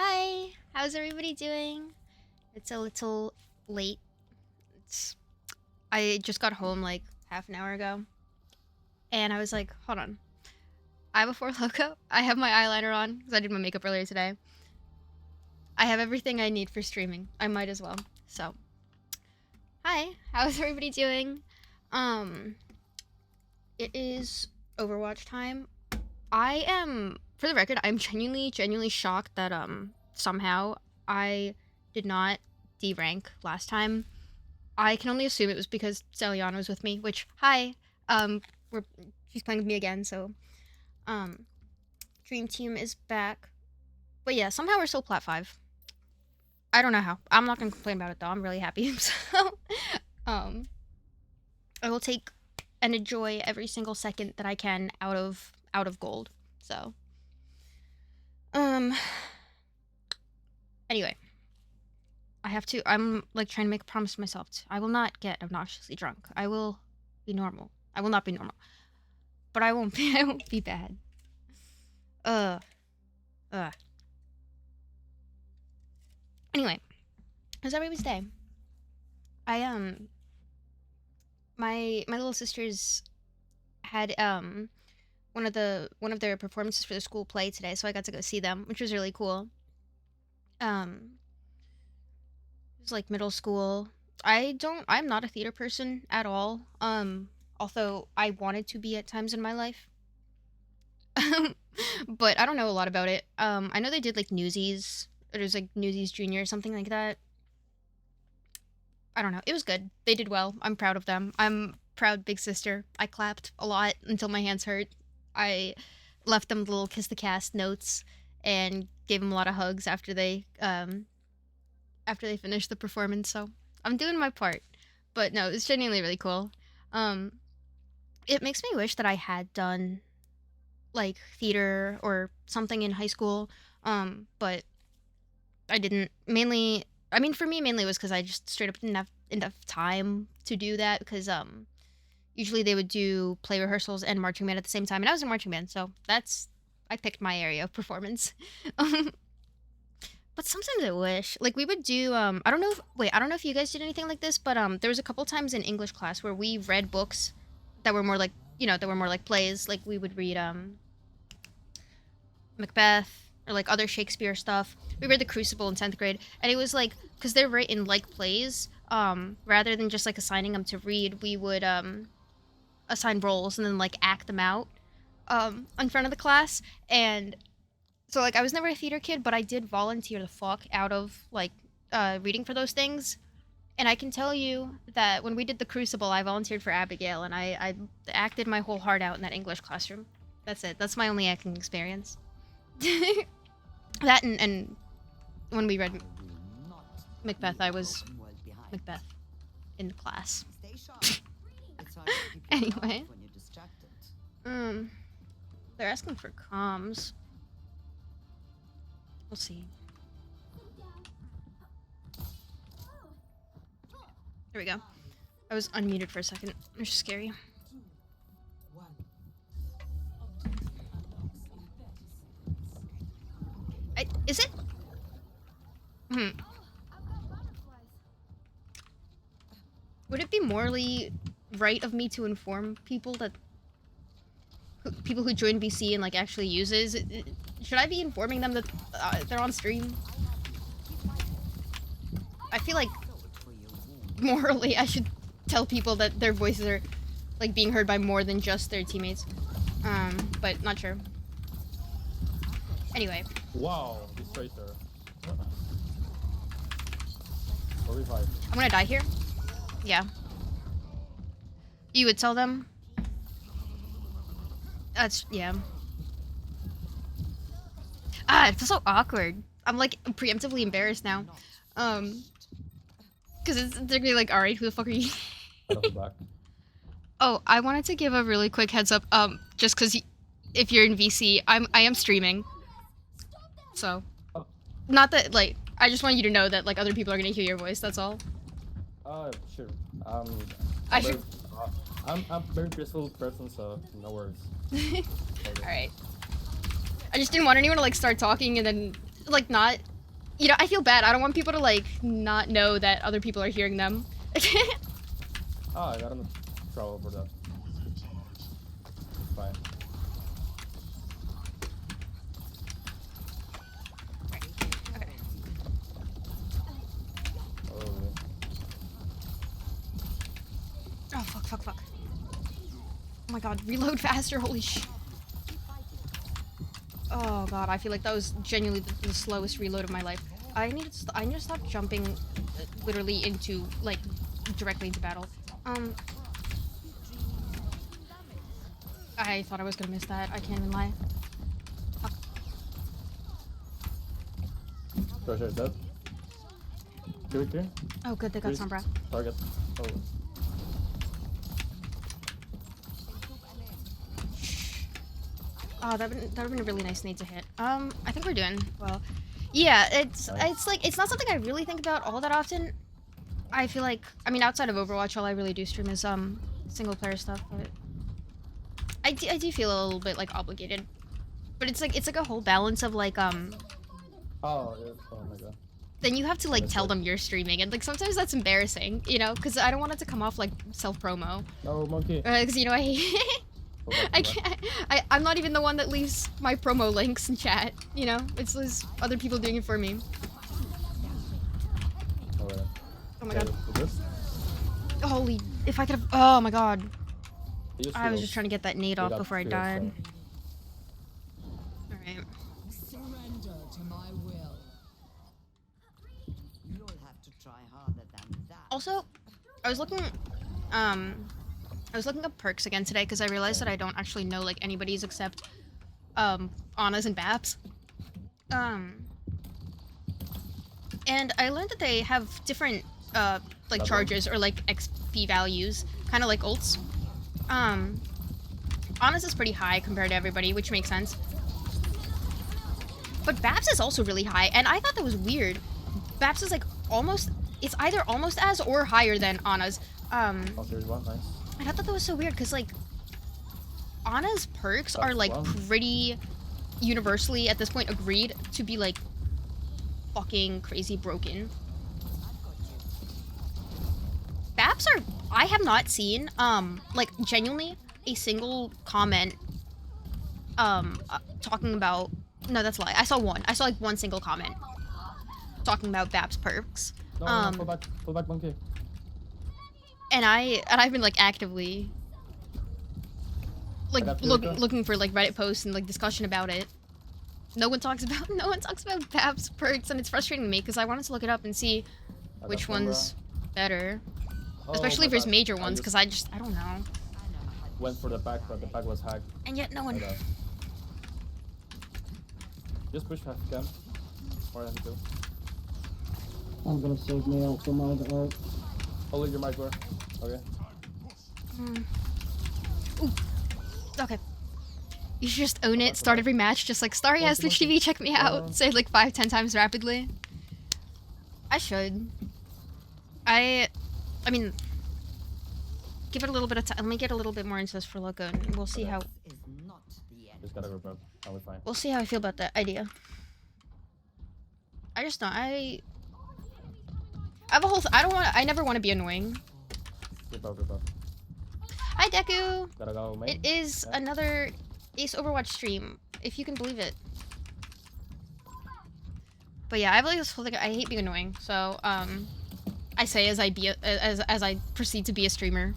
Hi, how's everybody doing? It's a little late. It's I just got home like half an hour ago, and I was like, hold on. I have a Four Loko. I have my eyeliner on because I did my makeup earlier today. I have everything I need for streaming. I might as well. So, hi, how's everybody doing? Um, it is Overwatch time. I am, for the record, I'm genuinely shocked that somehow I did not D-rank last time. I can only assume it was because Celiana was with me, which, hi, um, we're, she's playing with me again, so, um, Dream Team is back. But yeah, somehow we're still plat 5. I don't know how. I'm not gonna complain about it though, I'm really happy, so, um, I will take and enjoy every single second that I can out of gold, so, um, anyway. I'm like trying to make a promise to myself. I will not get obnoxiously drunk. I will be normal. I will not be normal. But I won't be, I won't be bad. Uh. Uh. Anyway. How's everybody's day? My little sisters had, one of their performances for the school play today, so I got to go see them, which was really cool. It was like middle school. I'm not a theater person at all. Although I wanted to be at times in my life. But I don't know a lot about it. I know they did like Newsies. It was like Newsies Junior or something like that. I don't know. It was good. They did well. I'm proud of them. I'm proud big sister. I clapped a lot until my hands hurt. I left them little kiss the cast notes and gave them a lot of hugs after they finished the performance. So I'm doing my part. But no, it's genuinely really cool. Um, it makes me wish that I had done like theater or something in high school. But I didn't. Mainly, I mean, for me, mainly it was because I just straight up didn't have enough time to do that. Because usually they would do play rehearsals and marching band at the same time, and I was in marching band, so I picked my area of performance. But sometimes I wish, like, we would do. I don't know if you guys did anything like this, but there was a couple times in English class where we read books that were more like, that were more like plays. Like we would read Macbeth or like other Shakespeare stuff. We read The Crucible in 10th grade, and it was like because they're written like plays. Rather than just like assigning them to read, we would assign roles and then like act them out in front of the class. And so like I was never a theater kid, but I did volunteer the fuck out of like reading for those things. And I can tell you that when we did The Crucible, I volunteered for Abigail, and I acted my whole heart out in that English classroom. That's it. That's my only acting experience. That and when we read Macbeth, I was Macbeth in class. Anyway, they're asking for comms. We'll see. There we go. I was unmuted for a second. It was scary. Is it? Would it be morally right of me to inform people that people who join VC and like actually uses? Should I be informing them that they're on stream? I feel like morally I should tell people that their voices are like being heard by more than just their teammates. But not sure. Anyway. Wow, this traitor. 45. I'm gonna die here. Yeah. You would tell them? That's, yeah. It feels so awkward. I'm like preemptively embarrassed now. Because they're gonna be like, alright, who the fuck are you? Back. Oh, I wanted to give a really quick heads up, just because if you're in VC, I am streaming. So, not that, like, I just want you to know that, like, other people are gonna hear your voice, that's all. Sure. I'm a very peaceful person, so no worries. Alright. I just didn't want anyone to, like, start talking and then, like not, you know, I feel bad. I don't want people to like not know that other people are hearing them. Ah, I got in trouble for that. Fine. Okay. Oh, really? Oh fuck. Oh my god, reload faster, holy sh. Oh god, I feel like that was genuinely the slowest reload of my life. I need to stop jumping literally into, like, directly into battle. I thought I was gonna miss that, I can't even lie. Fuck. Treasure is dead. Clear. Oh good, they got Sombra. Target. Oh. Oh, that would've been a really nice nade to hit. I think we're doing well. Yeah, it's like, it's not something I really think about all that often. I feel like, I mean, outside of Overwatch, all I really do stream is, single player stuff, but I do feel a little bit, like, obligated. But it's like a whole balance of, like, Oh, yeah. Oh my god. then you have to, like, That's tell good. them you're streaming, and, like, sometimes that's embarrassing, you know? Because I don't want it to come off, like, self-promo. No, monkey. Because, you know, I hate... Go back, I go back. can't. I'm not even the one that leaves my promo links in chat. You know, it's other people doing it for me. Oh, yeah. Oh my god. With this? Holy! If I could have. Oh my god. Use I was heals. just trying to get that nade off got before I heals, died. so- All right. Surrender to my will. You'll have to try harder than that. Also, I was looking up perks again today because I realized that I don't actually know like anybody's except Anna's and Babs. And I learned that they have different like Level? charges or like XP values, kind of like ults. Anna's is pretty high compared to everybody, which makes sense. But Babs is also really high, and I thought that was weird. Babs is like almost, it's either almost as or higher than Anna's. Oh, there's one. Nice. And I thought that was so weird because, like, Anna's perks are, like, one. pretty universally, at this point, agreed to be, like, fucking crazy broken. Babs are... I have not seen, like, genuinely a single comment, talking about... No, that's a lie. I saw one. I saw, like, one single comment talking about Babs perks. No, pull back, monkey. And I've been like actively like looking for like Reddit posts and like discussion about it. No one talks about Babs perks, and it's frustrating to me because I wanted to look it up and see which one's better, Oh, especially if my there's bad. major I ones because I don't know. Went for the back, but the back was hacked. And yet no one. Hold on. Just push half you can. Or half you do. I'm gonna save me out from my ult. Hold your mic, bro. Okay. Ooh. Okay. You should just own it. Start every match, just like Starry has Twitch TV. Check me out. Say it like 5-10 times rapidly. I should. I mean, give it a little bit of time. Let me get a little bit more into this for Loco, and we'll see how. Is not the end. Just gotta group up. I'll be fine. We'll see how I feel about that idea. I just don't. I have a whole. I never want to be annoying. Group up. Hi, Deku. Gotta go, mate. It is Yeah. another Ace Overwatch stream, if you can believe it. But yeah, I have like this whole thing. I hate being annoying, so I say as I proceed to be a streamer.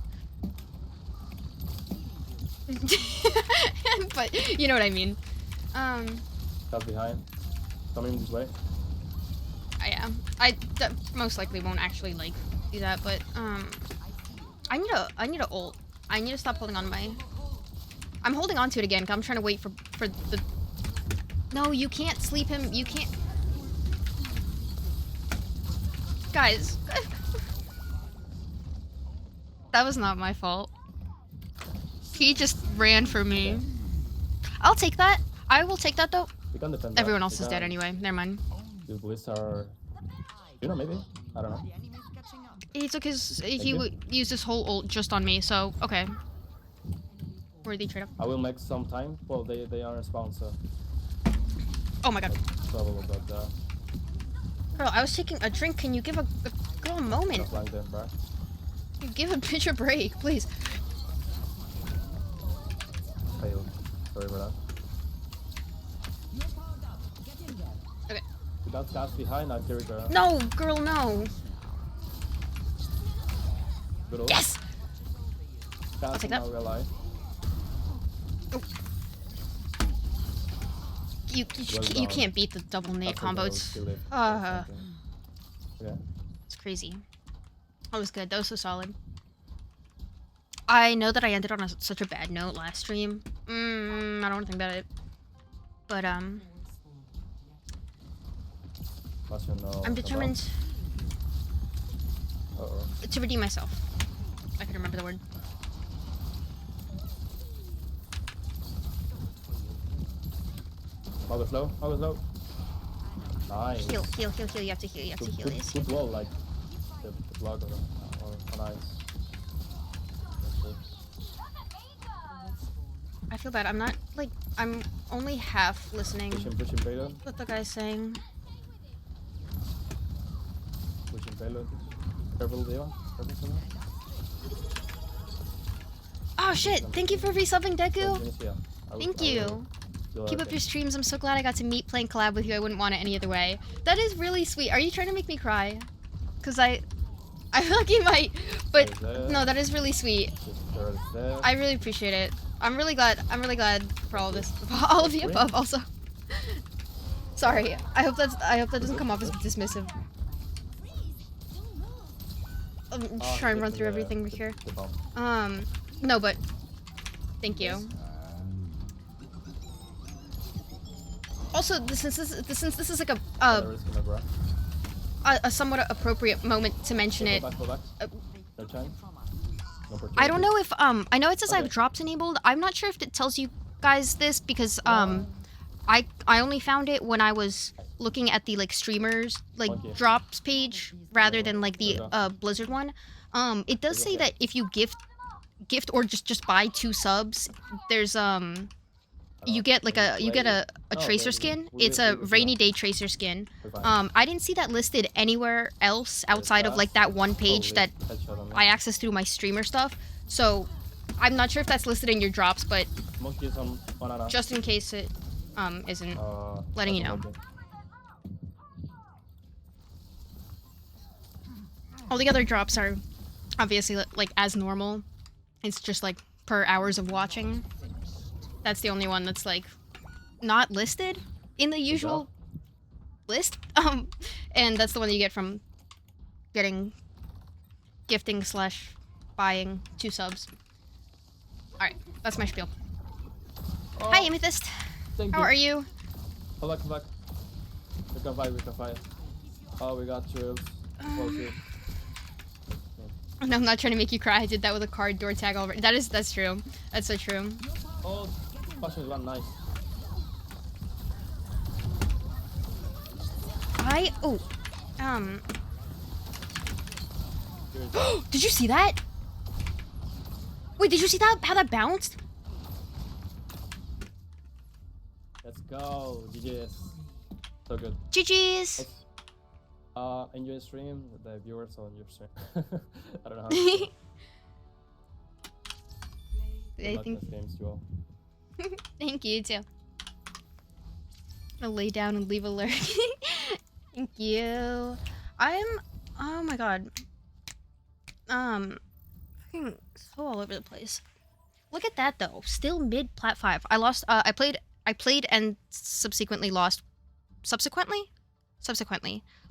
But you know what I mean. Cut behind. Coming this way. I most likely won't actually like do that, but I need a ult. I need to stop holding on to my. I'm holding on to it again. 'Cause I'm trying to wait for the. No, you can't sleep him. You can't. Guys, that was not my fault. He just ran for me. I'll take that. I will take that though. We can defend that. Everyone else We is dead can- anyway. Never mind. These bullets are... You know, maybe? I don't know. The enemy's catching up. He took his. He you. used his whole ult just on me. So okay. Worthy trade up. I will make some time. Well, they are in spawn, so... Oh my god. Trouble about that. Girl, I was taking a drink. Can you give a girl a moment? Not like them, bro. You give a bitch a break, please. Failed. Sorry for that. You're powered up. Get in there. Okay. We got cast behind. I'm carry girl. No, girl, no. Good old. Yes! Cast take in that. real life. You Well you done. can't beat the double nade That's combo. a It's little skill Okay. it's crazy. That was good. That was so solid. I know that I ended on such a bad note last stream. I don't want to think about it. But Must you know. I'm determined Uh-oh. to redeem myself. I can remember the word. Mog is low. Mog is low. Nice. Heal, heal, heal, heal. You have to heal. You have to heal Good, this. good wall, like the block on ice. That's good. I feel bad. I'm not like I'm only half listening Push him, payload. what the guy's saying. Push him, payload. Careful, Deva. Careful, someone. Oh shit! Thank you for resubbing, Deku. Tunisia. Thank you. Keep up your streams. I'm so glad I got to meet, play, and collab with you. I wouldn't want it any other way. That is really sweet. Are you trying to make me cry? Cause I feel like you might, but no, that is really sweet. I really appreciate it. I'm really glad for all of this, all of the above. Also, sorry. I hope that doesn't come off as dismissive. I'm just trying to run through everything here. No, but thank you. Also, since this is like a somewhat appropriate moment to mention it. No time. I don't know if I know it says I have drops enabled. I'm not sure if it tells you guys this because I only found it when I was looking at the like streamers like drops page rather than like the Blizzard one. It does say that if you gift or just buy 2 subs, there's you get like a tracer skin. It's a rainy day tracer skin. I didn't see that listed anywhere else outside of like that one page that I access through my streamer stuff. So I'm not sure if that's listed in your drops, but just in case it isn't, letting you know. All the other drops are obviously like as normal. It's just like per hours of watching. That's the only one that's like not listed in the usual list. And that's the one you get from gifting / buying 2 subs. Alright, that's my spiel. Oh, Hi, Amethyst. How are you? Come back. We can fight. Oh, we got drills. No, I'm not trying to make you cry. I did that with a card door tag over. That's true. That's so true. Oh, Passion is one nice. Did you see that? Wait, did you see that? How that bounced? Let's go. GG's. So good. GG's. Enjoy the stream. The viewers on your stream. I don't know how to I think. games you all. Thank you too. I'll lay down and leave a lurk. Thank you. Oh my god. Fucking so all over the place. Look at that though. Still mid plat 5. I lost. I played and subsequently lost. Subsequently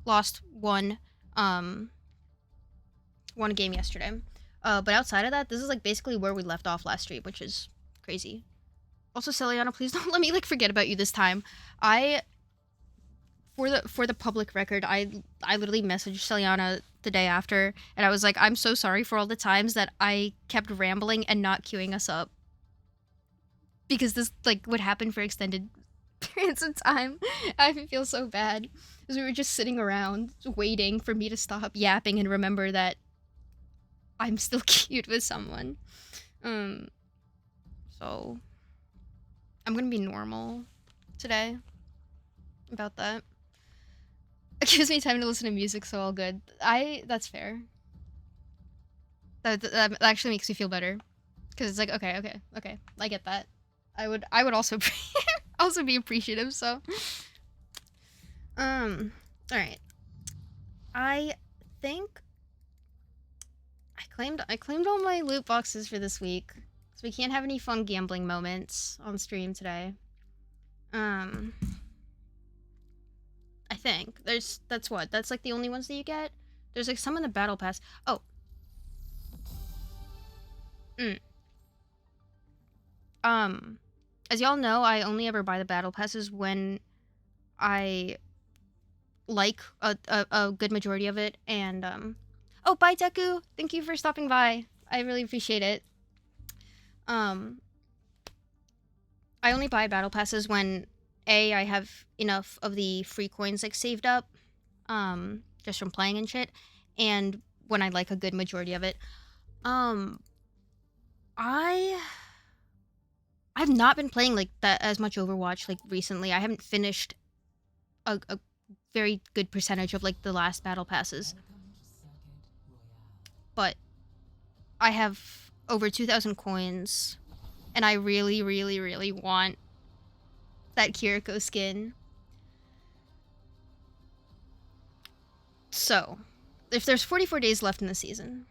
lost one game yesterday. But outside of that, this is like basically where we left off last stream, which is crazy. Also, Celiana, please don't let me like forget about you this time. For the public record, I literally messaged Celiana the day after, and I was like, I'm so sorry for all the times that I kept rambling and not queuing us up. Because this like would happen for extended periods of time. I feel so bad. Because we were just sitting around waiting for me to stop yapping and remember that I'm still queued with someone. So I'm gonna be normal today. about that. It gives me time to listen to music, so all good. That's fair. That actually makes me feel better. Because it's like, okay. I get that. I would also also be appreciative, so. Alright. I think I claimed all my loot boxes for this week. So we can't have any fun gambling moments on stream today. I think. That's like the only ones that you get? There's like some in the battle pass. Oh. As y'all know, I only ever buy the battle passes when I like a good majority of it, and oh, bye Deku! Thank you for stopping by. I really appreciate it. I only buy battle passes when I have enough of the free coins like saved up, just from playing and shit, and when I like a good majority of it. I've not been playing like that as much Overwatch like recently. I haven't finished a very good percentage of like the last battle passes. But I have over 2,000 coins, and I really, really, really want that Kiriko skin. So, if there's 44 days left in the season,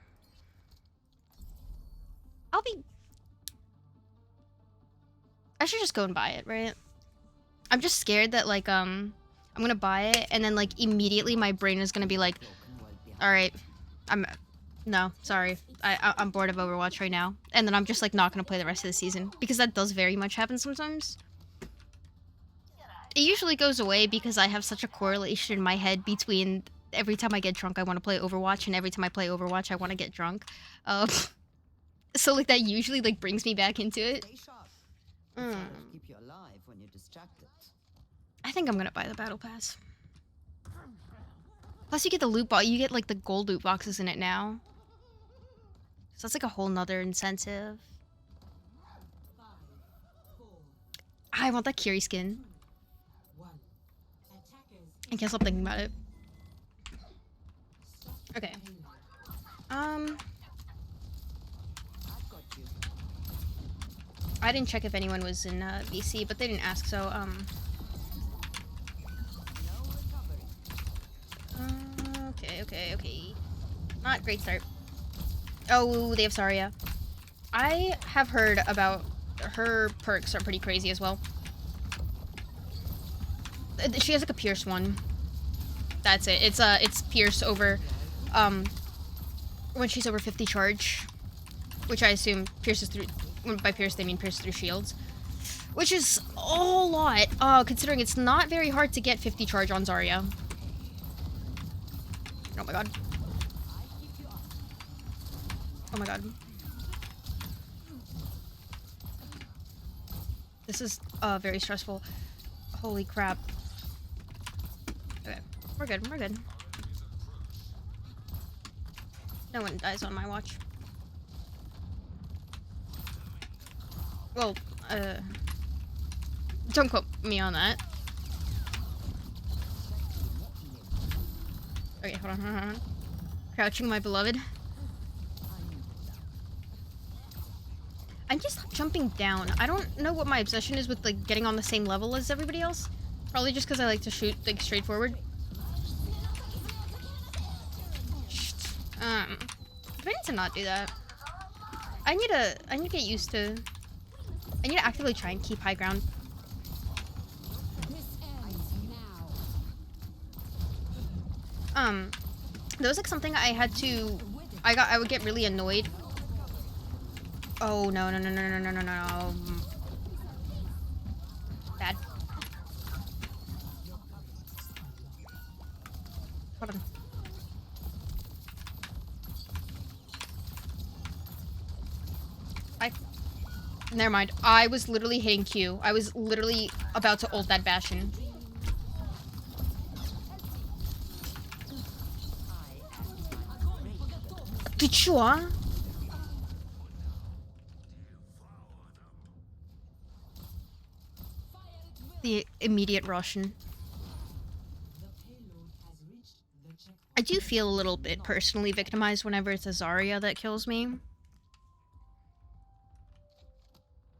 I should just go and buy it, right? I'm just scared that like I'm gonna buy it and then like immediately my brain is gonna be like, all right, no, sorry, I'm bored of Overwatch right now, and then I'm just like not gonna play the rest of the season, because that does very much happen sometimes. It usually goes away because I have such a correlation in my head between every time I get drunk I want to play Overwatch, and every time I play Overwatch I want to get drunk. So like that usually like brings me back into it. Stay sharp. It's hard to keep you alive when you're distracted. I think I'm gonna buy the battle pass. Plus you get the loot box, you get like the gold loot boxes in it now. So that's like a whole nother incentive. I want that Kiri skin. I can't stop thinking about it. Okay. I've got you. I didn't check if anyone was in VC, but they didn't ask, so No recovery. okay. Not great start. Oh, they have Zarya. I have heard about her perks are pretty crazy as well. She has like a Pierce one. That's it. It's Pierce over when she's over 50 charge, which I assume pierces through. By Pierce they mean pierce through shields, which is a lot. Considering it's not very hard to get 50 charge on Zarya. Oh my god. Oh my god. This is very stressful. Holy crap. Okay, we're good. No one dies on my watch. Well, don't quote me on that. Okay, hold on. Crouching my beloved. I'm just jumping down. I don't know what my obsession is with like getting on the same level as everybody else. Probably just because I like to shoot like straight forward. I need to not do that. I need to get used to. I need to actively try and keep high ground. That was like something I had to. I would get really annoyed. Oh no. Bad. Hold on. Never mind. I was literally hitting Q. I was literally about to ult that Bastion. Did you The immediate Russian. I do feel a little bit personally victimized whenever it's a Zarya that kills me.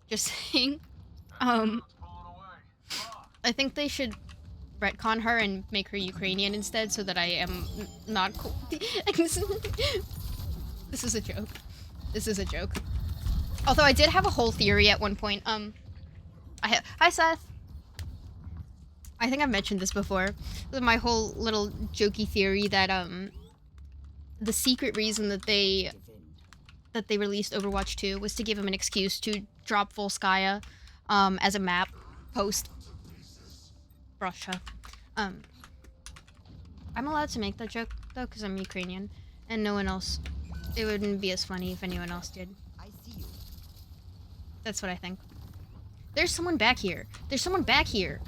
Just saying. I think they should retcon her and make her Ukrainian instead so that I am not cool. This is a joke. This is a joke. Although I did have a whole theory at one point. Hi Seth. I think I've mentioned this before. My whole little jokey theory that the secret reason that they released Overwatch 2 was to give him an excuse to drop Volskaya as a map post Russia. I'm allowed to make that joke though because I'm Ukrainian and no one else. It wouldn't be as funny if anyone else did. I see you. That's what I think. There's someone back here. There's someone back here.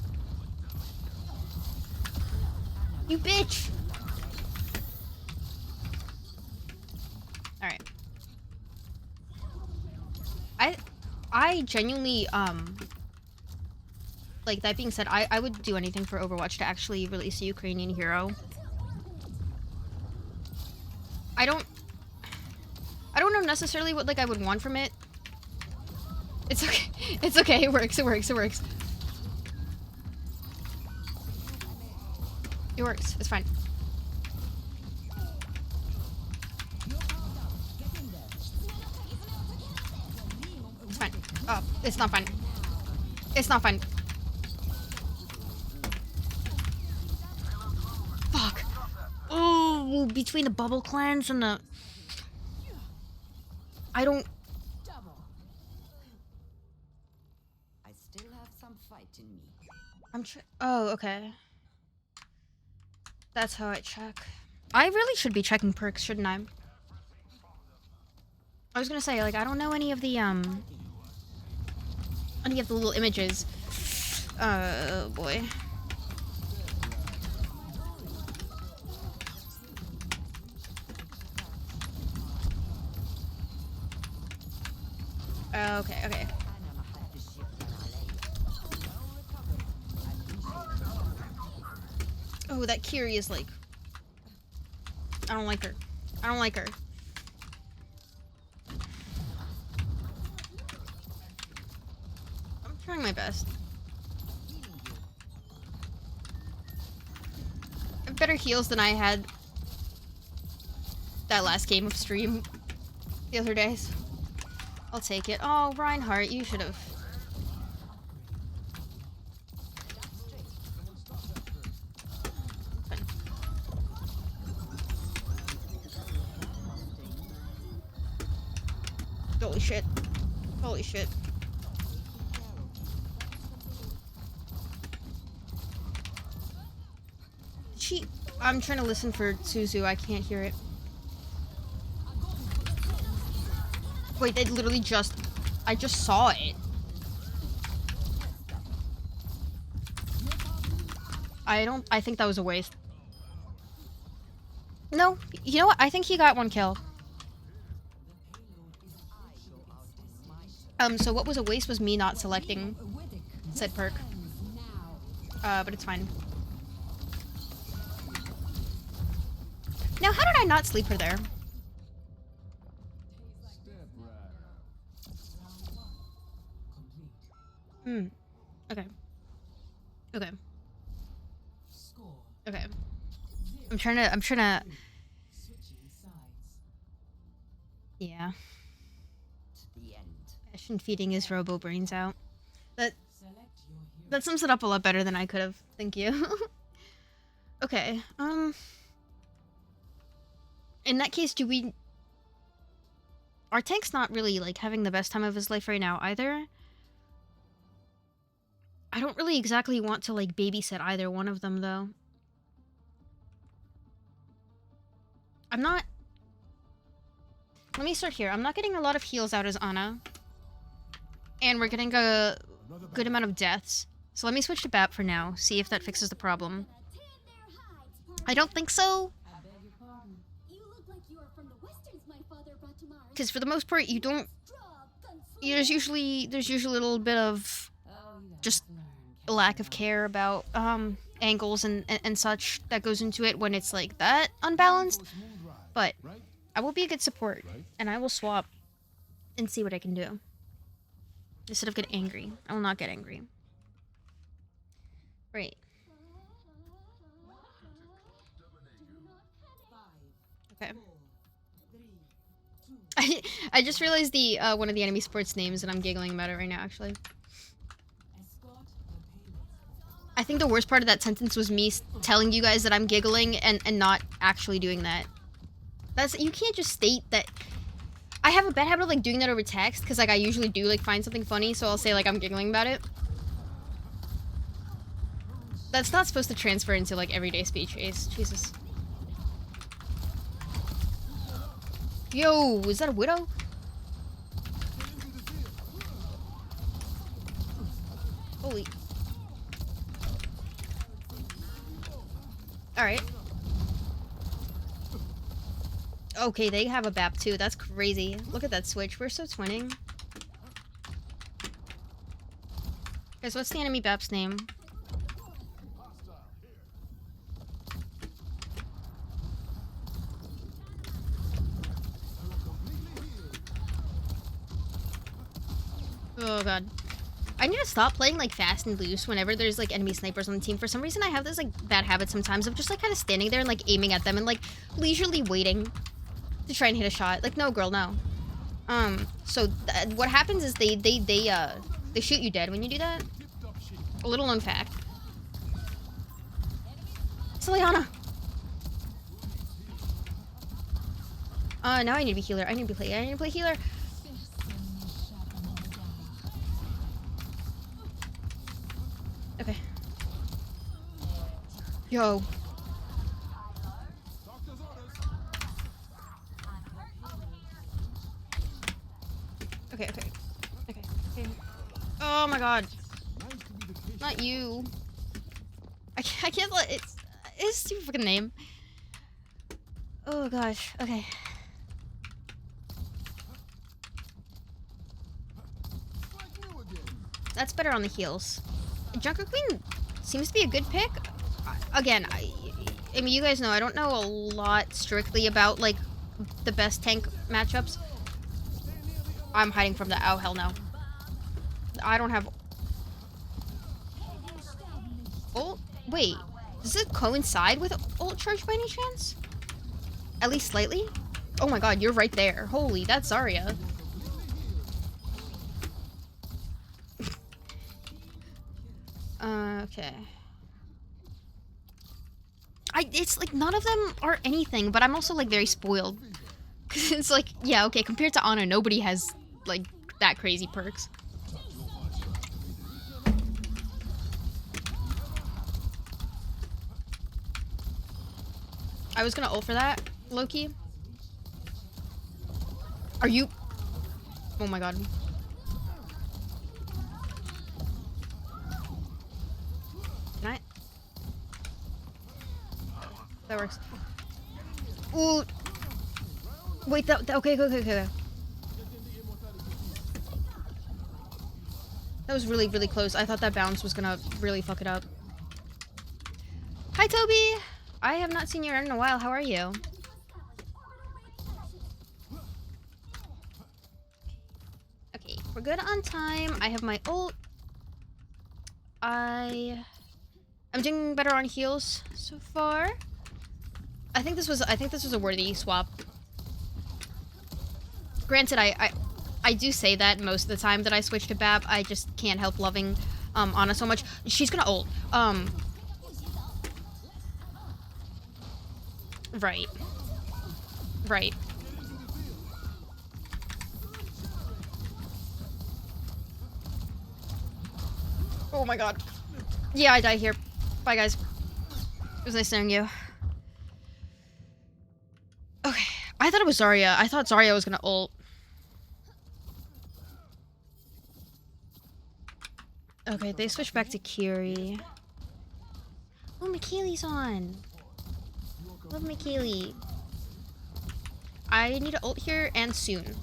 You bitch! Alright. I genuinely, like, that being said, I would do anything for Overwatch to actually release a Ukrainian hero. I don't know necessarily what, like, I would want from it. It's okay. It's okay. It works. It works. It works. It works. It's fine. It's fine. Oh, it's not fine. It's not fine. Fuck. Oh, between the bubble cleanse and the... I don't... I still have some fight in me. Oh, okay. That's how I check. I really should be checking perks, shouldn't I? I was gonna say, like, I don't know any of the little images. Oh, boy. Okay, okay. Oh, that Kiri is like... I don't like her. I don't like her. I'm trying my best. I have better heals than I had that last game of stream the other days. I'll take it. Oh, Reinhardt, you should have... Holy shit. Holy shit. I'm trying to listen for Suzu. I can't hear it. Wait, they literally just... I just saw it. I think that was a waste. No, you know what? I think he got one kill. So what was a waste was me not selecting said perk. But it's fine. Now, how did I not sleep her there? Okay. Okay. Okay. I'm trying to... Yeah. Passion feeding his robo brains out. That sums it up a lot better than I could have. Thank you. Okay. In that case, do we... Our tank's not really, like, having the best time of his life right now, either. I don't really exactly want to, like, babysit either one of them, though. I'm not... Let me start here. I'm not getting a lot of heals out as Ana. And we're getting a good amount of deaths. So let me switch to BAP for now, see if that fixes the problem. I don't think so. Because for the most part, you don't... There's usually a little bit of just a lack of care about angles and such that goes into it when it's like that unbalanced. But I will be a good support, and I will swap and see what I can do. Instead of getting angry. I will not get angry. Right. Okay. I just realized the one of the enemy sports names, and I'm giggling about it right now, actually. I think the worst part of that sentence was me telling you guys that I'm giggling and not actually doing that. You can't just state that. I have a bad habit of like doing that over text, because like I usually do like find something funny, so I'll say like I'm giggling about it. That's not supposed to transfer into like everyday speech. Jesus. Yo, is that a widow? Holy. Alright. Okay, they have a BAP too. That's crazy. Look at that switch. We're so twinning. Guys, what's the enemy BAP's name? Oh god. I need to stop playing like fast and loose whenever there's like enemy snipers on the team. For some reason I have this like bad habit sometimes of just like kind of standing there and like aiming at them and like leisurely waiting to try and hit a shot. Like, no girl, no. So what happens is they shoot you dead when you do that. A little known fact. Celiana! Now I need to be healer. I need to play healer. Okay. Yo. Okay. Oh my god. Not you. I can't let it's a stupid fucking name. Oh gosh. Okay. That's better on the heals. Junker Queen seems to be a good pick. Again, I mean, you guys know I don't know a lot strictly about like the best tank matchups. I'm hiding from that. Oh hell no. I don't have ult. Wait, does it coincide with ult charge by any chance? At least slightly? Oh my god, you're right there. Holy, that's Zarya. Okay. It's like none of them are anything, but I'm also like very spoiled. Cause it's like, yeah, okay, compared to Ana, nobody has like that crazy perks. I was gonna ult for that, Loki. Are you? Oh my god. Can I? That works. Ooh. Wait, okay. That was really, really close. I thought that bounce was gonna really fuck it up. Hi, Toby! I have not seen you in a while. How are you? Okay, we're good on time. I have my ult. I'm doing better on heals so far. I think this was a worthy swap. Granted, I do say that most of the time that I switch to BAP. I just can't help loving Ana so much. She's gonna ult. Right. Oh my god. Yeah, I die here. Bye, guys. It was nice knowing you. Okay. I thought it was Zarya. I thought Zarya was gonna ult. Okay, they switched back to Kiri. Oh, Mikayle's on. Love Mikayle. I need to ult here and soon.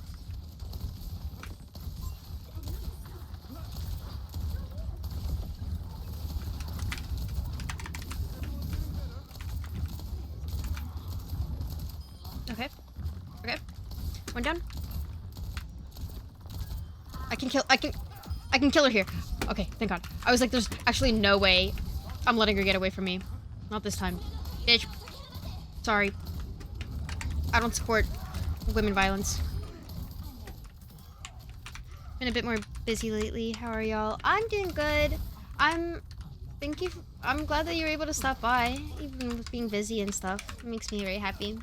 Okay. Okay. One down. I can kill her here. Okay, thank God. I was like, there's actually no way I'm letting her get away from me. Not this time. Bitch. Sorry. I don't support women violence. Been a bit more busy lately. How are y'all? I'm doing good. I'm glad that you're able to stop by, even with being busy and stuff. It makes me very happy.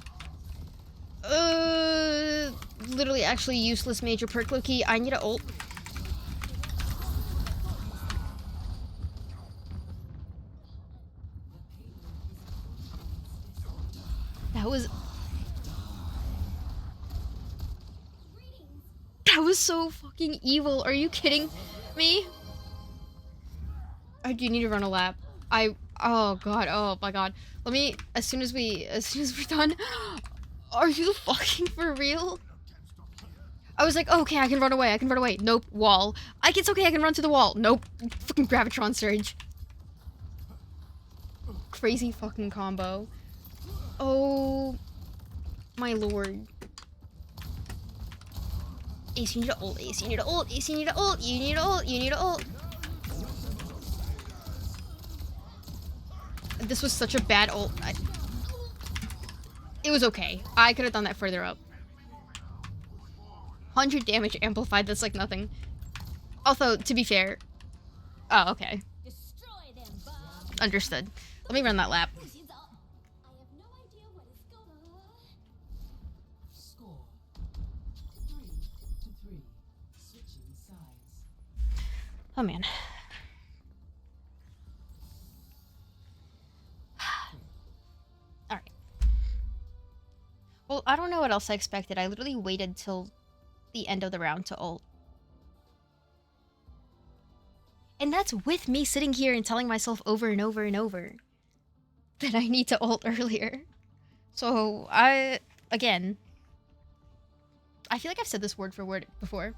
Literally actually useless major perk Loki. I need a ult. That was so fucking evil. Are you kidding me? I do need to run a lap. Oh god, oh my god. Let me, as soon as we're done. Are you fucking for real? I was like, oh, okay, I can run away. Nope, wall. It's okay, I can run to the wall. Nope, fucking Gravitron Surge. Crazy fucking combo. Oh my lord. Ace, you need to ult. Ace, you need to ult. Ace, you need to ult. You need to ult. You need to ult. This was such a bad ult. It was okay. I could have done that further up. 100 damage amplified. That's like nothing. Although, to be fair. Oh, okay. Understood. Let me run that lap. Oh man. Alright. Well, I don't know what else I expected. I literally waited till the end of the round to ult. And that's with me sitting here and telling myself over and over and over that I need to ult earlier. So, again, I feel like I've said this word for word before.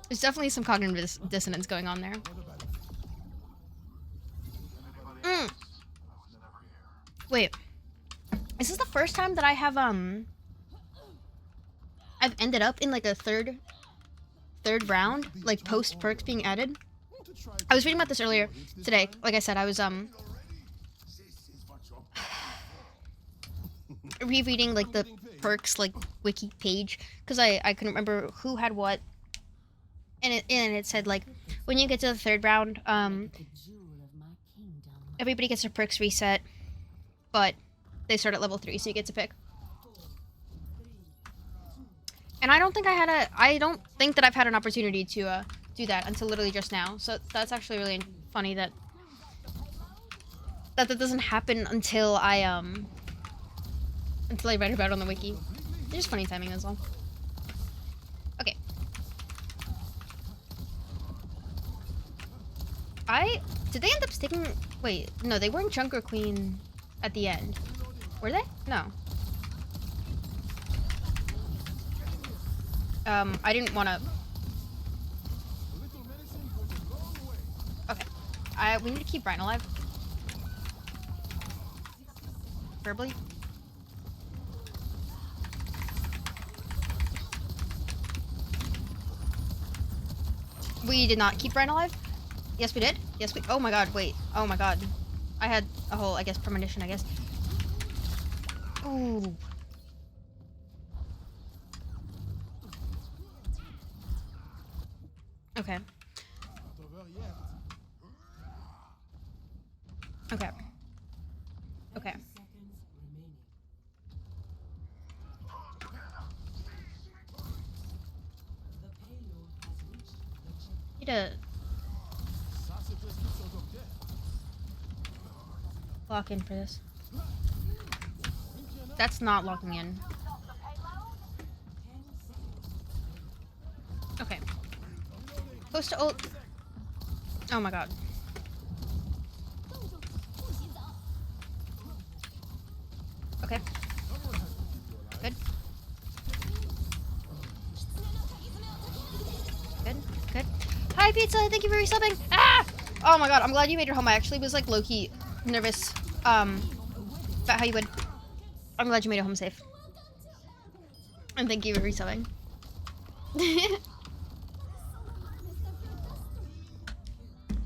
There's definitely some cognitive dissonance going on there. Wait. Is this the first time that I have, I've ended up in, like, a third round? Like, post-perks being added? I was reading about this earlier today. Like I said, I was, rereading, like, the perks, like, wiki page. Because I couldn't remember who had what. And it said, like, when you get to the third round, everybody gets their perks reset, but they start at level 3, so you get to pick. And I don't think that I've had an opportunity to do that until literally just now. So that's actually really funny that doesn't happen until I write about it on the wiki. It's just funny timing as well. Okay. Did they end up sticking... Wait, no, they weren't Junker Queen at the end. Were they? No. I didn't want to... Okay. We need to keep Brian alive. Verbally. We did not keep Brian alive? Yes, we did. Yes, we... Oh my god, wait. Oh my god. I had a whole, I guess, premonition, I guess. Ooh. Okay. Okay. Okay. Need to lock in for this. That's not locking in. Okay. Close to ult. Oh my god. Okay. Good. Good. Good. Hi, Pizza! Thank you for resubbing! Ah! Oh my god, I'm glad you made it home. I actually was like low-key nervous about how you would. I'm glad you made it home safe. And thank you for resubbing.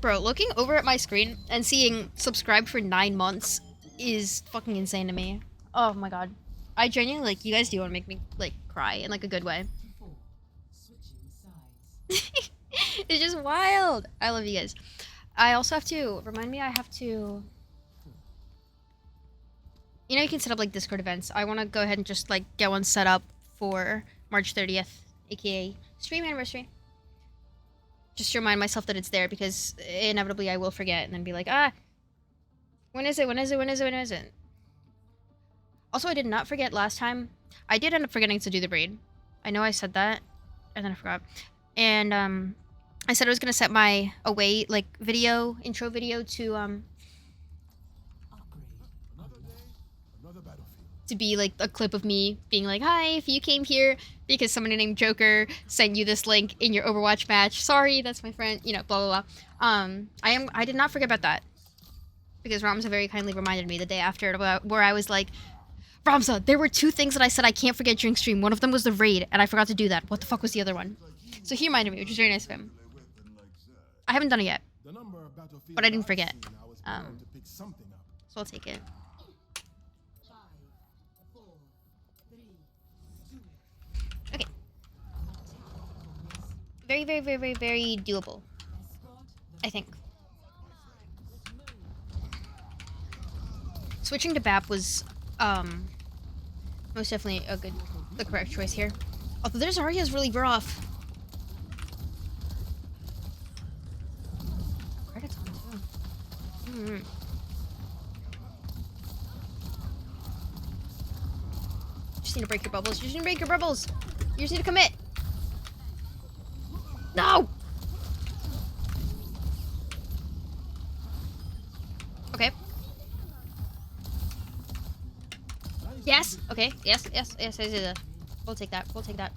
Bro, looking over at my screen and seeing subscribed for 9 months is fucking insane to me. Oh my god. I genuinely, like, you guys do want to make me, like, cry in, like, a good way. It's just wild. I love you guys. I also have to, remind me, I have to... You know, you can set up, like, Discord events. I want to go ahead and just, like, get one set up for March 30th, aka stream anniversary. Just to remind myself that it's there, because inevitably I will forget and then be like, ah, when is it? When is it? When is it? When is it? Also, I did not forget last time. I did end up forgetting to do the braid. I know I said that, and then I forgot. And I said I was gonna set my away like video, intro video to be like a clip of me being like, hi, if you came here because somebody named Joker sent you this link in your Overwatch match, sorry, that's my friend, you know, blah blah blah. I did not forget about that, because Ramza very kindly reminded me the day after about where I was like, Ramza, there were 2 things that I said I can't forget during stream. One of them was the raid, and I forgot to do that. What the fuck was the other one? So he reminded me, which was very nice of him. I haven't done it yet, but I didn't forget. So I'll take it. Okay. Very, very, very, very, very doable, I think. Switching to BAP was, most definitely the correct choice here. Although their Zarya is really rough. Credits on too. Just need to break your bubbles. You just need to break your bubbles. You just need to commit. No! Okay. Yes. Okay. Yes. Yes. Yes. Yes. Yes. We'll take that. We'll take that.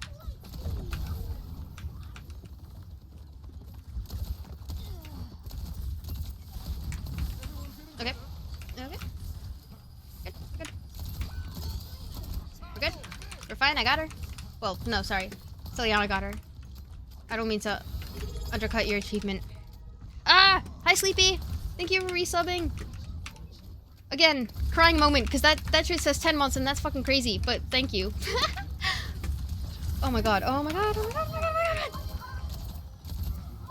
Okay. Okay. Good. Good. We're good. We're fine. I got her. Well, no, sorry. Celiana got her. I don't mean to undercut your achievement. Ah! Hi, Sleepy. Thank you for resubbing. Again, crying moment, because that shit says 10 months and that's fucking crazy, but thank you. Oh my god, oh my god, oh my god, oh my god,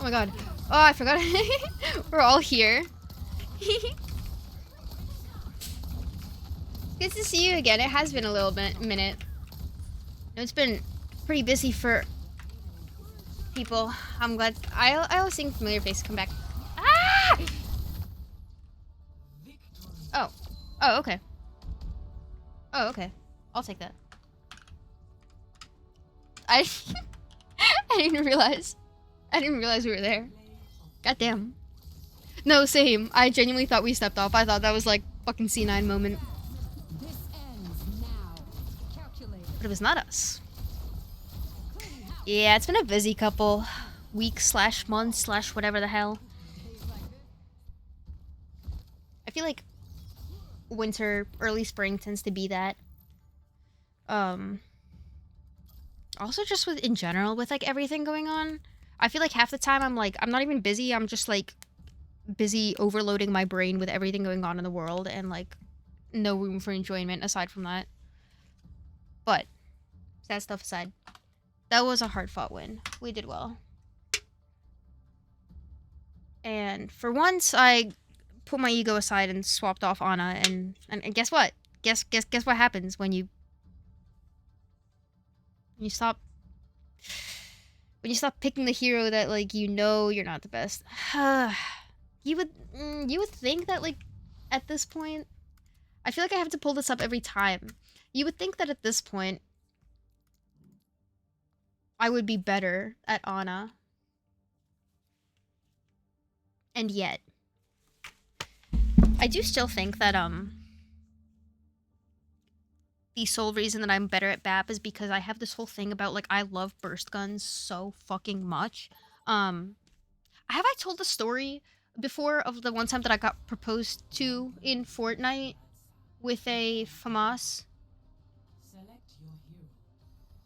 oh my god. Oh my god. Oh, I forgot. We're all here. Good to see you again. It has been a little minute. It's been pretty busy for people. I'm glad. I was seeing familiar faces come back. Ah! Oh. Oh, okay. Oh, okay. I'll take that. I didn't realize. I didn't realize we were there. Goddamn. No, same. I genuinely thought we stepped off. I thought that was like fucking C9 moment. This ends now. Calculate. But it was not us. Yeah, it's been a busy couple weeks / months / whatever the hell. I feel like winter, early spring tends to be that. Also just with, in general, with like everything going on, I feel like half the time I'm like, I'm not even busy, I'm just like busy overloading my brain with everything going on in the world and like no room for enjoyment aside from that. But that stuff aside, that was a hard-fought win. We did well. And for once, I put my ego aside and swapped off Ana, and guess what? Guess what happens when you stop picking the hero that like you know you're not the best. you would think that like at this point, I feel like I have to pull this up every time. You would think that at this point I would be better at Ana. And yet I do still think that the sole reason that I'm better at BAP is because I have this whole thing about like I love burst guns so fucking much. Have I told the story before of the one time that I got proposed to in Fortnite with a FAMAS?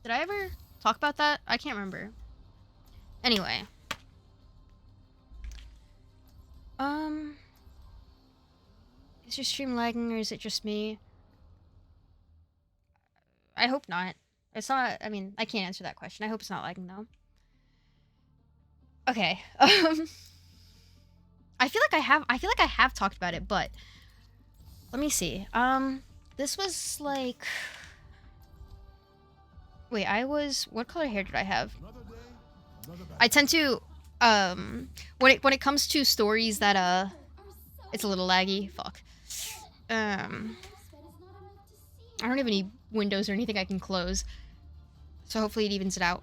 Did I ever talk about that? I can't remember. Anyway. Is your stream lagging or is it just me? I hope not. It's not, I mean, I can't answer that question. I hope it's not lagging though. Okay. I feel like I have talked about it, but let me see. This was like, wait, what color hair did I have? I tend to, when it comes to stories that, it's a little laggy. Fuck. I don't have any windows or anything I can close. So hopefully it evens it out.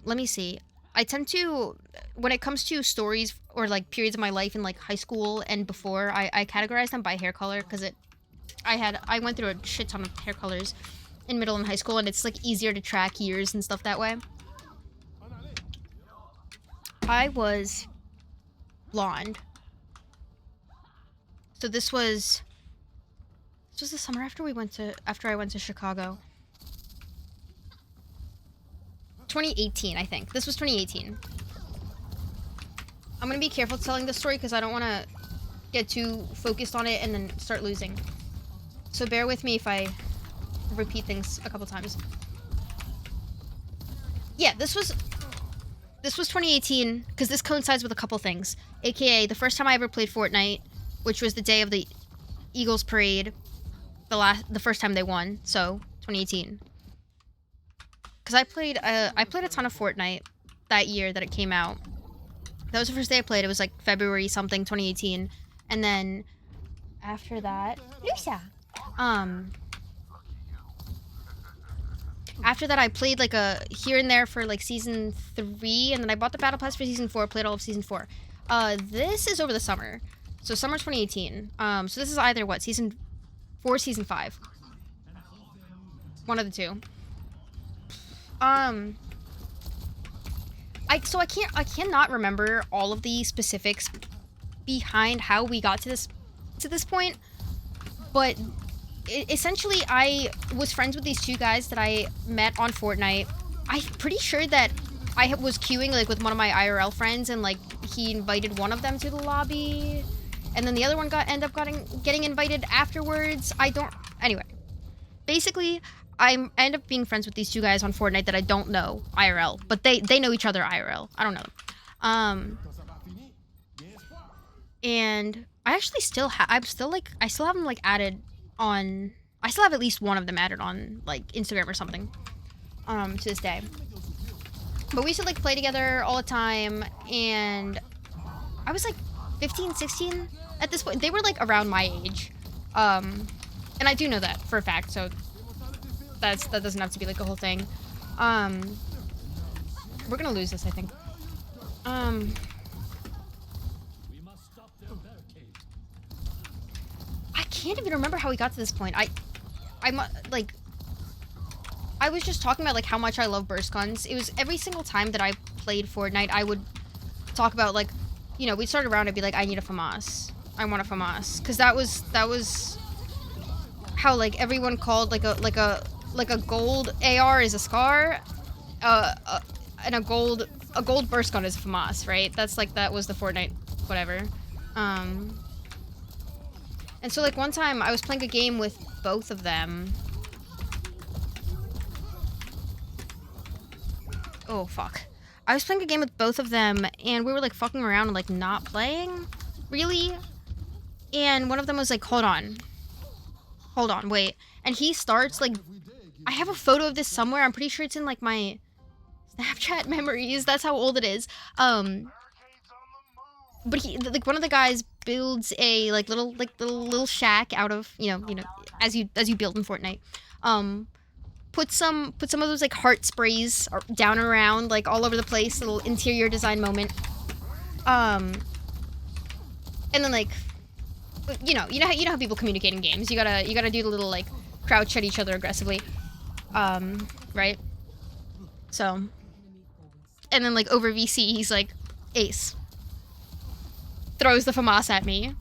Let me see. I tend to, when it comes to stories or like periods of my life in like high school and before, I categorize them by hair color because I went through a shit ton of hair colors in middle and high school, and it's like easier to track years and stuff that way. I was blonde. So this was the summer after I went to Chicago. 2018, I think. This was 2018. I'm gonna be careful telling this story because I don't want to get too focused on it and then start losing. So bear with me if I repeat things a couple times. Yeah, this was 2018 because this coincides with a couple things. AKA the first time I ever played Fortnite, which was the day of the Eagles parade. The first time they won, so 2018. Because I played a ton of Fortnite that year that it came out. That was the first day I played. It was like February something, 2018. And then after that, Lucia. After that, I played like a here and there for like season 3, and then I bought the battle pass for season 4. Played all of season 4. This is over the summer, so summer 2018. So this is either what, season 4, season 5, one of the two. I cannot remember all of the specifics behind how we got to this point, but essentially I was friends with these two guys that I met on Fortnite. I'm pretty sure that I was queuing like with one of my IRL friends, and like he invited one of them to the lobby, and then the other one ended up getting invited afterwards. Anyway, basically I end up being friends with these two guys on Fortnite that I don't know IRL, but they know each other IRL. I don't know them. And I actually still have them like added on. I still have at least one of them added on like Instagram or something. To this day. But we used to like play together all the time, and I was like 15, 16 at this point. They were like around my age. And I do know that for a fact, so that doesn't have to be like a whole thing. We're gonna lose this, I think. I can't even remember how we got to this point. I was just talking about like how much I love burst guns. It was every single time that I played Fortnite, I would talk about like, you know, we'd start around, I'd be like, I need a FAMAS. I want a FAMAS. Cause that was how like everyone called like a gold AR is a SCAR, and a gold burst gun is a FAMAS, right? That was the Fortnite whatever. And so like one time I was playing a game with both of them. Oh fuck. I was playing a game with both of them, and we were like fucking around and like not playing really. And one of them was like, hold on, wait. And he starts like, I have a photo of this somewhere. I'm pretty sure it's in like my Snapchat memories. That's how old it is. But he, like, one of the guys builds a little shack out of, you know, as you build in Fortnite. Put some of those like heart sprays down around like all over the place, little interior design moment. And then like, you know how people communicate in games. You gotta do the little like crouch at each other aggressively, right? So, and then like over VC, he's like, Ace. Throws the FAMAS at me.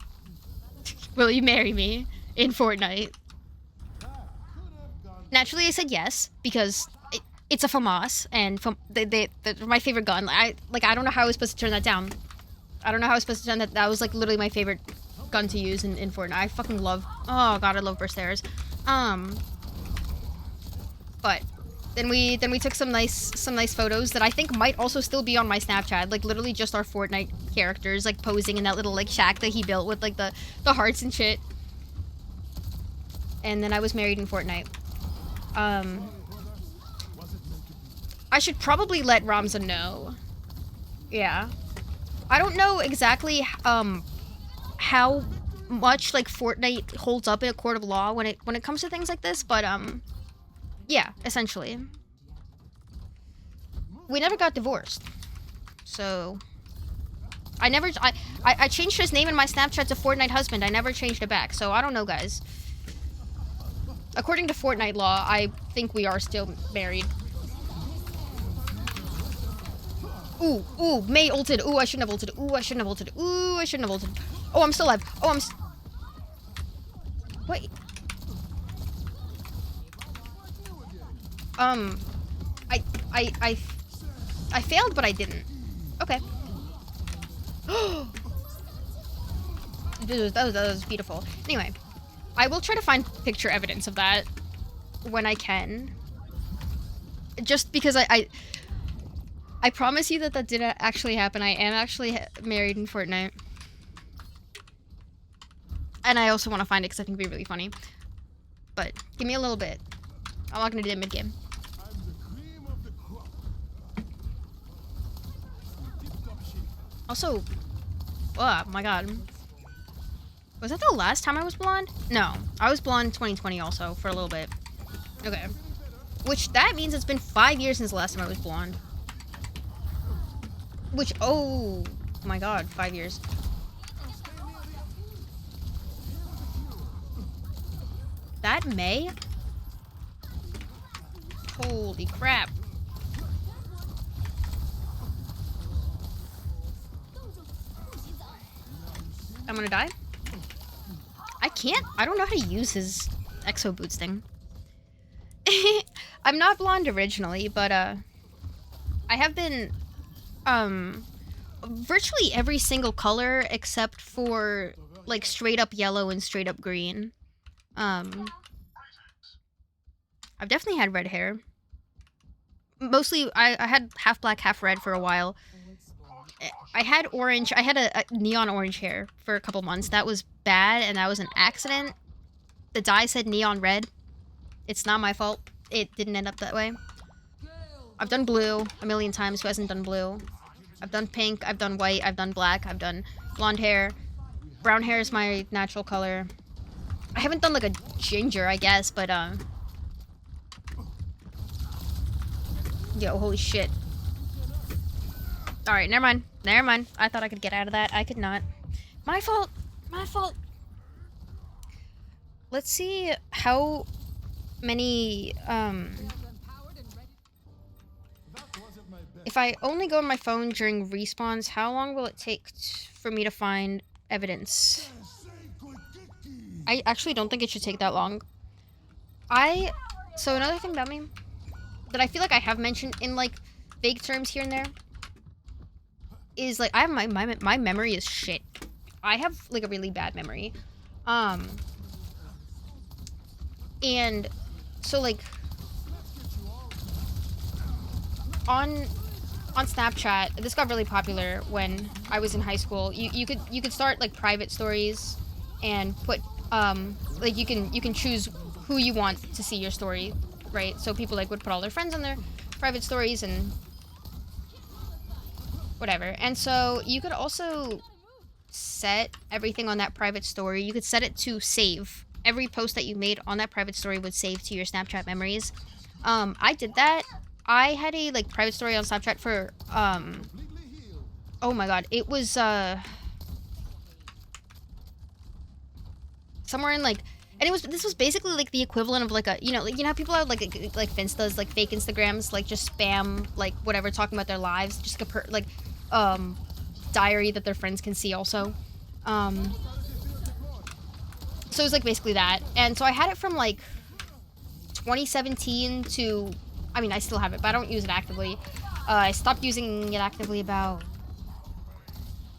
Will you marry me in Fortnite? Naturally, I said yes, because it's a FAMAS, and they're my favorite gun. I don't know how I was supposed to turn that down. I don't know how I was supposed to turn that. That was like literally my favorite gun to use in Fortnite. I fucking love. Oh god, I love burst arrows. But then we took some nice photos that I think might also still be on my Snapchat. Like literally just our Fortnite characters like posing in that little like shack that he built with like the hearts and shit. And then I was married in Fortnite. I should probably let Ramza know. Yeah. I don't know exactly how much like Fortnite holds up in a court of law when it comes to things like this, but yeah, essentially. We never got divorced. So I changed his name in my Snapchat to Fortnite husband. I never changed it back. So I don't know, guys. According to Fortnite law, I think we are still married. Ooh, May ulted. Ooh, I shouldn't have ulted. Ooh, I shouldn't have ulted. Ooh, I shouldn't have ulted. Oh, I'm still alive. Oh, wait. I failed, but I didn't. Okay. that was beautiful. Anyway, I will try to find picture evidence of that when I can. Just because I promise you that did actually happen. I am actually married in Fortnite. And I also want to find it because I think it'd be really funny. But give me a little bit. I'm not going to do it mid-game. Also, oh my god. Was that the last time I was blonde? No, I was blonde in 2020 also for a little bit. Okay. Which, that means it's been 5 years since the last time I was blonde. Which, oh my god, 5 years. That May? Holy crap. I'm gonna die? I don't know how to use his exo boots thing. I'm not blonde originally, but I have been virtually every single color except for like straight up yellow and straight up green. I've definitely had red hair. Mostly I had half black, half red for a while. I had orange. I had a neon orange hair for a couple months. That was bad, and that was an accident. The dye said neon red. It's not my fault. It didn't end up that way. I've done blue a million times. Who hasn't done blue? I've done pink. I've done white. I've done black. I've done blonde hair. Brown hair is my natural color. I haven't done like a ginger, I guess, but yo, holy shit. Alright, never mind. Never mind. I thought I could get out of that. I could not. My fault. My fault. Let's see how many, if I only go on my phone during respawns, how long will it take for me to find evidence? I actually don't think it should take that long. So another thing about me that I feel like I have mentioned in, like, vague terms here and there is, like, I have my memory is shit. I have, like, a really bad memory. And so, like, on Snapchat, this got really popular when I was in high school. You could start, like, private stories and put, like, you can choose who you want to see your story, right? So people, like, would put all their friends on their private stories and whatever. And so you could also set everything on that private story. You could set it to save. Every post that you made on that private story would save to your Snapchat memories. I did that. I had a, like, private story on Snapchat for, oh my god, it was, somewhere in, like, and this was basically, like, the equivalent of, like, a, you know how people have, like Finstas, like, fake Instagrams, like, just spam, like, whatever, talking about their lives, just, like, diary that their friends can see also. So it was, like, basically that. And so I had it from, like, 2017 to, I mean, I still have it, but I don't use it actively. I stopped using it actively about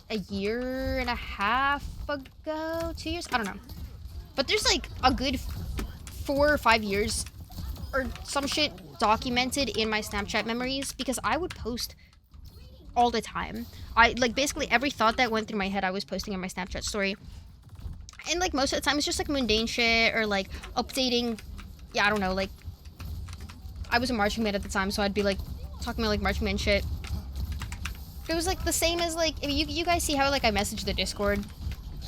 a year and a half ago, 2 years, I don't know. But there's like a good 4 or 5 years or some shit documented in my Snapchat memories because I would post all the time. I like basically every thought that went through my head I was posting in my Snapchat story. And like most of the time it's just like mundane shit or like updating, yeah, I don't know, like I was a marching band at the time, so I'd be like talking about like marching band shit. It was like the same as like if you guys see how like I message the Discord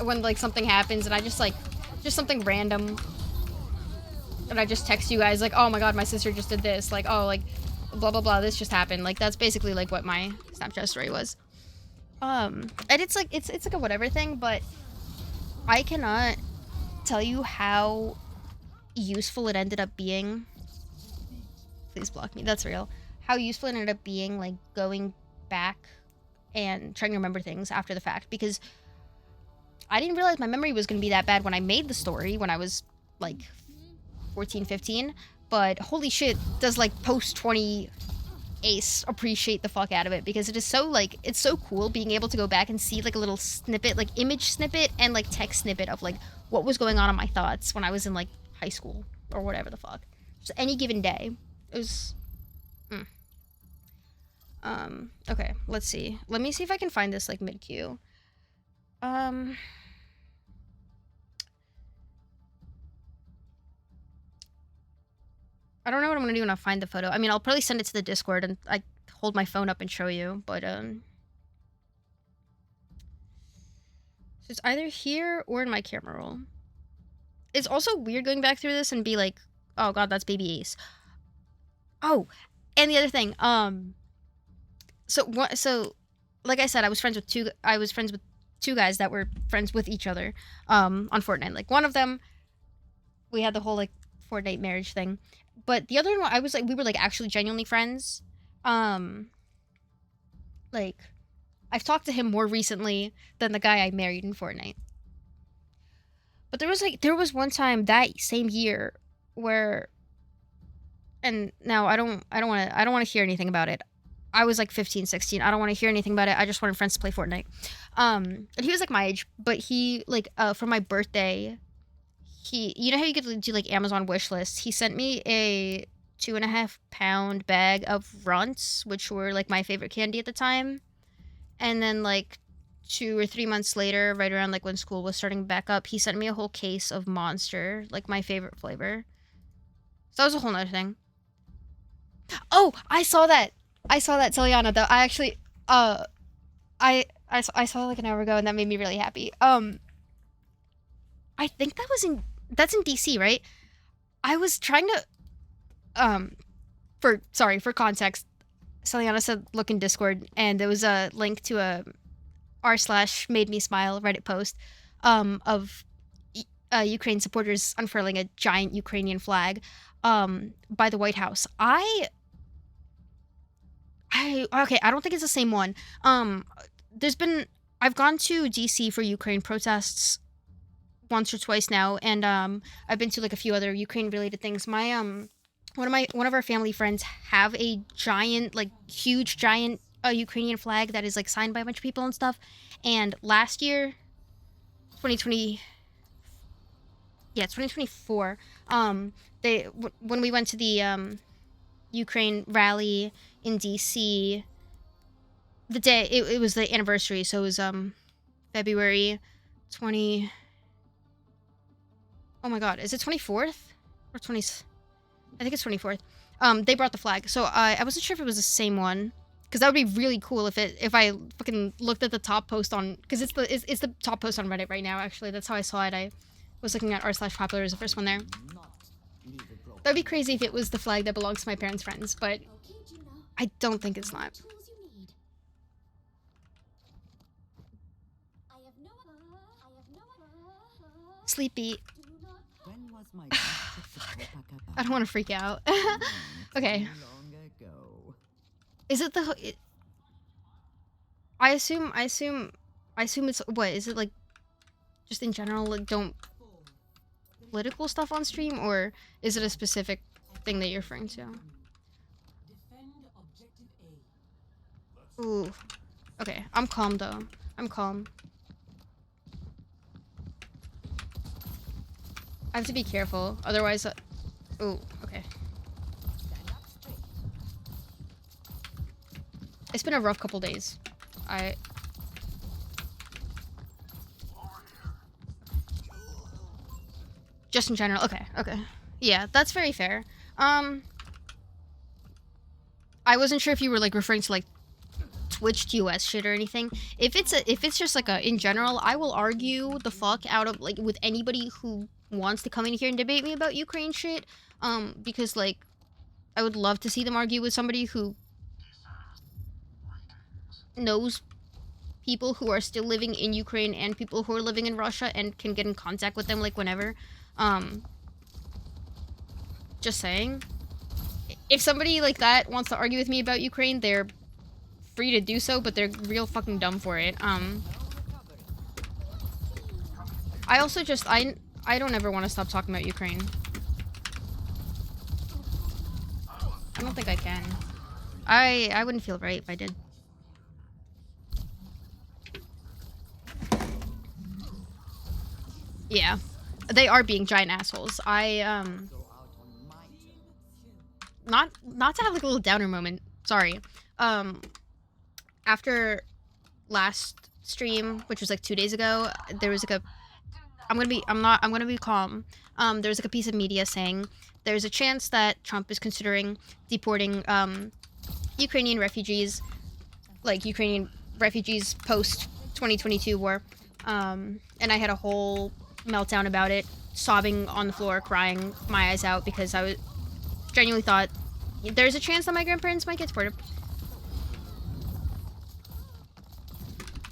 when like something happens and I just like just something random and I just text you guys like, oh my god, my sister just did this, like, oh, like blah blah blah, this just happened. Like that's basically like what my Snapchat story was. And it's like it's like a whatever thing, but I cannot tell you how useful it ended up being. Please block me, that's real. How useful it ended up being, like going back and trying to remember things after the fact, because I didn't realize my memory was going to be that bad when I made the story when I was like 14, 15, but holy shit, does like post 20 ace appreciate the fuck out of it, because it is so like, it's so cool being able to go back and see like a little snippet, like image snippet and like text snippet of like what was going on in my thoughts when I was in like high school or whatever the fuck. Just any given day. It was... okay, let's see. Let me see if I can find this like mid-queue. I don't know what I'm gonna do when I find the photo. I mean, I'll probably send it to the Discord and I hold my phone up and show you, but so it's either here or in my camera roll. It's also weird going back through this and be like, oh god, that's baby Ace. Oh, and the other thing, so like I said, I was friends with two guys that were friends with each other on Fortnite. Like one of them, we had the whole like Fortnite marriage thing, but the other one, I was like, we were like actually genuinely friends. Like I've talked to him more recently than the guy I married in Fortnite. But there was one time that same year where, and now I don't want to hear anything about it. I was like 15, 16. I don't want to hear anything about it. I just wanted friends to play Fortnite. And he was like my age, but he like for my birthday, you know how you could do like Amazon wishlist? He sent me a 2.5 pound bag of runts, which were like my favorite candy at the time. And then like 2 or 3 months later, right around like when school was starting back up, he sent me a whole case of Monster, like my favorite flavor. So that was a whole nother thing. Oh, I saw that, Celiana, though. I actually, I saw it like an hour ago, and that made me really happy. I think that's in DC, right? I was trying to, for context, Celiana said look in Discord, and there was a link to a r/made me smile Reddit post, of Ukraine supporters unfurling a giant Ukrainian flag, by the White House. Okay, I don't think it's the same one. I've gone to DC for Ukraine protests once or twice now, and I've been to like a few other Ukraine related things. My one of our family friends have a giant, like huge giant Ukrainian flag that is like signed by a bunch of people and stuff. And last year, 2024, when we went to the Ukraine rally in DC, the day it was the anniversary, so it was February 20. Oh my god, is it 24th or 20? I think it's 24th. They brought the flag, so I wasn't sure if it was the same one, because that would be really cool if I fucking looked at the top post on, because it's the top post on Reddit right now. Actually, that's how I saw it. I was looking at r/popular as the first one there. That'd be crazy if it was the flag that belongs to my parents' friends, but I don't think it's not. Sleepy. I don't want to freak out. Okay. Is it the... I assume it's... What, is it like... Just in general, like, don't... Political stuff on stream? Or is it a specific thing that you're referring to? Ooh. Okay, I'm calm though. I'm calm. I have to be careful, otherwise. Ooh, okay. Stand up straight. It's been a rough couple days. Just in general. Okay, okay. Yeah, that's very fair. I wasn't sure if you were like referring to like Twitch TOS shit or anything. If it's just like a in general, I will argue the fuck out of like with anybody who wants to come in here and debate me about Ukraine shit. Because like I would love to see them argue with somebody who knows people who are still living in Ukraine and people who are living in Russia and can get in contact with them like whenever. Just saying. If somebody like that wants to argue with me about Ukraine, they're free to do so, but they're real fucking dumb for it. I also just I don't ever want to stop talking about Ukraine. I don't think I can. I wouldn't feel right if I did. Yeah. They are being giant assholes. Go out on my terms. Not to have like a little downer moment. Sorry. After last stream, which was like 2 days ago, there was like a I'm gonna be calm. There's like a piece of media saying there's a chance that Trump is considering deporting Ukrainian refugees, like Ukrainian refugees post 2022 war. And I had a whole meltdown about it, sobbing on the floor, crying my eyes out because I was genuinely thought there's a chance that my grandparents might get deported.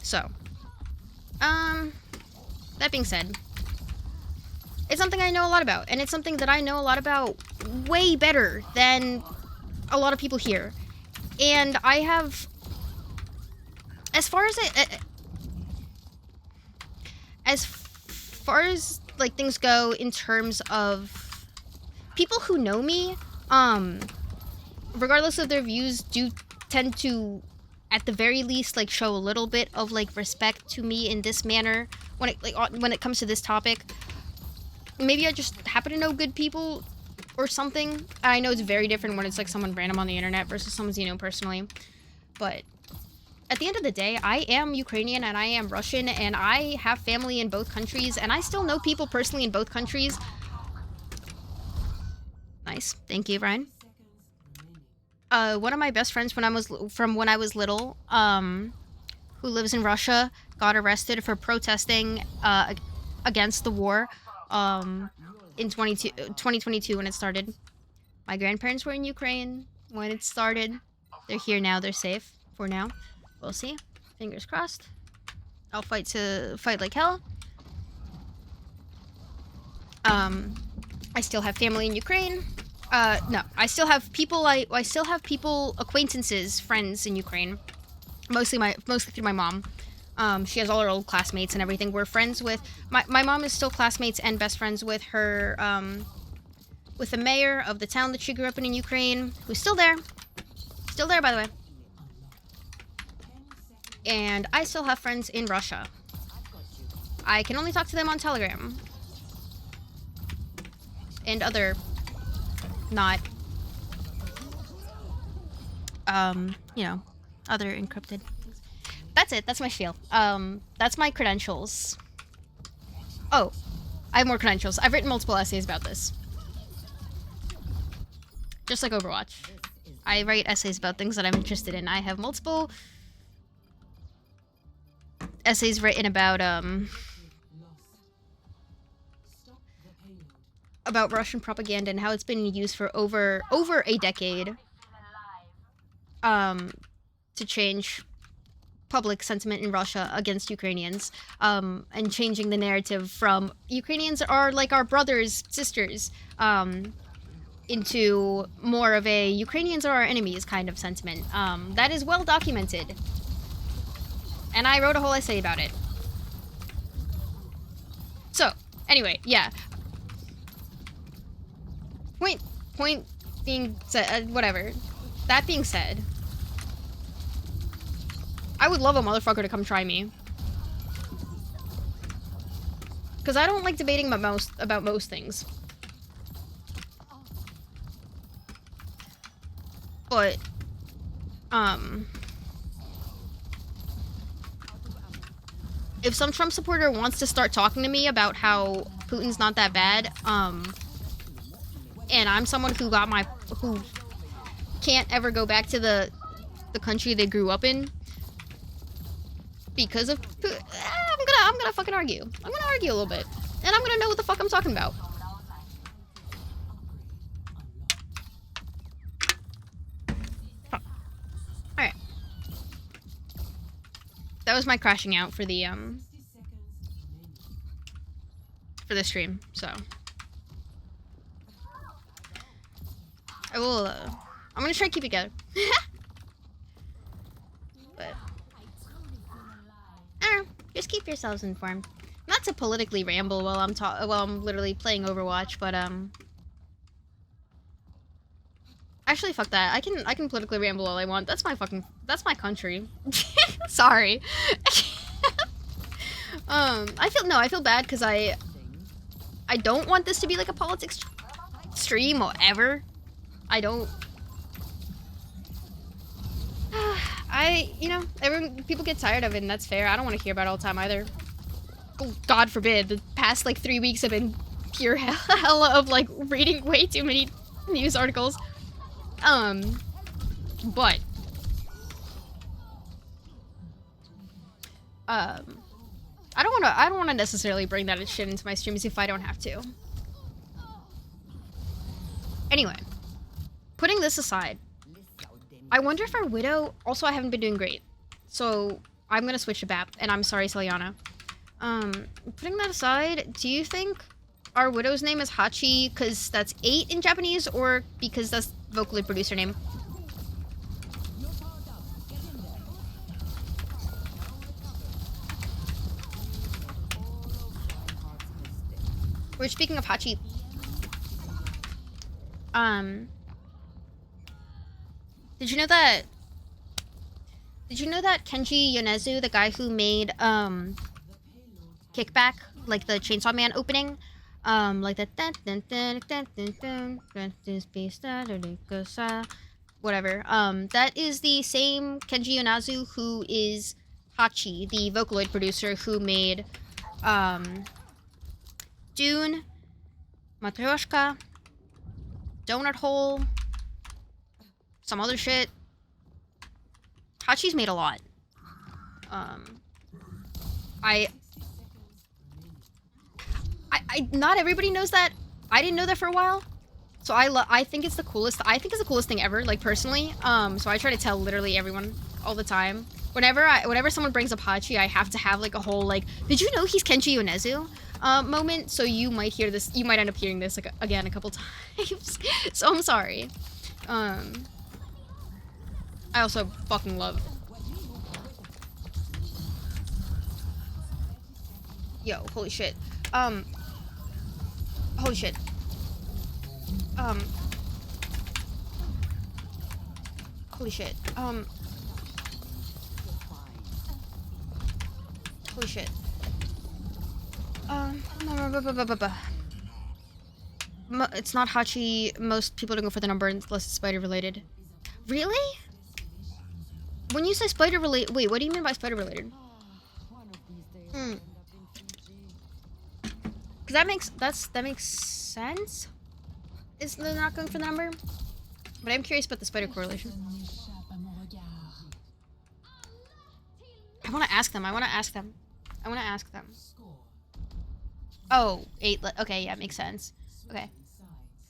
So, that being said, it's something I know a lot about, and it's something that I know a lot about way better than a lot of people here. And I have, as far as like things go in terms of people who know me, regardless of their views, do tend to, at the very least, like show a little bit of like respect to me in this manner when it comes to this topic. Maybe I just happen to know good people or something. I know it's very different when it's like someone random on the internet versus someone you know personally. But at the end of the day, I am Ukrainian and I am Russian and I have family in both countries and I still know people personally in both countries. Nice. Thank you, Brian. One of my best friends when I was little, who lives in Russia, got arrested for protesting against the war in 2022 when it started. My grandparents were in Ukraine when it started. They're here now. They're safe for now. We'll see. Fingers crossed. I'll fight like hell. I still have family in Ukraine. No, I still have people. I still have people, acquaintances, friends in Ukraine. Mostly through my mom. She has all her old classmates and everything. We're friends with my mom is still classmates and best friends with her with the mayor of the town that she grew up in Ukraine, who's still there. Still there, by the way. And I still have friends in Russia. I can only talk to them on Telegram. And other not you know, other encrypted things. That's it. That's my spiel. That's my credentials. Oh, I have more credentials. I've written multiple essays about this. Just like Overwatch. I write essays about things that I'm interested in. I have multiple essays written about Russian propaganda and how it's been used for over a decade to change public sentiment in Russia against Ukrainians, and changing the narrative from Ukrainians are like our brothers, sisters, into more of a Ukrainians are our enemies kind of sentiment. That is well documented. And I wrote a whole essay about it. So, anyway, yeah. Point being said, whatever. That being said, I would love a motherfucker to come try me. Because I don't like debating about most things. But, if some Trump supporter wants to start talking to me about how Putin's not that bad, and I'm someone who can't ever go back to the country they grew up in because of Putin, I'm gonna fucking argue. I'm gonna argue a little bit, and I'm gonna know what the fuck I'm talking about. Alright. That was my crashing out for the stream, so I will I'm gonna try to keep it together. But I don't know, just keep yourselves informed. Not to politically ramble while I'm literally playing Overwatch, but actually fuck that. I can politically ramble all I want. That's my country. Sorry. I feel bad because I don't want this to be like a politics stream or ever. I don't. People get tired of it, and that's fair. I don't want to hear about it all the time either. God forbid. The past like 3 weeks have been pure hell of like reading way too many news articles. But I don't want to necessarily bring that shit into my streams if I don't have to. Anyway, putting this aside, I wonder if our Widow... Also, I haven't been doing great. So, I'm gonna switch to BAP, and I'm sorry, Celiana. Putting that aside, do you think our Widow's name is Hachi because that's 8 in Japanese, or because that's Vocaloid producer name? We're speaking of Hachi. Did you know that Kenji Yonezu, the guy who made Kickback, like the Chainsaw Man opening, like the whatever, that is the same Kenji Yonezu who is Hachi, the Vocaloid producer who made Dune, Matryoshka, Donut Hole, some other shit. Hachi's made a lot. Not everybody knows that. I didn't know that for a while. So I think it's the coolest. I think it's the coolest thing ever, like personally. So I try to tell literally everyone all the time. Whenever someone brings up Hachi, I have to have like a whole like, did you know he's Kenji Yonezu? Moment. So you might hear this. You might end up hearing this like, again a couple times. So I'm sorry. I also fucking love. Yo, holy shit. Holy shit. Holy shit. Holy shit. It's not Hachi. Most people don't go for the number unless it's spider related. Really? When you say spider related, wait, what do you mean by spider related? Cause that makes sense. Is they're not going for the number? But I'm curious about the spider correlation. I want to ask them. Oh, 8. Okay, yeah, makes sense. Okay.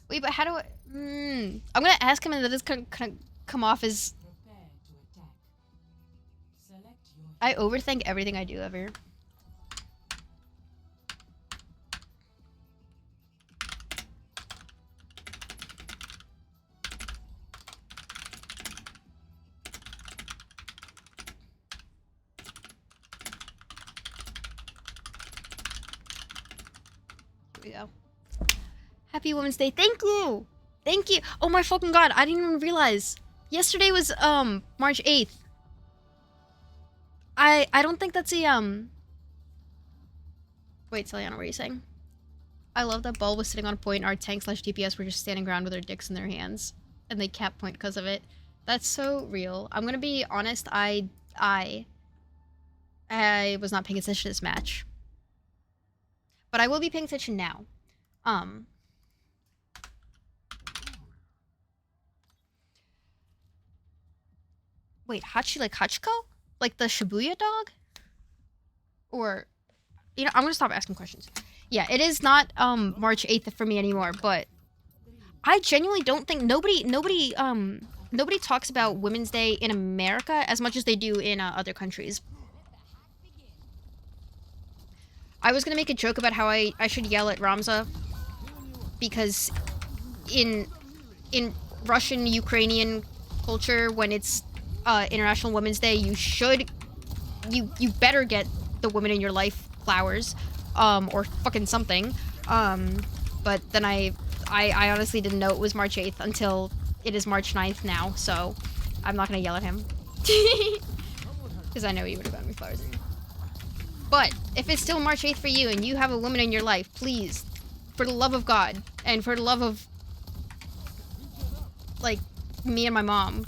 Wait, but how do I... I'm gonna ask him and then it's gonna come off as... I overthink everything I do ever. Here we go. Happy Women's Day. Thank you. Thank you. Oh my fucking god. I didn't even realize. Yesterday was March 8th. I don't think that's a Wait, Celiana, what are you saying? I love that Ball was sitting on point. Our tank slash DPS were just standing around with their dicks in their hands, and they can't point because of it. That's so real. I'm gonna be honest. I was not paying attention to this match, but I will be paying attention now. Wait, like Hachiko? Like the Shibuya dog? Or, you know, I'm gonna stop asking questions. Yeah, it is not March 8th for me anymore, but I genuinely don't think nobody talks about Women's Day in America as much as they do in other countries. I was gonna make a joke about how I should yell at Ramza because in Russian Ukrainian culture, when it's International Women's Day, you better get the women in your life flowers, or fucking something. But then I honestly didn't know it was March 8th until it is March 9th now, so I'm not gonna yell at him. Because I know he would have gotten me flowers. But if it's still March 8th for you and you have a woman in your life, please, for the love of God, and for the love of, like, me and my mom,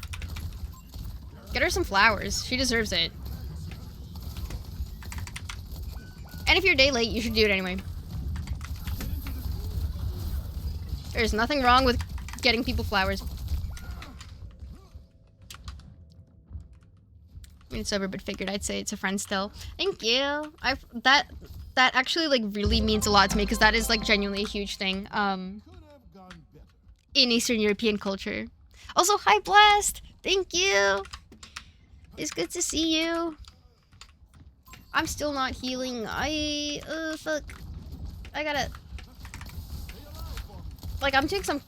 get her some flowers. She deserves it. And if you're a day late, you should do it anyway. There's nothing wrong with getting people flowers. I mean, it's over, but figured I'd say it's a friend still. Thank you. That actually, like, really means a lot to me, because that is, like, genuinely a huge thing in Eastern European culture. Also, hi, Blast! Thank you! It's good to see you. I'm still not healing. Fuck. I gotta... Like, I'm doing some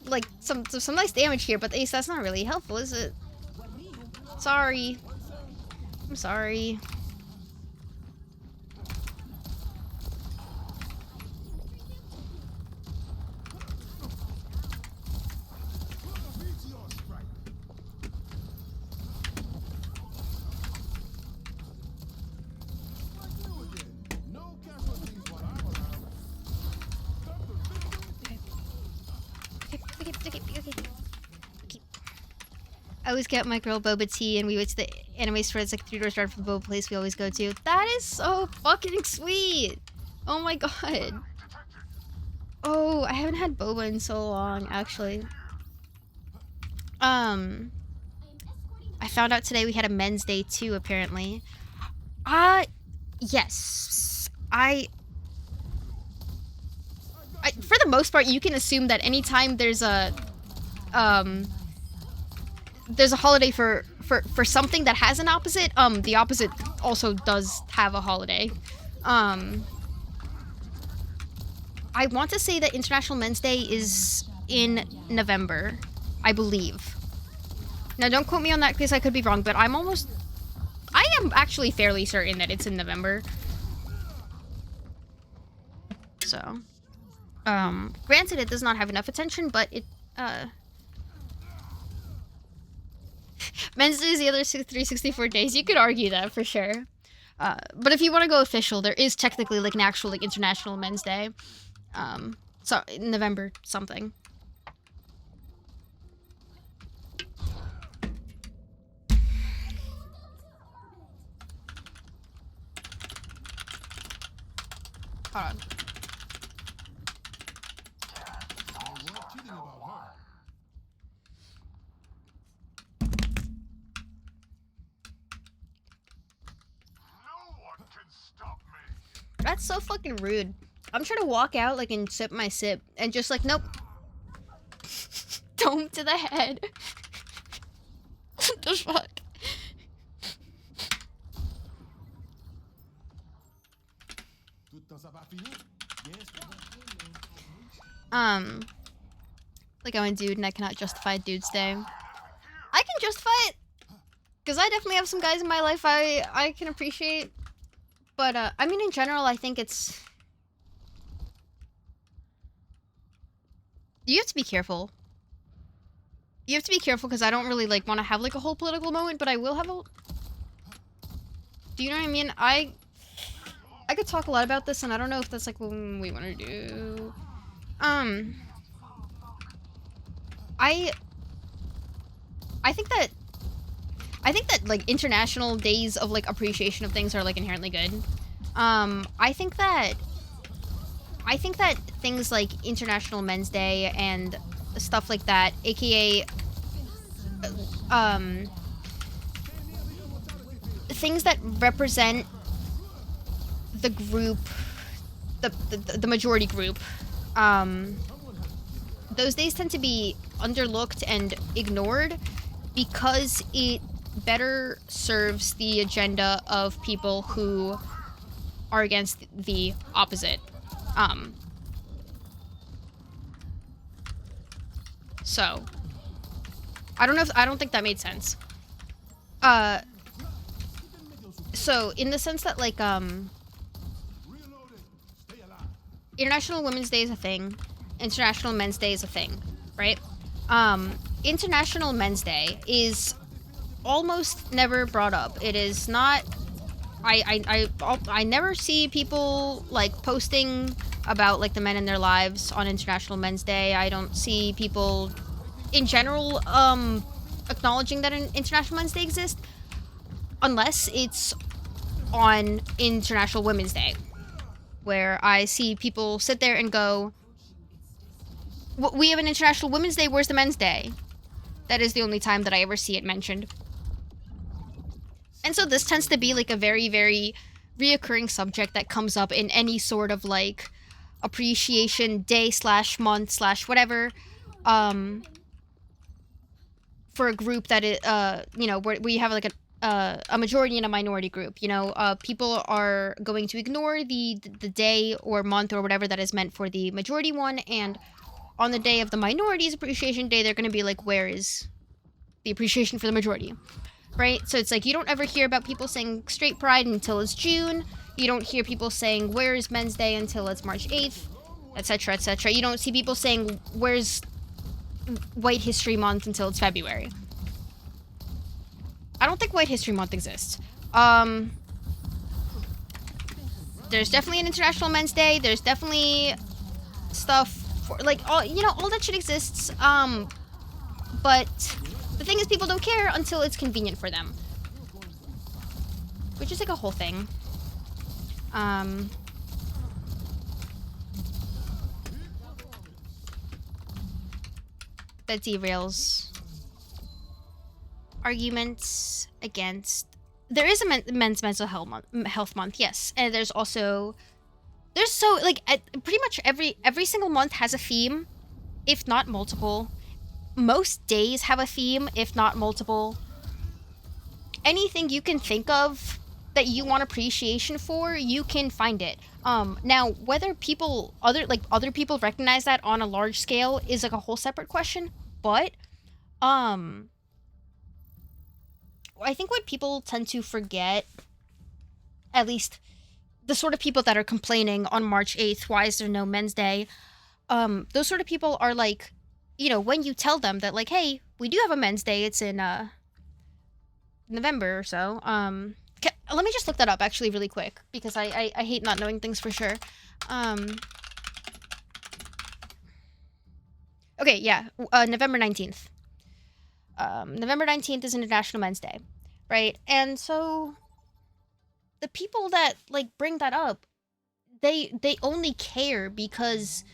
nice damage here, but Ace, that's not really helpful, is it? Sorry. I'm sorry. Okay. I always get my girl boba tea, and we went to the anime store. It's like 3 doors down from the boba place we always go to. That is so fucking sweet. Oh my god. Oh, I haven't had boba in so long, actually. I found out today we had a men's day too, apparently. Yes. For the most part, you can assume that anytime there's a holiday for something that has an opposite, the opposite also does have a holiday. I want to say that International Men's Day is in November, I believe. Now, don't quote me on that because I could be wrong, but I am actually fairly certain that it's in November. So, granted, it does not have enough attention, but it, Men's Day is the other 364 days. You could argue that for sure. But if you want to go official, there is technically like an actual like International Men's Day. So November something. Hold on. That's so fucking rude. I'm trying to walk out, like, and sip my sip, and just like, nope. Dome to the head. What the fuck? Like, I'm a dude and I cannot justify Dude's Day. I can justify it! Because I definitely have some guys in my life I can appreciate. But, I mean, in general, I think it's... You have to be careful. You have to be careful because I don't really, like, want to have, like, a whole political moment, but I will have a... Do you know what I mean? I could talk a lot about this, and I don't know if that's like what we want to do. I think that like international days of like appreciation of things are like inherently good. I think that things like International Men's Day and stuff like that, aka things that represent the group, the majority group, those days tend to be underlooked and ignored because it better serves the agenda of people who are against the opposite. So I don't think that made sense. So in the sense that like International Women's Day is a thing, International Men's Day is a thing, right? International Men's Day is almost never brought up. It is not. I never see people like posting about like the men in their lives on International Men's Day. I don't see people in general acknowledging that an International Men's Day exists unless it's on International Women's Day, where I see people sit there and go, we have an International Women's Day, where's the Men's Day? That is the only time that I ever see it mentioned. And so this tends to be like a very, very reoccurring subject that comes up in any sort of like appreciation day / month / whatever, for a group that is, you know, where you have like a majority and a minority group. You know, people are going to ignore the day or month or whatever that is meant for the majority one, and on the day of the minorities appreciation day, they're going to be like, where is the appreciation for the majority? Right? So it's like you don't ever hear about people saying straight pride until it's June. You don't hear people saying where is Men's Day until it's March 8th, etc., etc. You don't see people saying where's White History Month until it's February. I don't think White History Month exists. There's definitely an International Men's Day. There's definitely stuff for, like, all, you know, all that shit exists. But the thing is, people don't care until it's convenient for them, which is like a whole thing. That derails arguments against. There is a men's mental health month, yes, and there's so like pretty much every single month has a theme, if not multiple. Most days have a theme, if not multiple. Anything you can think of that you want appreciation for, you can find it. Now whether other people recognize that on a large scale is like a whole separate question, but I think what people tend to forget, at least the sort of people that are complaining on March 8th, why is there no Men's Day? Those sort of people are like, you know, when you tell them that like, hey, we do have a Men's Day, it's in November or so. Let me just look that up actually really quick, because I hate not knowing things for sure. Okay, yeah, November 19th. November 19th is International Men's Day, right? And so the people that like bring that up, they only care because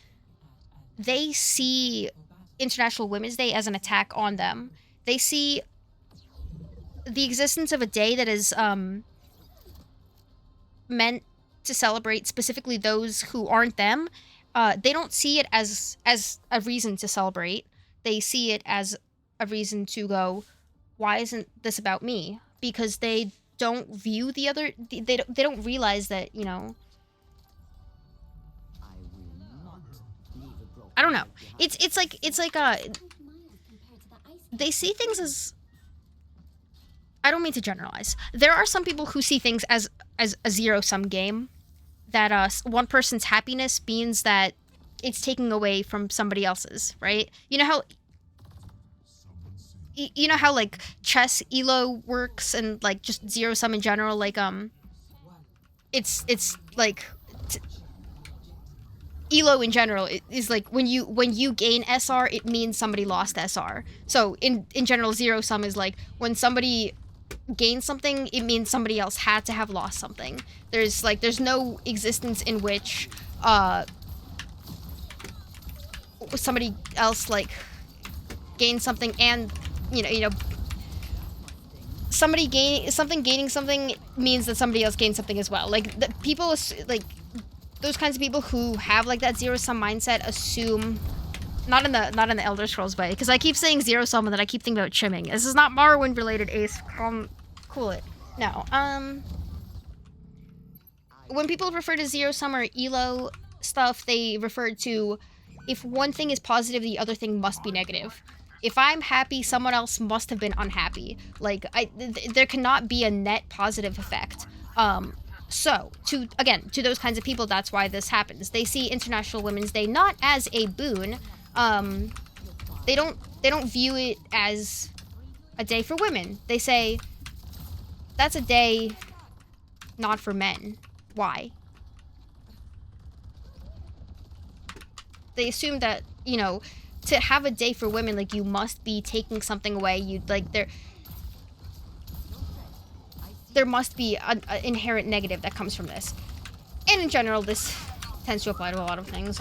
they see International Women's Day as an attack on them. They see the existence of a day that is meant to celebrate specifically those who aren't them. They don't see it as a reason to celebrate. They see it as a reason to go, why isn't this about me? Because they don't view the other. They don't realize that, you know. I don't know. It's like they see things as. I don't mean to generalize. There are some people who see things as a zero-sum game, that one person's happiness means that it's taking away from somebody else's, right? You know how you know how like chess elo works and like just zero sum in general, like it's like elo in general is like when you gain SR, it means somebody lost SR. So in general, zero sum is like when somebody gains something, it means somebody else had to have lost something. There's no existence in which somebody else like gains something and you know somebody gaining something means that somebody else gains something as well. Like the people like those kinds of people who have like that zero sum mindset assume not in the Elder Scrolls way, because I keep saying zero sum and then I keep thinking about trimming. This is not Morrowind related, Ace. Cool it. No. When people refer to zero sum or elo stuff, they refer to if one thing is positive, the other thing must be negative. If I'm happy, someone else must have been unhappy. Like there cannot be a net positive effect. So, to those kinds of people, that's why this happens. They see International Women's Day not as a boon. They don't view it as a day for women. They say, that's a day not for men. Why? They assume that, you know, to have a day for women, like, you must be taking something away. You, like, there must be an inherent negative that comes from this. And in general, this tends to apply to a lot of things.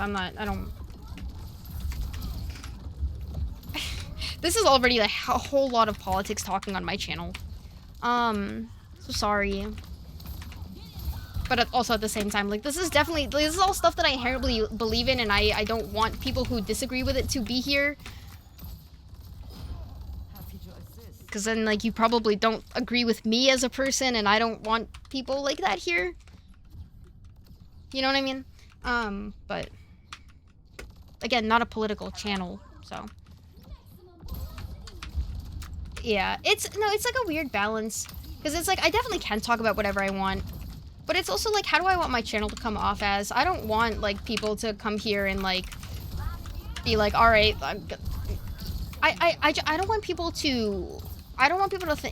This is already like a whole lot of politics talking on my channel. So sorry. But also at the same time, like, this is all stuff that I inherently believe in, and I don't want people who disagree with it to be here. Because then, like, you probably don't agree with me as a person, and I don't want people like that here. You know what I mean? But again, not a political channel, so yeah, it's like a weird balance, because it's like I definitely can talk about whatever I want, but it's also like, how do I want my channel to come off as? I don't want like people to come here and like be like, all right, I don't want people to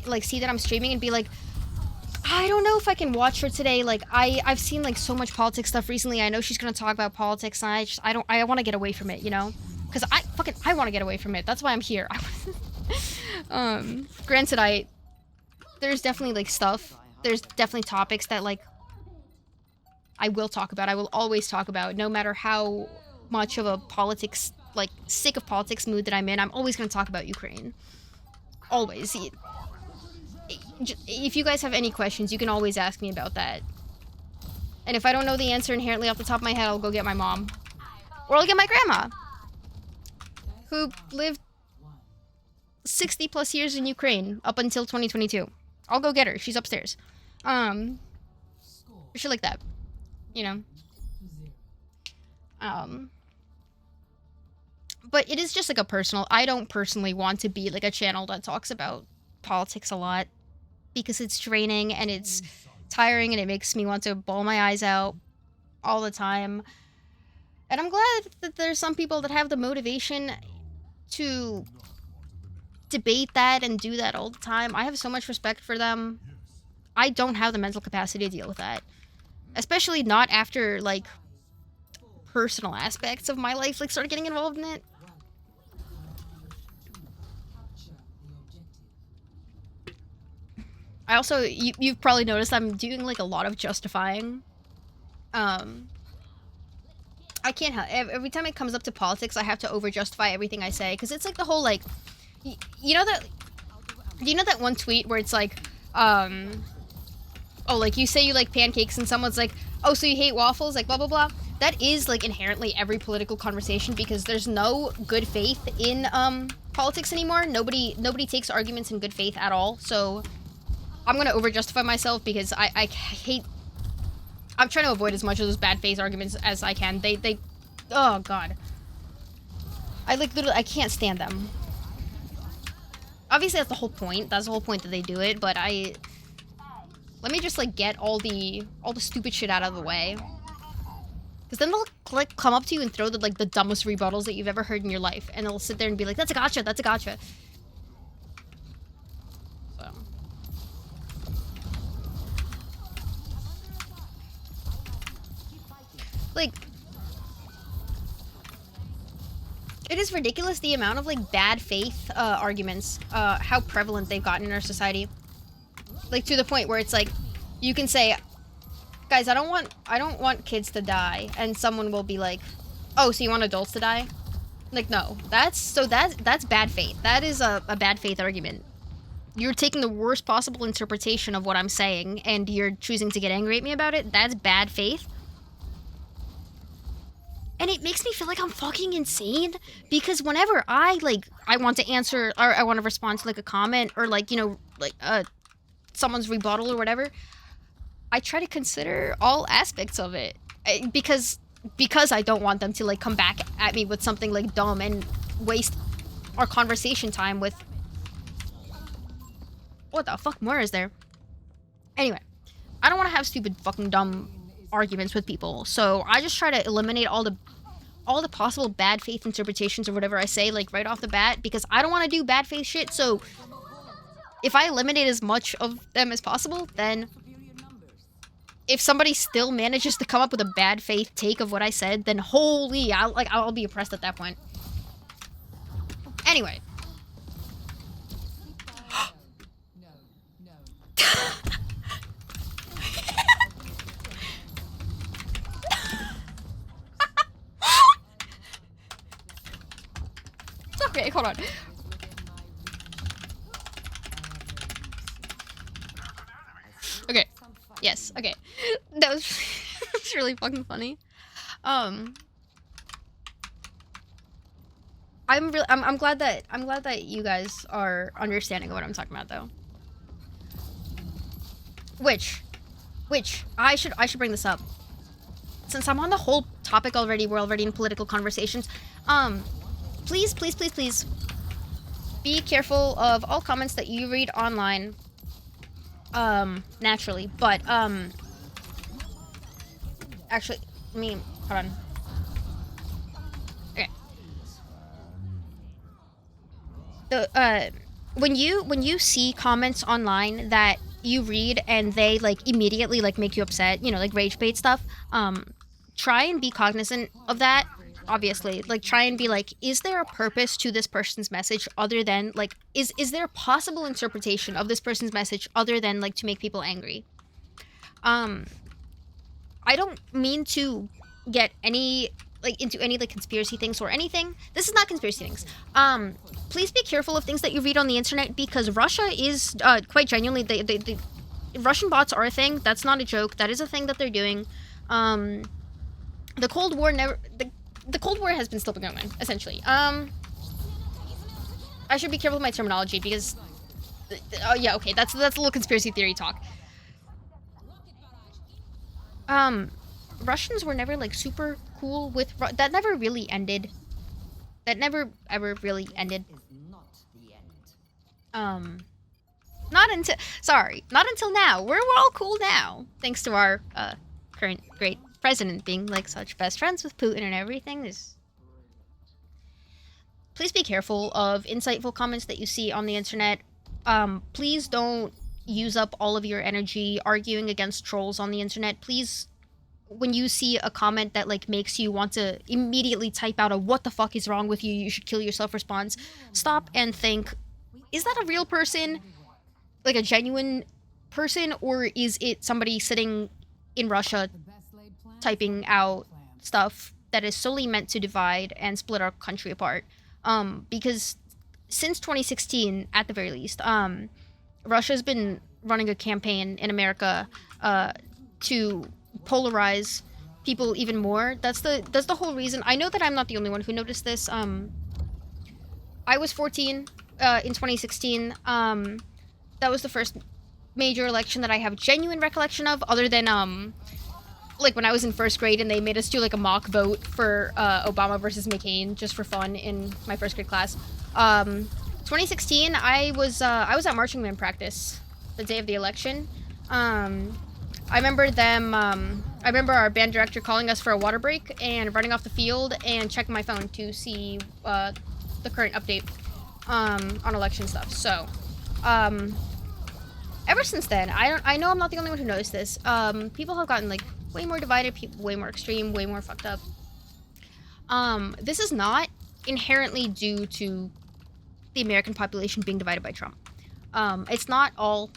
like see that I'm streaming and be like, I don't know if I can watch her today. Like, I've seen like so much politics stuff recently. I know she's gonna talk about politics, and I want to get away from it, you know? Because I want to get away from it. That's why I'm here. Granted, there's definitely like stuff. There's definitely topics that like I will talk about. I will always talk about, no matter how much of a politics, like sick of politics mood that I'm in. I'm always gonna talk about Ukraine. Always. If you guys have any questions, you can always ask me about that. And if I don't know the answer inherently off the top of my head, I'll go get my mom. Or I'll get my grandma, who lived 60 plus years in Ukraine up until 2022. I'll go get her. She's upstairs. Shit like that. You know? But it is just like a personal... I don't personally want to be like a channel that talks about politics a lot, because it's draining and it's tiring and it makes me want to bawl my eyes out all the time. And I'm glad that there's some people that have the motivation to debate that and do that all the time. I have so much respect for them. I don't have the mental capacity to deal with that. Especially not after, like, personal aspects of my life, like, started getting involved in it. I also, you've probably noticed I'm doing, like, a lot of justifying. I can't help, every time it comes up to politics, I have to over-justify everything I say, because it's, like, the whole, like, you know that one tweet where it's, like, oh, like, you say you like pancakes, and someone's like, oh, so you hate waffles, like, blah, blah, blah. That is, like, inherently every political conversation, because there's no good faith in, politics anymore. Nobody takes arguments in good faith at all, so I'm gonna over-justify myself, because I hate... I'm trying to avoid as much of those bad faith arguments as I can. They... Oh, God. I, like, literally... I can't stand them. Obviously, that's the whole point. That's the whole point that they do it, but let me just, like, get all the stupid shit out of the way. Because then they'll, like, come up to you and throw the dumbest rebuttals that you've ever heard in your life. And they'll sit there and be like, that's a gotcha, that's a gotcha. like, it is ridiculous the amount of like bad faith arguments, how prevalent they've gotten in our society. Like to the point where it's like, you can say, guys, I don't want kids to die, and someone will be like, oh, so you want adults to die? Like, no, that's bad faith. That is a bad faith argument. You're taking the worst possible interpretation of what I'm saying, and you're choosing to get angry at me about it. That's bad faith. And it makes me feel like I'm fucking insane, because whenever I want to answer, or I want to respond to like a comment, or like, you know, like someone's rebuttal or whatever, I try to consider all aspects of it, because I don't want them to like come back at me with something like dumb and waste our conversation time with. What the fuck more is there? Anyway, I don't want to have stupid fucking dumb arguments with people, so I just try to eliminate all the possible bad faith interpretations or whatever I say like right off the bat, because I don't want to do bad faith shit. So if I eliminate as much of them as possible, then if somebody still manages to come up with a bad faith take of what I said, then holy, I'll be oppressed at that point. Anyway. Okay, hold on. Okay. Yes. Okay. That was it's really fucking funny. I'm glad that you guys are understanding what I'm talking about, though. Which I should bring this up. Since I'm on the whole topic already, we're already in political conversations. Please be careful of all comments that you read online. Naturally, but actually, hold on. Okay. When you see comments online that you read and they like immediately like make you upset, you know, like rage bait stuff, try and be cognizant of that. Obviously, like, try and be like, is there a purpose to this person's message other than like, is there a possible interpretation of this person's message other than like to make people angry? I don't mean to get any like into any like conspiracy things or anything. This is not conspiracy things. Please be careful of things that you read on the internet, because Russia is quite genuinely the Russian bots are a thing. That's not a joke. That is a thing that they're doing. The Cold War the Cold War has been still going on, essentially. I should be careful with my terminology, because yeah, okay, that's a little conspiracy theory talk. Russians were never like super cool with that never really ended. That never ever really ended. Not until now. We're all cool now, thanks to our current great president being like such best friends with Putin and everything. Please be careful of insightful comments that you see on the internet. Please don't use up all of your energy arguing against trolls on the internet. Please, when you see a comment that like makes you want to immediately type out a "what the fuck is wrong with you, you should kill yourself" response, stop and think, is that a real person? Like a genuine person, or is it somebody sitting in Russia typing out stuff that is solely meant to divide and split our country apart? Because since 2016, at the very least, Russia's been running a campaign in America to polarize people even more. That's the whole reason. I know that I'm not the only one who noticed this. I was 14 in 2016. That was the first major election that I have genuine recollection of, other than like when I was in first grade and they made us do like a mock vote for Obama versus McCain just for fun in my first grade class. 2016, I was at marching band practice the day of the election. I remember our band director calling us for a water break and running off the field and checking my phone to see the current update on election stuff. So ever since then, I know I'm not the only one who noticed this. People have gotten like way more divided, people way more extreme, way more fucked up. This is not inherently due to the American population being divided by Trump. It's not all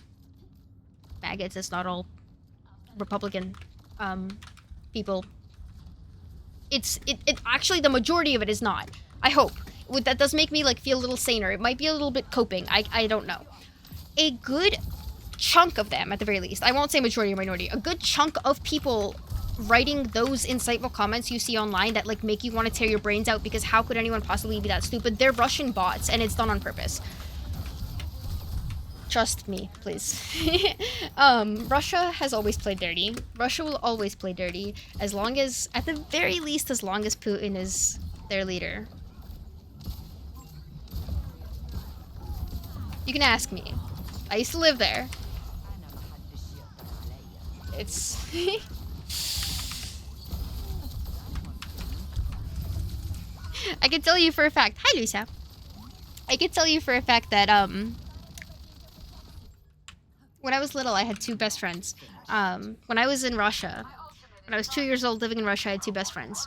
maggots, it's not all Republican people. It actually, the majority of it is not. I hope. That does make me like feel a little saner. It might be a little bit coping. I don't know. A good chunk of them, at the very least, I won't say majority or minority, a good chunk of people writing those insightful comments you see online that like make you want to tear your brains out because how could anyone possibly be that stupid? They're Russian bots and it's done on purpose. Trust me, please. Russia has always played dirty. Russia will always play dirty as long as, at the very least, as long as Putin is their leader. You can ask me. I used to live there. It's... I can tell you for a fact. Hi, Lucia. I can tell you for a fact that, when I was little, I had two best friends. When I was in Russia, when I was 2 years old living in Russia, I had two best friends.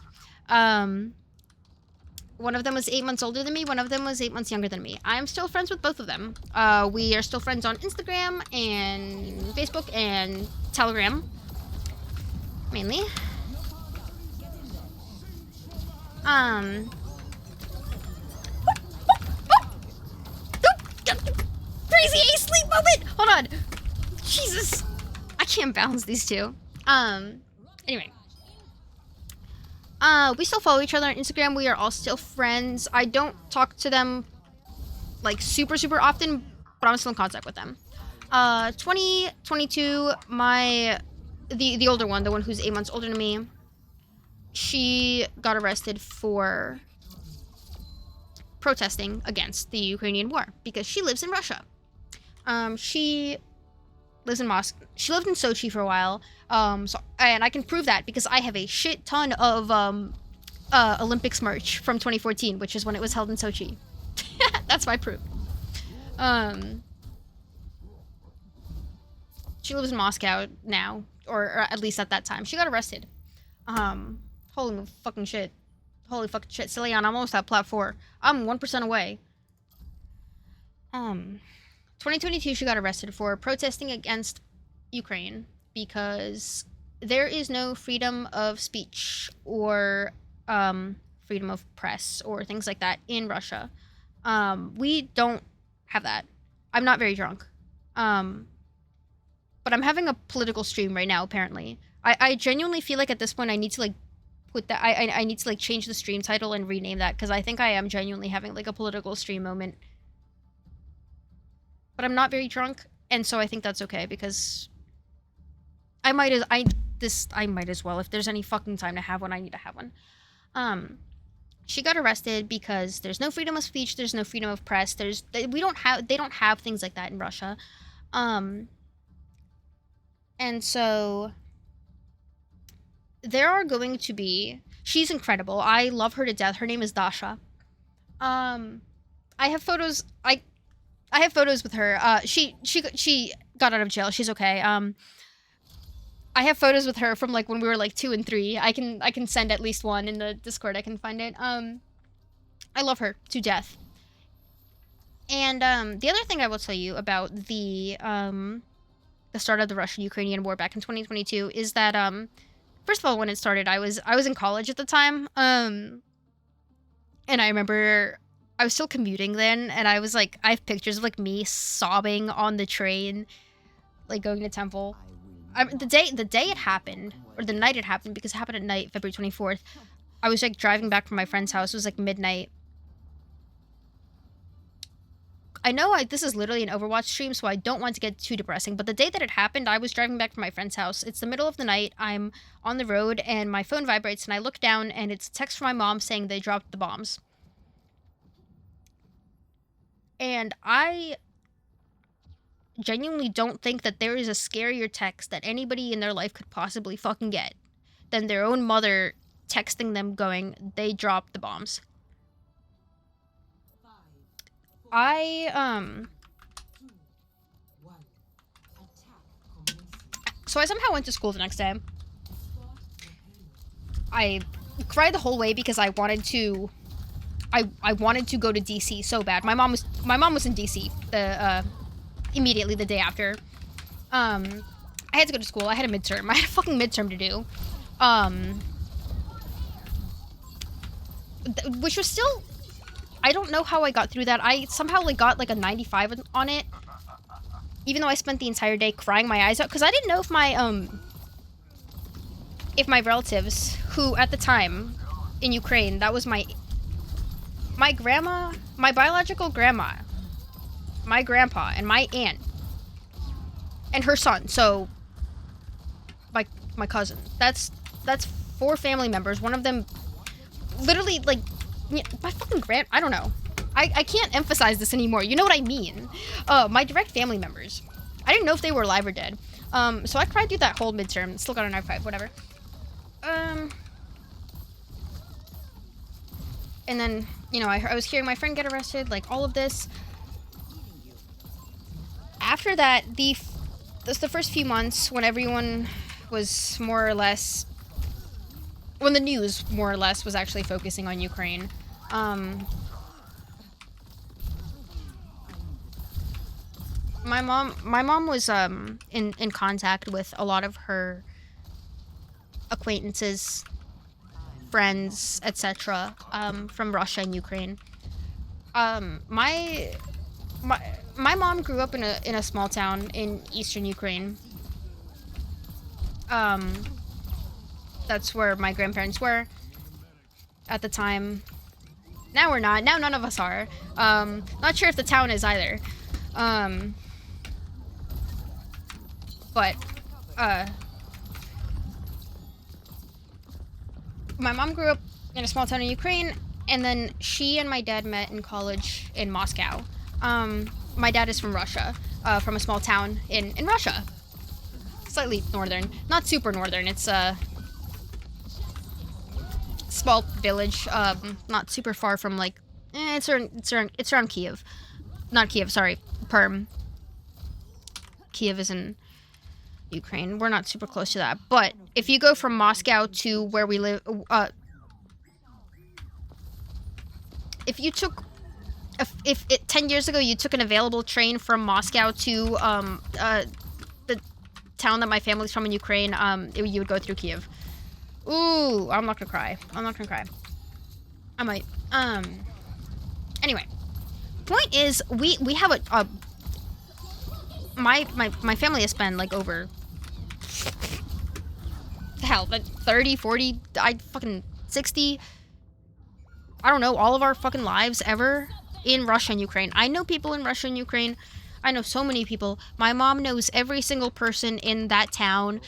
One of them was 8 months older than me. One of them was 8 months younger than me. I'm still friends with both of them. We are still friends on Instagram and Facebook and Telegram. Mainly. Crazy ace sleep moment! Hold on. Jesus. I can't balance these two. Anyway. We still follow each other on Instagram. We are all still friends. I don't talk to them, like, super often, but I'm still in contact with them. 2022, the older one, the one who's 8 months older than me, she got arrested for protesting against the Ukrainian war because she lives in Russia. She lives in Moscow. She lived in Sochi for a while. And I can prove that because I have a shit ton of Olympics merch from 2014, which is when it was held in Sochi. That's my proof. She lives in Moscow now, or at least at that time. She got arrested. Holy fucking shit. Holy fucking shit. Cillian, I'm almost at plat 4. I'm 1% away. 2022, she got arrested for protesting against Ukraine because there is no freedom of speech or freedom of press or things like that in Russia. We don't have that. I'm not very drunk. But I'm having a political stream right now, apparently. I genuinely feel like at this point I need to like put that I need to like change the stream title and rename that because I think I am genuinely having like a political stream moment. But I'm not very drunk, and so I think that's okay because I might as well. If there's any fucking time to have one, I need to have one. She got arrested because there's no freedom of speech, there's no freedom of press. They don't have things like that in Russia. And so there are going to be. She's incredible. I love her to death. Her name is Dasha. I have photos. I have photos with her. She got out of jail. She's okay. I have photos with her from like when we were like 2 and 3. I can send at least one in the Discord. I can find it. I love her to death. And the other thing I will tell you about the start of the Russian-Ukrainian war back in 2022 is that first of all, when it started, I was in college at the time. And I remember I was still commuting then, and I was like, I have pictures of like me sobbing on the train, like going to Temple. The day it happened, or the night it happened, because it happened at night, February 24th. I was like driving back from my friend's house. It was like midnight. I know this is literally an Overwatch stream, so I don't want to get too depressing, but the day that it happened, I was driving back from my friend's house. It's the middle of the night. I'm on the road, and my phone vibrates, and I look down, and it's a text from my mom saying they dropped the bombs. And I genuinely don't think that there is a scarier text that anybody in their life could possibly fucking get than their own mother texting them going, they dropped the bombs. So I somehow went to school the next day. I cried the whole way because I wanted to. I wanted to go to DC so bad. My mom was in DC immediately the day after. I had to go to school. I had a midterm. I had a fucking midterm to do. Which was still, I don't know how I got through that. I somehow like got like a 95 on it, even though I spent the entire day crying my eyes out because I didn't know if my relatives, who at the time in Ukraine, that was my grandma, my biological grandma, my grandpa, and my aunt, and her son. So my cousin. That's 4 family members. One of them, literally, like, my fucking I don't know. I can't emphasize this anymore. You know what I mean? My direct family members. I didn't know if they were alive or dead. So I cried through that whole midterm. Still got an I-5, whatever. And then, you know, I was hearing my friend get arrested, like, all of this. After that, the first few months, when everyone was more or less, when the news more or less was actually focusing on Ukraine, my mom was in contact with a lot of her acquaintances, friends, etc. From Russia and Ukraine. My mom grew up in a small town in eastern Ukraine. That's where my grandparents were at the time. Now we're not. Now none of us are. Not sure if the town is either. But my mom grew up in a small town in Ukraine, and then she and my dad met in college in Moscow. My dad is from Russia, from a small town in Russia. Slightly northern. Not super northern. It's a small village, not super far from, like, it's around Kiev. Not Kiev, sorry, Perm. Kiev is in Ukraine. We're not super close to that. But if you go from Moscow to where we live, if 10 years ago you took an available train from Moscow to the town that my family's from in Ukraine, you would go through Kiev. Ooh, I'm not gonna cry. I might. Anyway, point is, we have a my family has spent like over, hell, like 30, 40, 60, I don't know, all of our fucking lives ever in Russia and Ukraine. I know people in Russia and Ukraine. I know so many people. My mom knows every single person in that town.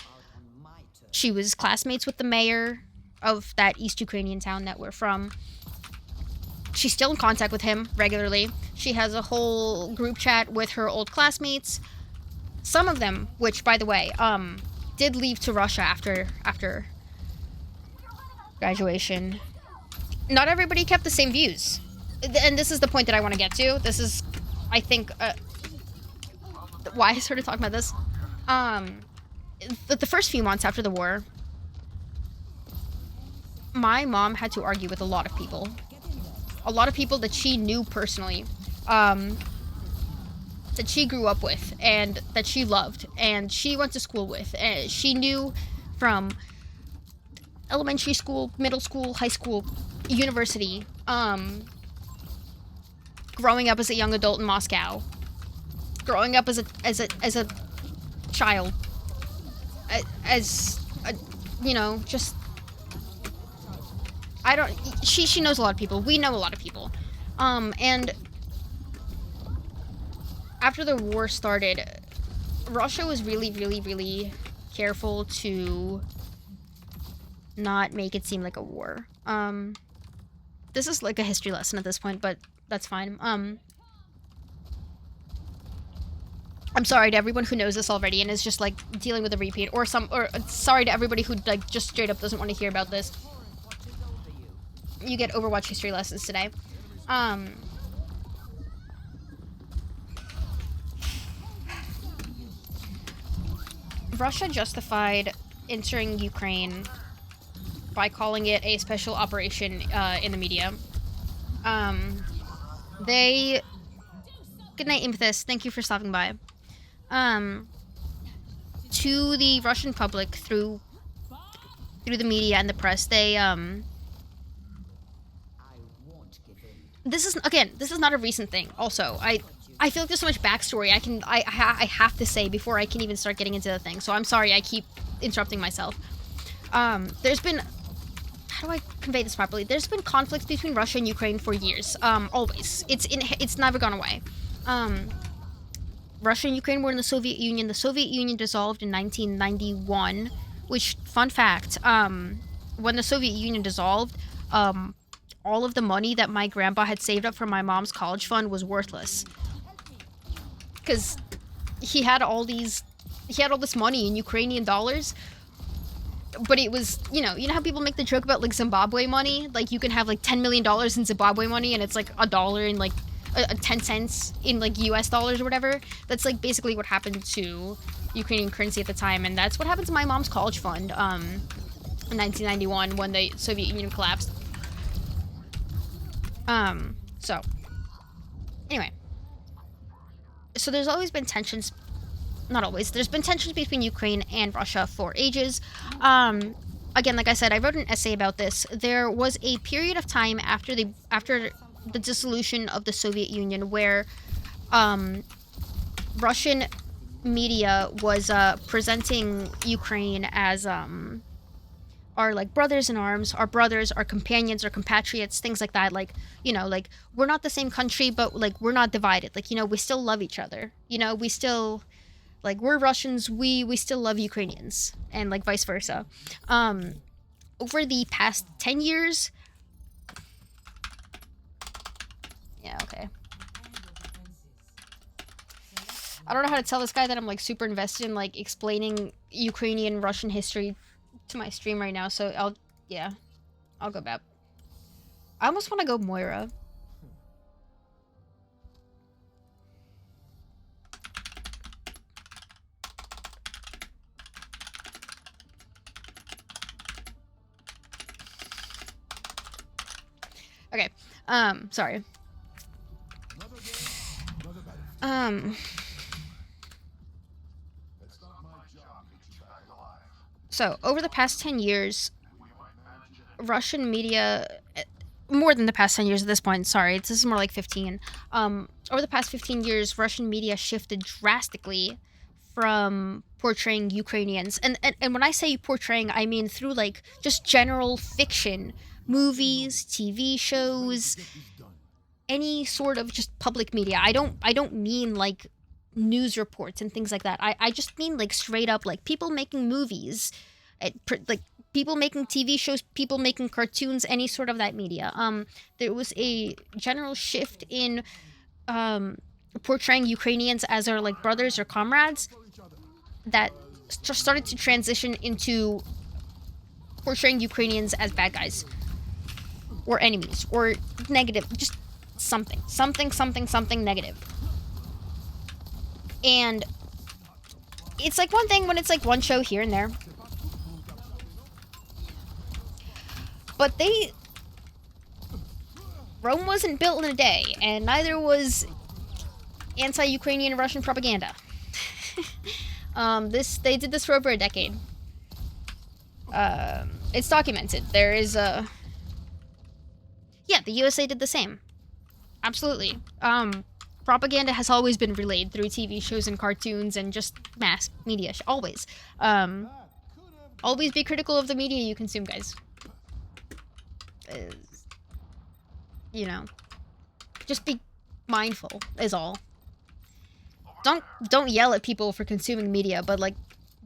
She was classmates with the mayor of that East Ukrainian town that we're from. She's still in contact with him regularly. She has a whole group chat with her old classmates. Some of them, which, by the way, did leave to Russia after graduation. Not everybody kept the same views. And this is the point that I want to get to. This is, I think, why I started talking about this. The first few months after the war, my mom had to argue with a lot of people. A lot of people that she knew personally, that she grew up with, and that she loved, and she went to school with. And she knew from elementary school, middle school, high school, university, growing up as a young adult in Moscow, growing up as a child, you know, just, she knows a lot of people. We know a lot of people. And after the war started, Russia was really, really, really careful to not make it seem like a war. This is like a history lesson at this point, but that's fine. I'm sorry to everyone who knows this already and is just like dealing with a repeat, or sorry to everybody who like just straight up doesn't want to hear about this. You get Overwatch history lessons today. Russia justified entering Ukraine by calling it a special operation in the media. They... Good night, Impetus. Thank you for stopping by. To the Russian public through the media and the press, they I won't give in. this is not a recent thing. Also, I feel like there's so much backstory I have to say before I can even start getting into the thing. So I'm sorry I keep interrupting myself. There's been, how do I convey this properly? There's been conflicts between Russia and Ukraine for years. Always. It's never gone away. Russia and Ukraine were in the Soviet Union. The Soviet Union dissolved in 1991, which, fun fact, when the Soviet Union dissolved, all of the money that my grandpa had saved up for my mom's college fund was worthless. Because he had all this money in Ukrainian dollars, but it was, you know how people make the joke about, like, Zimbabwe money? Like, you can have, like, $10 million in Zimbabwe money, and it's, like, $1 in, like, 10 cents in, like, US dollars or whatever. That's, like, basically what happened to Ukrainian currency at the time, and that's what happened to my mom's college fund, in 1991 when the Soviet Union collapsed. So, anyway. So there's always been tensions, not always, there's been tensions between Ukraine and Russia for ages. Again, like I said, I wrote an essay about this. There was a period of time after the dissolution of the Soviet Union where Russian media was presenting Ukraine as our, like, brothers in arms, our brothers, our companions, our compatriots, things like that. Like, like, we're not the same country, but, like, we're not divided. Like, we still love each other. We still, like, we're Russians, we still love Ukrainians, and, like, vice versa. Over the past 10 years... Yeah, okay. I don't know how to tell this guy that I'm, like, super invested in, like, explaining Ukrainian Russian history to my stream right now, so I'll go back. I almost want to go Moira. Okay, sorry. So, over the past 10 years, Russian media, more than the past 10 years at this point, sorry, this is more like 15. Over the past 15 years, Russian media shifted drastically from portraying Ukrainians. And when I say portraying, I mean through, like, just general fiction, movies, TV shows, any sort of just public media. I don't mean, like, news reports and things like that. I just mean, like, straight up, like, people making movies, like, people making TV shows, people making cartoons, any sort of that media. There was a general shift in portraying Ukrainians as our, like, brothers or comrades that started to transition into portraying Ukrainians as bad guys or enemies or negative, just something negative. And it's, like, one thing when it's, like, one show here and there. But Rome wasn't built in a day, and neither was anti-Ukrainian Russian propaganda. They did this for over a decade. It's documented. There is yeah, the USA did the same. Absolutely. Propaganda has always been relayed through TV shows and cartoons and just mass media. Always. Always be critical of the media you consume, guys. Just be mindful, is all. Don't yell at people for consuming media, but, like,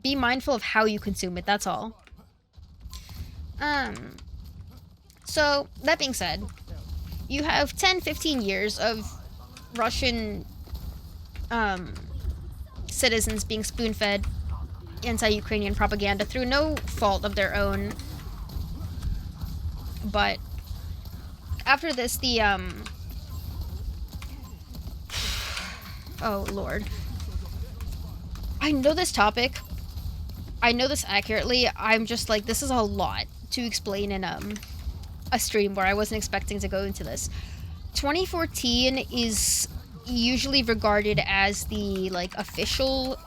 be mindful of how you consume it, that's all. So, that being said, you have 10-15 years of Russian citizens being spoon-fed anti-Ukrainian propaganda through no fault of their own. But after this, the oh lord, I know this topic, I know this accurately. I'm just like, this is a lot to explain in a stream where I wasn't expecting to go into this. 2014 is usually regarded as the like official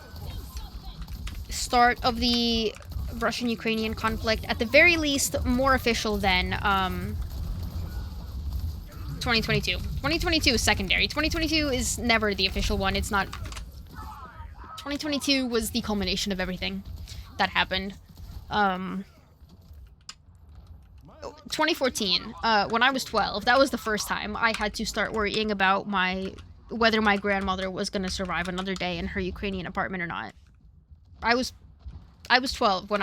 start of the Russian-Ukrainian conflict. At the very least, more official than 2022. 2022 is secondary. 2022 is never the official one. It's not. 2022 was the culmination of everything that happened. 2014, when I was 12, that was the first time I had to start worrying about whether my grandmother was going to survive another day in her Ukrainian apartment or not. I was 12 when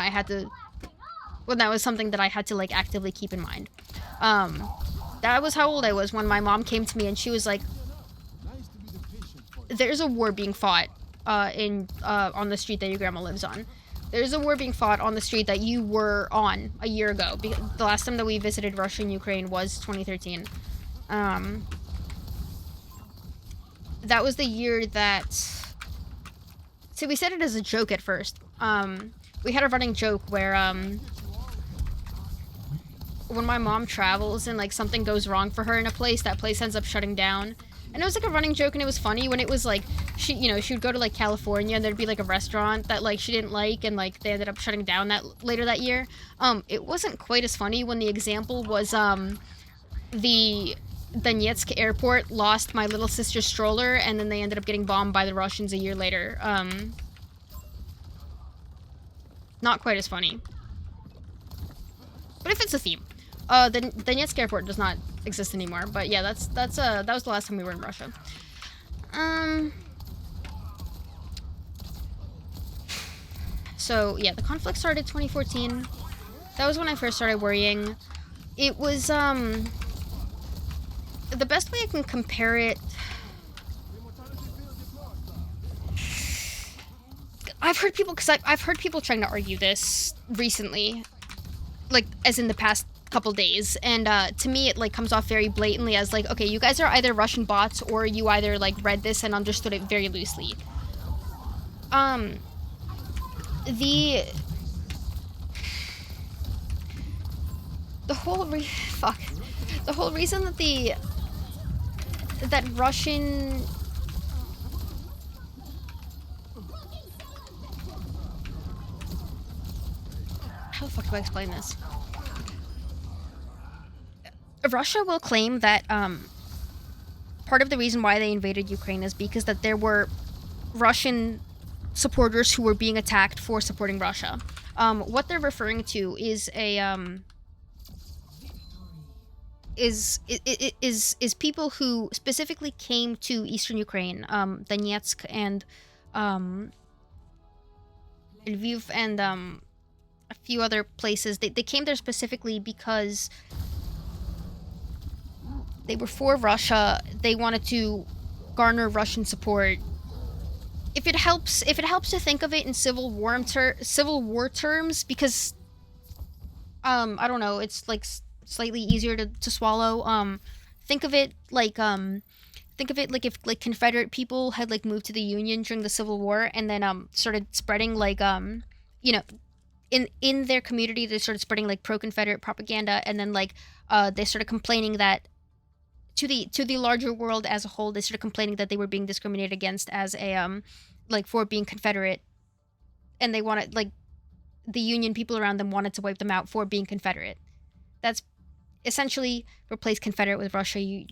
that was something that I had to like actively keep in mind. That was how old I was when my mom came to me and she was like, there's a war being fought on the street that your grandma lives on. There's a war being fought on the street that you were on a year ago. The last time that we visited Russia and Ukraine was 2013. That was the year that... So we said it as a joke at first. We had a running joke where when my mom travels and like something goes wrong for her in a place, that place ends up shutting down. And it was like a running joke, and it was funny when it was like she would go to like California and there'd be like a restaurant that like she didn't like and like they ended up shutting down that later that year. It wasn't quite as funny when the example was the Donetsk airport lost my little sister's stroller and then they ended up getting bombed by the Russians a year later. Not quite as funny. But if it's a theme. The Donetsk airport does not exist anymore, but yeah, that was the last time we were in Russia. So yeah, the conflict started 2014. That was when I first started worrying. It was the best way I can compare it. I've heard people trying to argue this recently, like as in the past couple days, and to me it like comes off very blatantly as like, okay, you guys are either Russian bots or you either like read this and understood it very loosely. The whole reason that Russian how the fuck do I explain this? Russia will claim that part of the reason why they invaded Ukraine is because that there were Russian supporters who were being attacked for supporting Russia. What they're referring to is is people who specifically came to eastern Ukraine, Donetsk and Lviv and a few other places. They came there specifically because they were for Russia. They wanted to garner Russian support. If it helps to think of it in Civil War terms, because I don't know, it's like slightly easier to swallow. Think of it like if like Confederate people had like moved to the Union during the Civil War and then started spreading like in their community they started spreading like pro-Confederate propaganda, and then like they started complaining that to the larger world as a whole, they started complaining that they were being discriminated against as a like for being Confederate, and they wanted like the Union people around them wanted to wipe them out for being Confederate. That's essentially replace Confederate with Russia,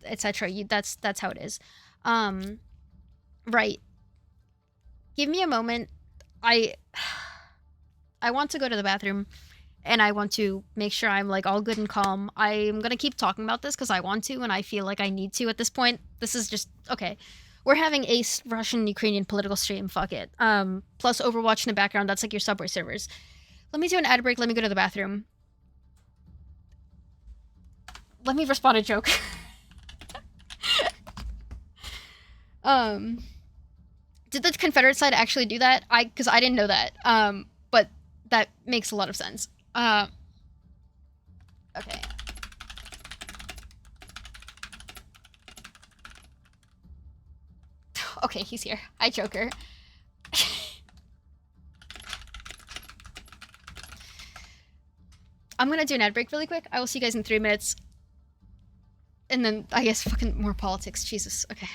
etc. That's how it is. Right. Give me a moment. I want to go to the bathroom. And I want to make sure I'm like all good and calm. I'm gonna keep talking about this because I want to, and I feel like I need to at this point. This is just okay. We're having a Russian-Ukrainian political stream. Fuck it. Plus Overwatch in the background. That's like your Subway servers. Let me do an ad break. Let me go to the bathroom. Let me respond a joke. Did the Confederate side actually do that? Because I didn't know that. But that makes a lot of sense. Okay. Okay, he's here. Hi, Joker. I'm gonna do an ad break really quick. I will see you guys in 3 minutes. And then, I guess, fucking more politics. Jesus. Okay.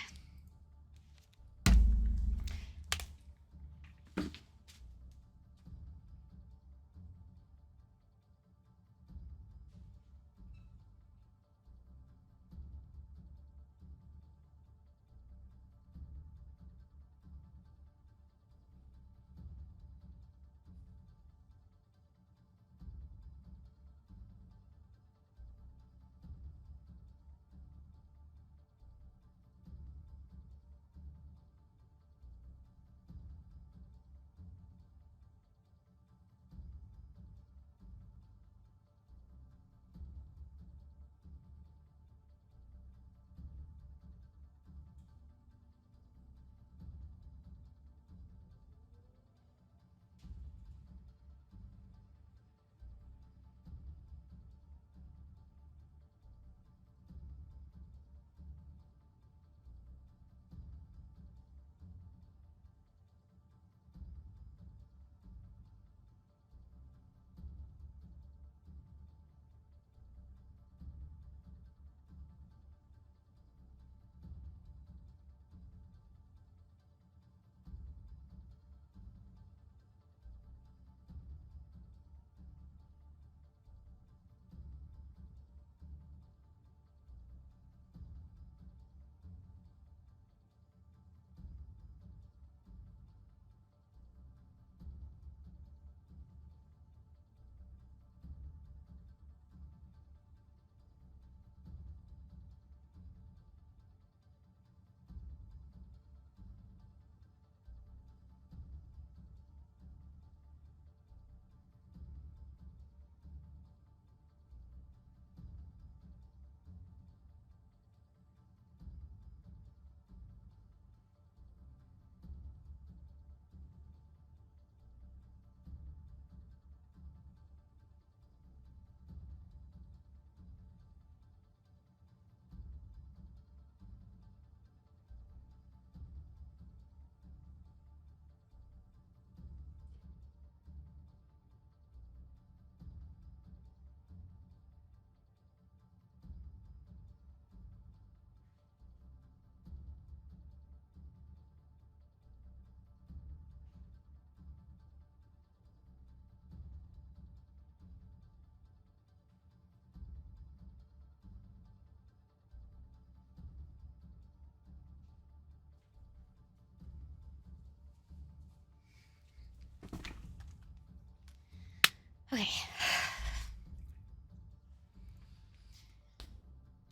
Okay.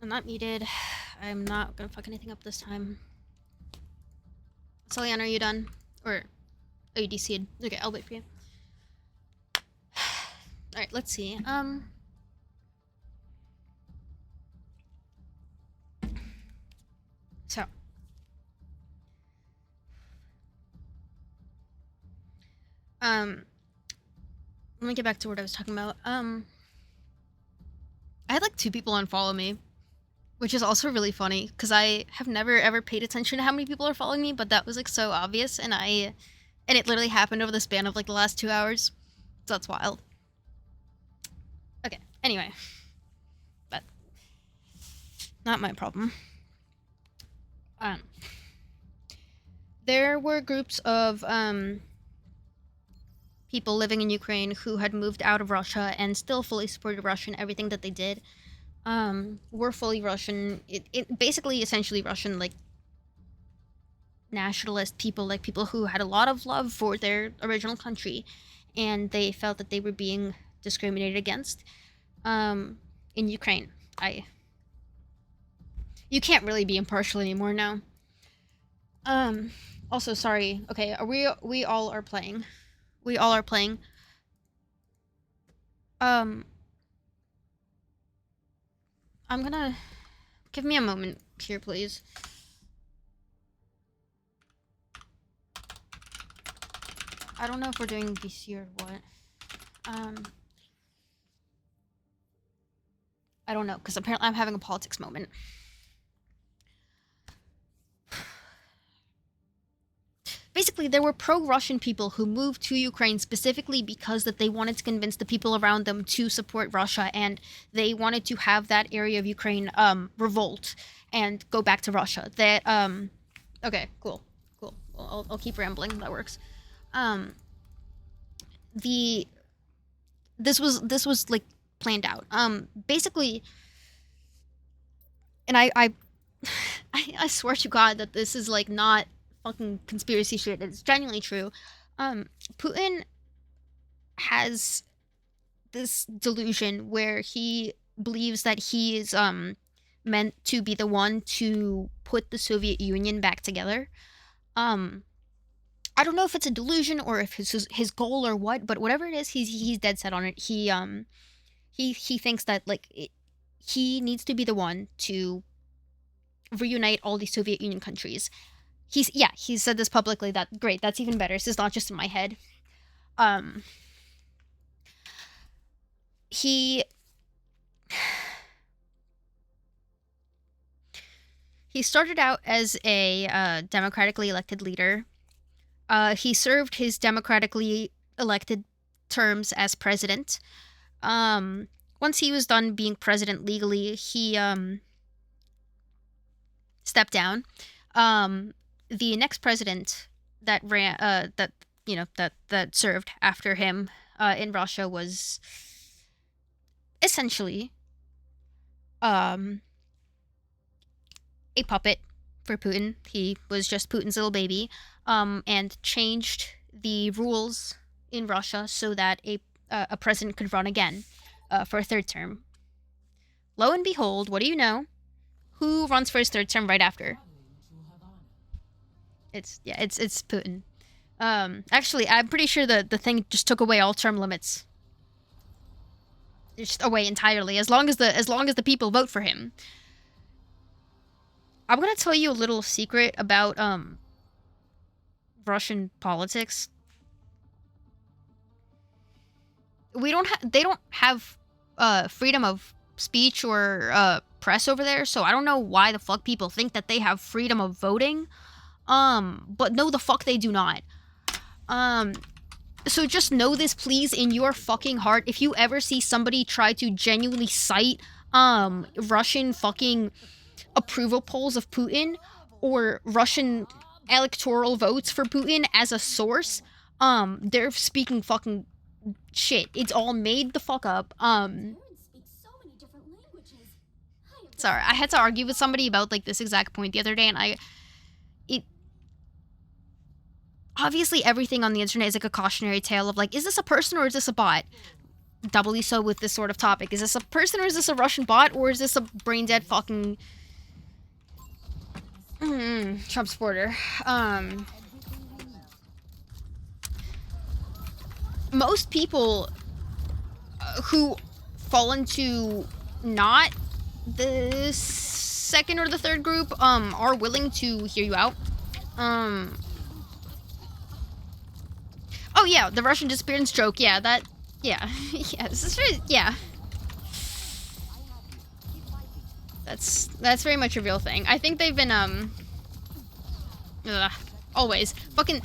I'm not muted. I'm not gonna fuck anything up this time. Soliana, are you done? Or are you DC'd? Okay, I'll wait for you. Alright, let's see. So. Let me get back to what I was talking about. I had like 2 people unfollow me, which is also really funny because I have never ever paid attention to how many people are following me, but that was like so obvious, and it literally happened over the span of like the last 2 hours. So that's wild. Okay, anyway. But not my problem. There were groups of people living in Ukraine who had moved out of Russia and still fully supported Russia in everything that they did. Were fully Russian. It basically essentially Russian, like, nationalist people, like people who had a lot of love for their original country, and they felt that they were being discriminated against in Ukraine. You can't really be impartial anymore now. Also, sorry. Okay, we all are playing. We all are playing. I'm gonna give me a moment here, please. I don't know if we're doing BC or what. I don't know, because apparently I'm having a politics moment. Basically, basically there were pro-Russian people who moved to Ukraine specifically because that they wanted to convince the people around them to support Russia, and they wanted to have that area of Ukraine revolt and go back to Russia. That okay, cool. I'll keep rambling. That works. This was like planned out. Basically, and I swear to God that this is like not fucking conspiracy shit. It's genuinely true. Putin has this delusion where he believes that he is meant to be the one to put the Soviet Union back together. I don't know if it's a delusion or if it's his goal or what, but whatever it is, he's dead set on it. He thinks that like he needs to be the one to reunite all the Soviet Union countries. He said this publicly. That great. That's even better. This is not just in my head. He started out as a democratically elected leader. He served his democratically elected terms as president. Once he was done being president legally, he stepped down. The next president that ran, that served after him in Russia was essentially a puppet for Putin. He was just Putin's little baby, and changed the rules in Russia so that a president could run again for a third term. Lo and behold, what do you know? Who runs for his third term right after? It's Putin. Actually, I'm pretty sure the thing just took away all term limits. It's just away entirely, as long as the people vote for him. I'm gonna tell you a little secret about Russian politics. They don't have freedom of speech or press over there, so I don't know why the fuck people think that they have freedom of voting. But no, the fuck they do not. So just know this, please, in your fucking heart. If you ever see somebody try to genuinely cite Russian fucking approval polls of Putin or Russian electoral votes for Putin as a source, they're speaking fucking shit. It's all made the fuck up. Sorry, I had to argue with somebody about like this exact point the other day, and obviously everything on the internet is like a cautionary tale of like, is this a person or is this a bot? Doubly so with this sort of topic. Is this a person or is this a Russian bot, or is this a brain dead fucking Trump supporter? Most people who fall into not the second or the third group are willing to hear you out. Oh yeah, the Russian disappearance joke. Yeah, yeah, this is really, yeah. That's very much a real thing. I think they've been always fucking.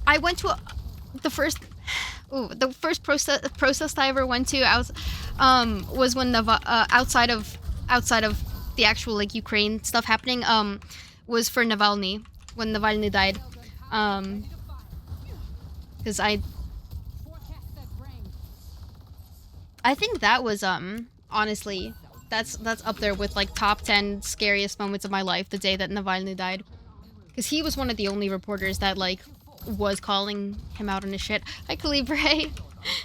I went to the first protest I ever went to was when the outside of the actual like Ukraine stuff happening was for Navalny, when Navalny died, because I think that was honestly that's up there with like top 10 scariest moments of my life, the day that Navalny died, because he was one of the only reporters that like was calling him out on his shit. Hi Calibre,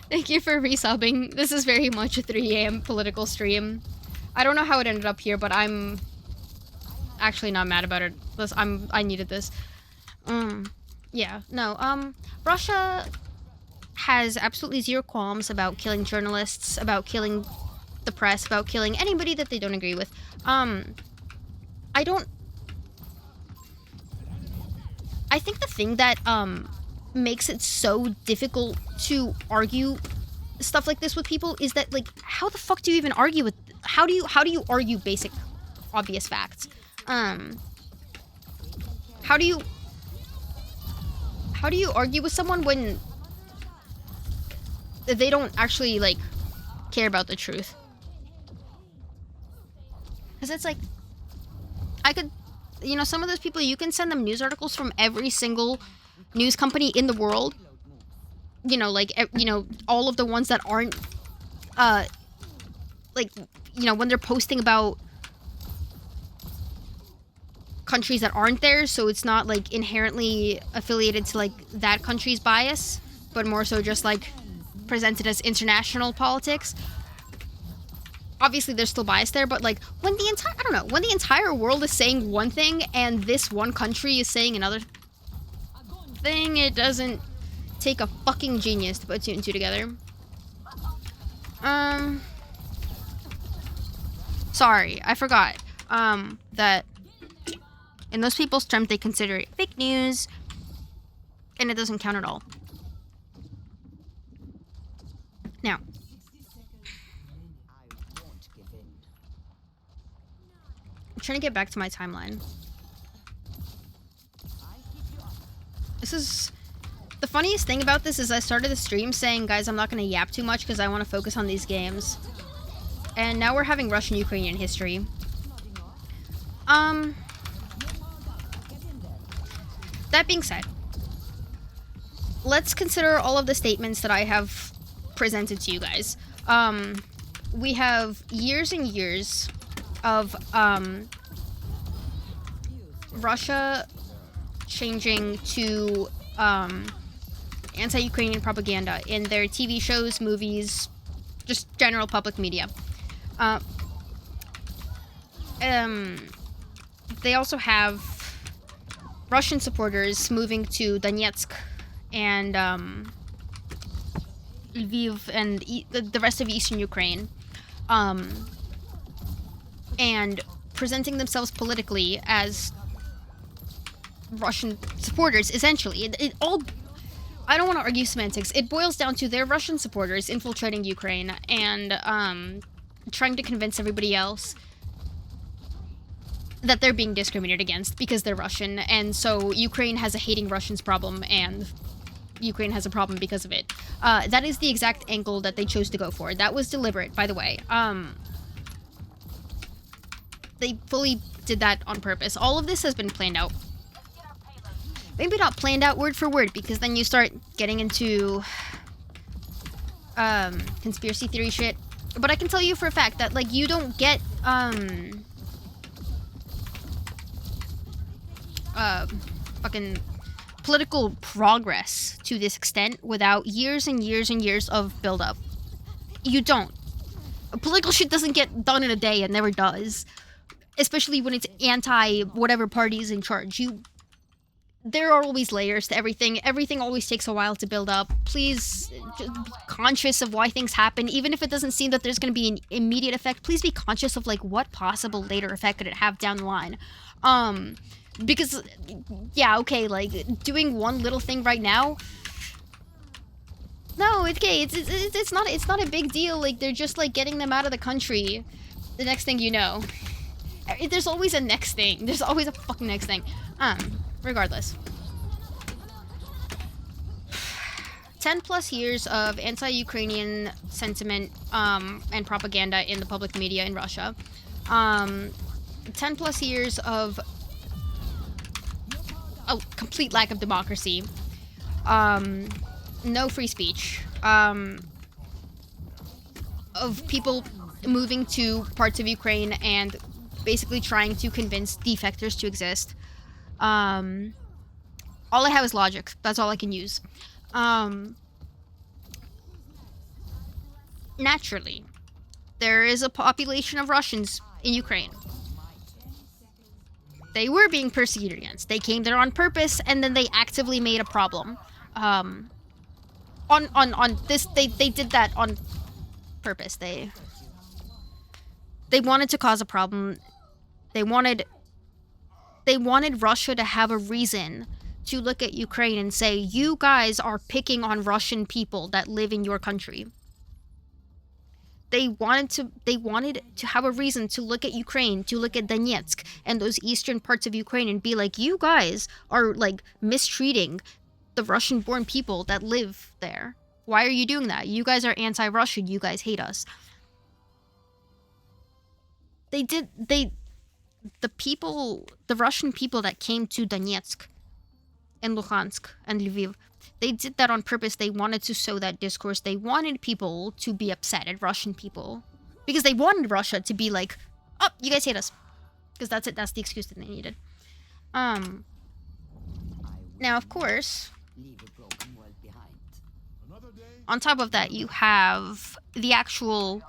thank you for resubbing. This is very much a 3 a.m. political stream. I don't know how it ended up here, but I'm actually not mad about it. I needed this. Yeah, no, Russia has absolutely zero qualms about killing journalists, about killing the press, about killing anybody that they don't agree with. I think the thing that makes it so difficult to argue stuff like this with people is that, like, how the fuck do you even argue with, how do you argue basic obvious facts? How do you argue with someone when they don't actually like care about the truth? Because it's like, I could, you know, some of those people, you can send them news articles from every single news company in the world. You know, like, you know, all of the ones that aren't, like, you know, when they're posting about countries that aren't there, so it's not, like, inherently affiliated to, like, that country's bias, but more so just, like, presented as international politics. Obviously, there's still bias there, but, like, when the entire, I don't know, when the entire world is saying one thing and this one country is saying another thing, it doesn't take a fucking genius to put two and two together. Sorry, I forgot, that in those people's terms, they consider it fake news, and it doesn't count at all. Now, I'm trying to get back to my timeline. This is... The funniest thing about this is I started the stream saying, guys, I'm not going to yap too much because I want to focus on these games. And now we're having Russian-Ukrainian history. That being said, let's consider all of the statements that I have presented to you guys. We have years and years of Russia changing to anti-Ukrainian propaganda in their TV shows, movies, just general public media. They also have Russian supporters moving to Donetsk and Lviv and the rest of eastern Ukraine, and presenting themselves politically as Russian supporters, essentially. It all... I don't want to argue semantics. It boils down to their Russian supporters infiltrating Ukraine and trying to convince everybody else that they're being discriminated against because they're Russian, and so Ukraine has a hating Russians problem, and Ukraine has a problem because of it. That is the exact angle that they chose to go for. That was deliberate, by the way. They fully did that on purpose. All of this has been planned out. Maybe not planned out word for word, because then you start getting into conspiracy theory shit. But I can tell you for a fact that, like, you don't get fucking political progress to this extent without years and years and years of build-up. You don't. Political shit doesn't get done in a day. It never does. Especially when it's anti-whatever party is in charge. There are always layers to everything. Everything always takes a while to build up. Please just be conscious of why things happen. Even if it doesn't seem that there's going to be an immediate effect, please be conscious of, like, what possible later effect could it have down the line. Because, yeah, okay, like, doing one little thing right now... No, it's okay. It's not a big deal. Like, they're just, like, getting them out of the country. The next thing you know. There's always a next thing. There's always a fucking next thing. Regardless. 10 plus years of anti-Ukrainian sentiment, and propaganda in the public media in Russia. 10 plus years of a complete lack of democracy. No free speech. Of people moving to parts of Ukraine and basically trying to convince defectors to exist. All I have is logic. That's all I can use. Naturally, there is a population of Russians in Ukraine. They were being persecuted against. They came there on purpose, and then they actively made a problem. On this, they did that on purpose. They wanted to cause a problem. They wanted Russia to have a reason to look at Ukraine and say, you guys are picking on Russian people that live in your country. they wanted to have a reason to look at Ukraine, to look at Donetsk and those eastern parts of Ukraine and be like, you guys are like mistreating the Russian-born people that live there. Why are you doing that? You guys are anti-Russian. You guys hate us. The Russian people that came to Donetsk and Luhansk and Lviv, they did that on purpose. They wanted to sow that discourse. They wanted people to be upset at Russian people because they wanted Russia to be like, oh, you guys hate us. Because that's it. That's the excuse that they needed. Now, of course, Leave a broken world behind. on top of that, you have the actual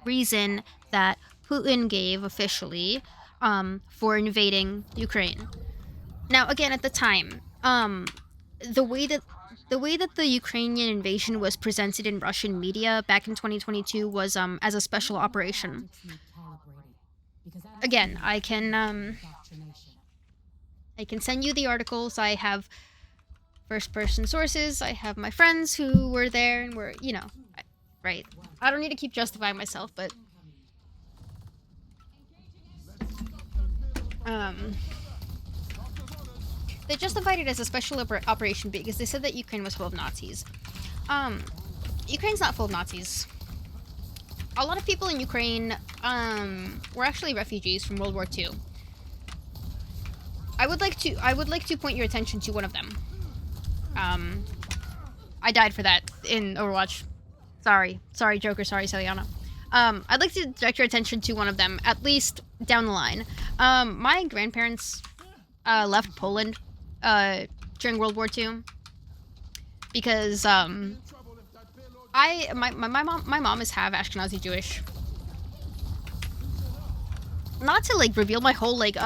reason that Putin gave officially for invading Ukraine. Now, again, at the time, the way that the Ukrainian invasion was presented in Russian media back in 2022 was as a special operation. Again, I can send you the articles. I have first-person sources. I have my friends who were there and were, you know, right. I don't need to keep justifying myself, but they justified it as a special operation because they said that Ukraine was full of Nazis. Ukraine's not full of Nazis. A lot of people in Ukraine were actually refugees from World War II. I would like to point your attention to one of them. I died for that in Overwatch. Sorry, Joker. Sorry, Celiana. I'd like to direct your attention to one of them, at least down the line. My grandparents left Poland during World War II because my mom is half Ashkenazi Jewish. Not to like reveal my whole like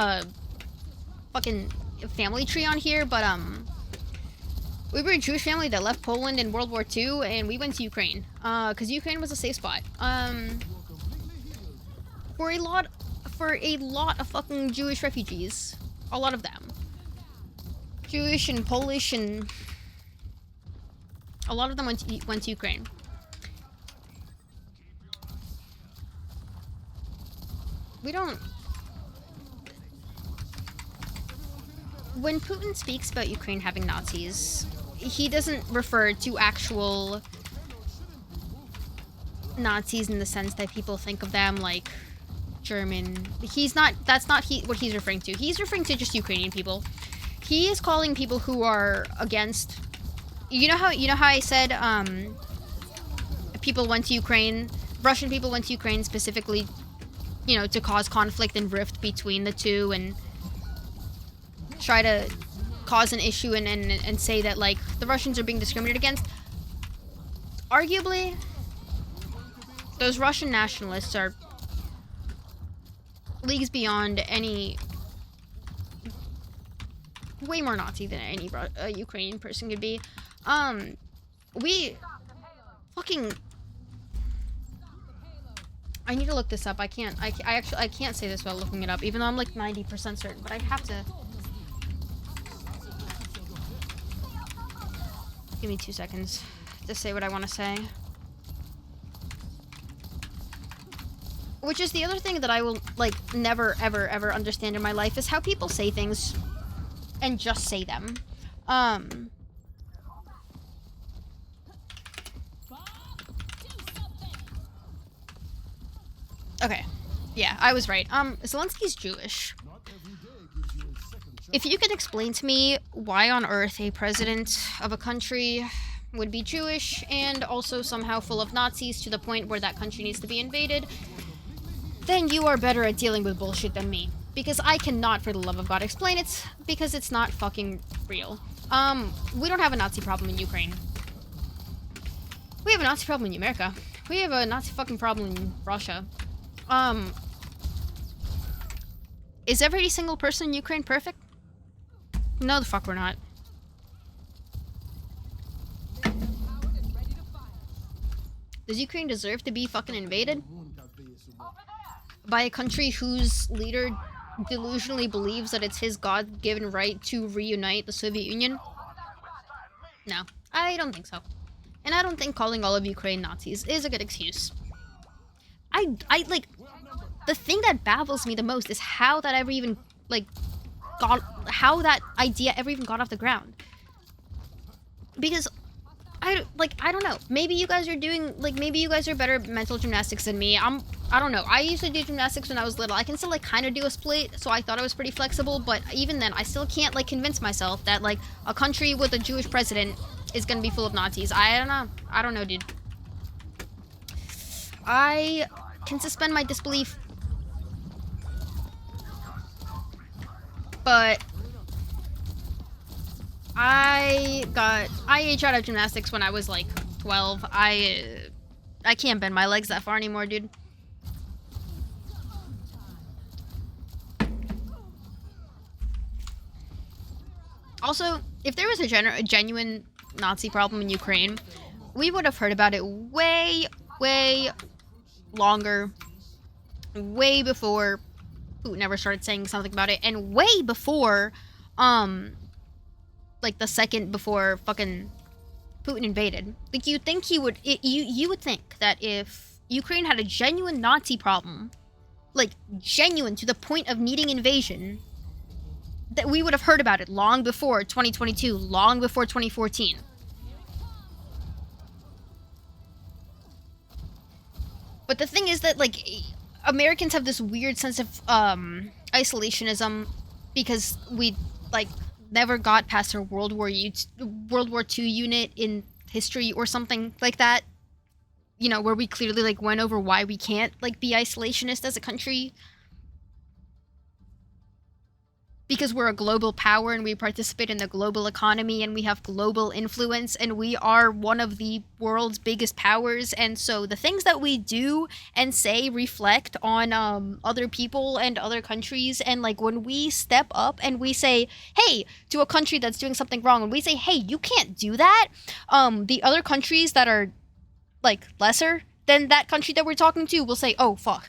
fucking family tree on here, but we were a Jewish family that left Poland in World War II, and we went to Ukraine because Ukraine was a safe spot. For a lot of fucking Jewish refugees, a lot of them, Jewish and Polish, and a lot of them went to Ukraine. We don't. When Putin speaks about Ukraine having Nazis, he doesn't refer to actual Nazis in the sense that people think of them, like German. That's not what he's referring to. He's referring to just Ukrainian people. He is calling people who are against. You know how I said people went to Ukraine, Russian people went to Ukraine specifically, you know, to cause conflict and rift between the two and try to cause an issue and say that like the Russians are being discriminated against. Arguably, those Russian nationalists are leagues beyond any, way more Nazi than any Ukrainian person could be. We fucking, I need to look this up. I can't say this without looking it up, even though I'm like 90% certain, but I have to. Give me 2 seconds to say what I want to say. Which is the other thing that I will, like, never, ever, ever understand in my life is how people say things and just say them. Okay. Yeah, I was right. Zelensky's Jewish. If you could explain to me why on earth a president of a country would be Jewish and also somehow full of Nazis to the point where that country needs to be invaded, then you are better at dealing with bullshit than me. Because I cannot, for the love of God, explain it, because it's not fucking real. We don't have a Nazi problem in Ukraine. We have a Nazi problem in America. We have a Nazi fucking problem in Russia. Is every single person in Ukraine perfect? No, the fuck we're not. Does Ukraine deserve to be fucking invaded? By a country whose leader delusionally believes that it's his God-given right to reunite the Soviet Union? No, I don't think so. And I don't think calling all of Ukraine Nazis is a good excuse. I like, the thing that baffles me the most is how that ever even, like, how that idea ever even got off the ground. Because I don't know. Maybe you guys are doing, like, maybe you guys are better at mental gymnastics than me. I don't know. I used to do gymnastics when I was little. I can still, like, kind of do a split, so I thought I was pretty flexible, but even then, I still can't, like, convince myself that, like, a country with a Jewish president is gonna be full of Nazis. I don't know. I don't know, dude. I can suspend my disbelief. But I aged out of gymnastics when I was like 12. I can't bend my legs that far anymore, dude. Also, if there was a genuine Nazi problem in Ukraine, we would have heard about it way longer, way before Putin ever started saying something about it, and way before, like the second before fucking Putin invaded. Like, you'd think he would, you would think that if Ukraine had a genuine Nazi problem, like genuine to the point of needing invasion, that we would have heard about it long before 2022, long before 2014. But the thing is that, like, Americans have this weird sense of isolationism because we, like, never got past our World War II unit in history or something like that. You know, where we clearly, like, went over why we can't, like, be isolationist as a country. Because we're a global power and we participate in the global economy and we have global influence and we are one of the world's biggest powers, and so the things that we do and say reflect on other people and other countries. And, like, when we step up and we say, hey, to a country that's doing something wrong, and we say, hey, you can't do that, the other countries that are, like, lesser than that country that we're talking to will say, oh, fuck,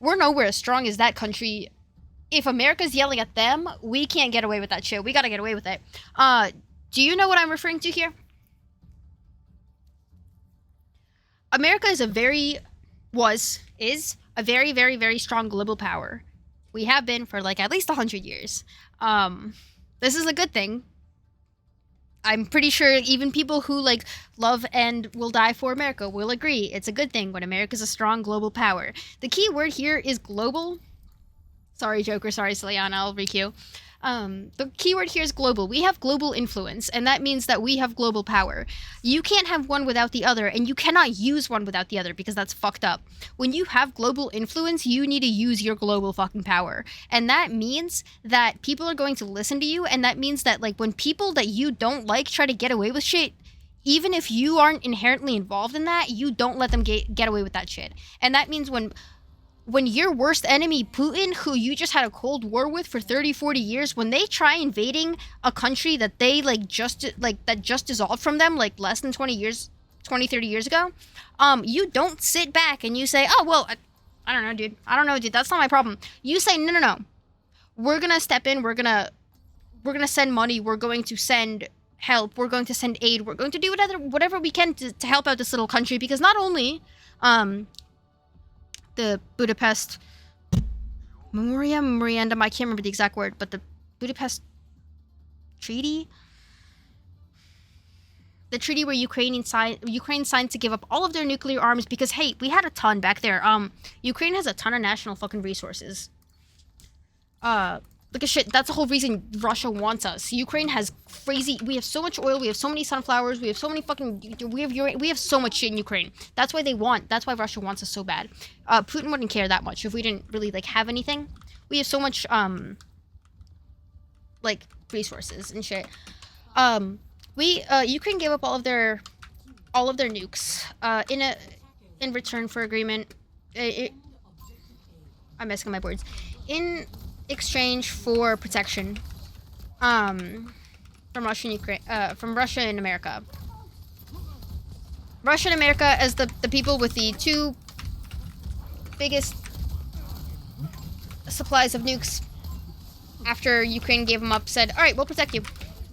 we're nowhere as strong as that country. If America's yelling at them, we can't get away with that shit. We gotta get away with it. Do you know what I'm referring to here? America is a very very strong global power. We have been for, like, at least 100 years. This is a good thing. I'm pretty sure even people who, like, love and will die for America will agree it's a good thing when America's a strong global power. The key word here is global. Sorry, Joker. Sorry, Siliana. I'll requeue. The keyword here is global. We have global influence, and that means that we have global power. You can't have one without the other, and you cannot use one without the other, because that's fucked up. When you have global influence, you need to use your global fucking power. And that means that people are going to listen to you, and that means that, like, when people that you don't like try to get away with shit, even if you aren't inherently involved in that, you don't let them get away with that shit. And that means when your worst enemy, Putin, who you just had a Cold War with for 30, 40 years, when they try invading a country that they, like, just dissolved from them, like, less than 20, 30 years ago, you don't sit back and you say, oh, well, I don't know, dude. That's not my problem. You say, no. We're gonna step in. We're gonna send money. We're going to send help. We're going to send aid. We're going to do whatever we can to help out this little country, because not only, the Budapest memorandum, I can't remember the exact word, but the Budapest Treaty? The treaty where Ukraine signed to give up all of their nuclear arms because, hey, we had a ton back there. Ukraine has a ton of national fucking resources. Look at shit, that's the whole reason Russia wants us. Ukraine has crazy, we have so much oil, we have so many sunflowers, we have so many fucking, we have so much shit in Ukraine. That's why Russia wants us so bad. Putin wouldn't care that much if we didn't really, like, have anything. We have so much, like, resources and shit. Ukraine gave up all of their nukes, in return for agreement. I'm messing up my words. In exchange for protection from Russia and America. Russia and America as the people with the two biggest supplies of nukes after Ukraine gave them up said, all right, we'll protect you.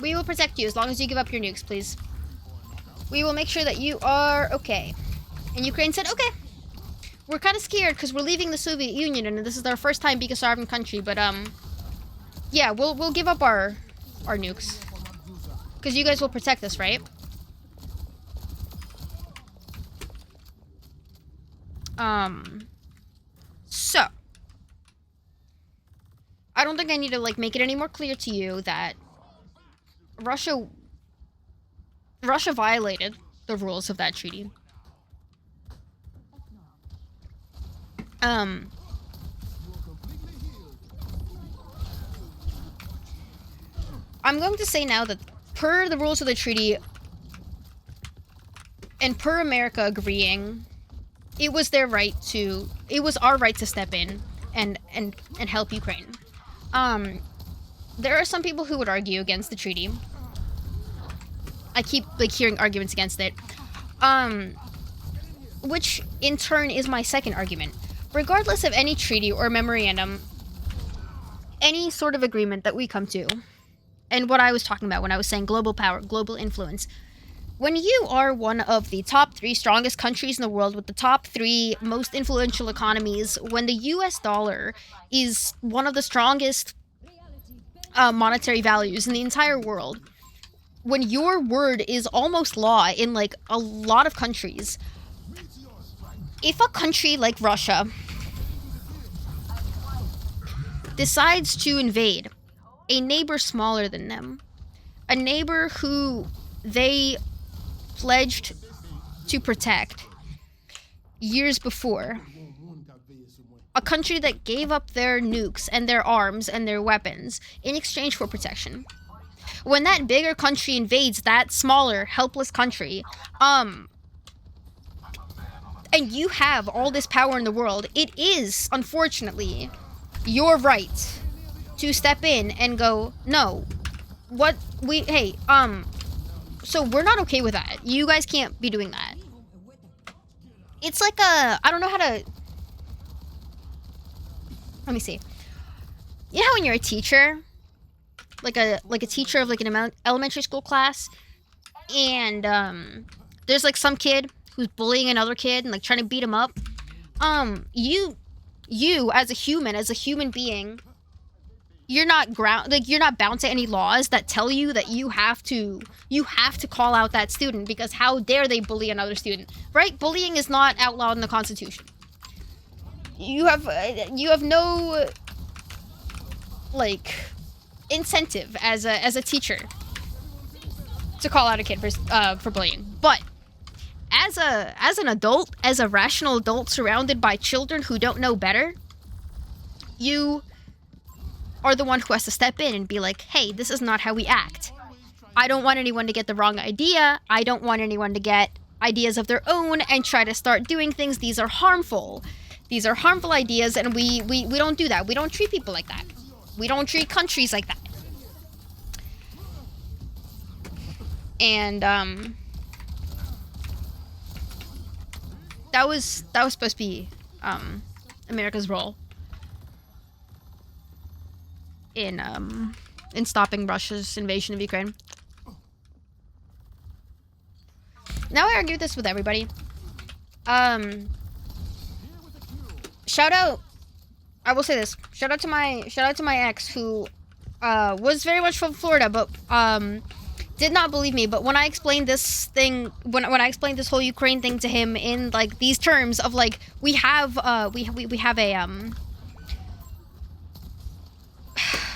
We will protect you as long as you give up your nukes, please. We will make sure that you are okay. And Ukraine said, okay. we're kind of scared because we're leaving the Soviet Union and this is our first time being a sovereign country. But yeah, we'll give up our nukes because you guys will protect us, right? So I don't think I need to like make it any more clear to you that Russia violated the rules of that treaty. I'm going to say now that per the rules of the treaty and per America agreeing, it was our right to step in and help Ukraine. There are some people who would argue against the treaty. I keep like hearing arguments against it. Which in turn is my second argument. Regardless of any treaty or memorandum, any sort of agreement that we come to, and what I was talking about when I was saying global power, global influence, when you are one of the top 3 strongest countries in the world with the top 3 most influential economies, when the US dollar is one of the strongest monetary values in the entire world, when your word is almost law in like a lot of countries, if a country like Russia decides to invade a neighbor smaller than them, a neighbor who they pledged to protect years before, a country that gave up their nukes and their arms and their weapons in exchange for protection, when that bigger country invades that smaller, helpless country, and you have all this power in the world, it is, unfortunately, your right to step in and go, no, so we're not okay with that. You guys can't be doing that. It's like I don't know how to, let me see. You know how when you're a teacher, like a teacher of like an elementary school class, and there's like some kid who's bullying another kid and like trying to beat him up. You as a human being, you're not bound to any laws that tell you that you have to call out that student because how dare they bully another student, right? Bullying is not outlawed in the Constitution. You have no like incentive as a teacher to call out a kid for bullying. But as an adult, as a rational adult surrounded by children who don't know better, you are the one who has to step in and be like, hey, this is not how we act. I don't want anyone to get the wrong idea. I don't want anyone to get ideas of their own and try to start doing things. These are harmful. These are harmful ideas, and we don't do that. We don't treat people like that. We don't treat countries like that. And that was supposed to be America's role in stopping Russia's invasion of Ukraine. Now I argue this with everybody. Shout out. I will say this. Shout out to my ex who was very much from Florida, but did not believe me. But when I explained this thing, when I explained this whole Ukraine thing to him in like these terms of like we have a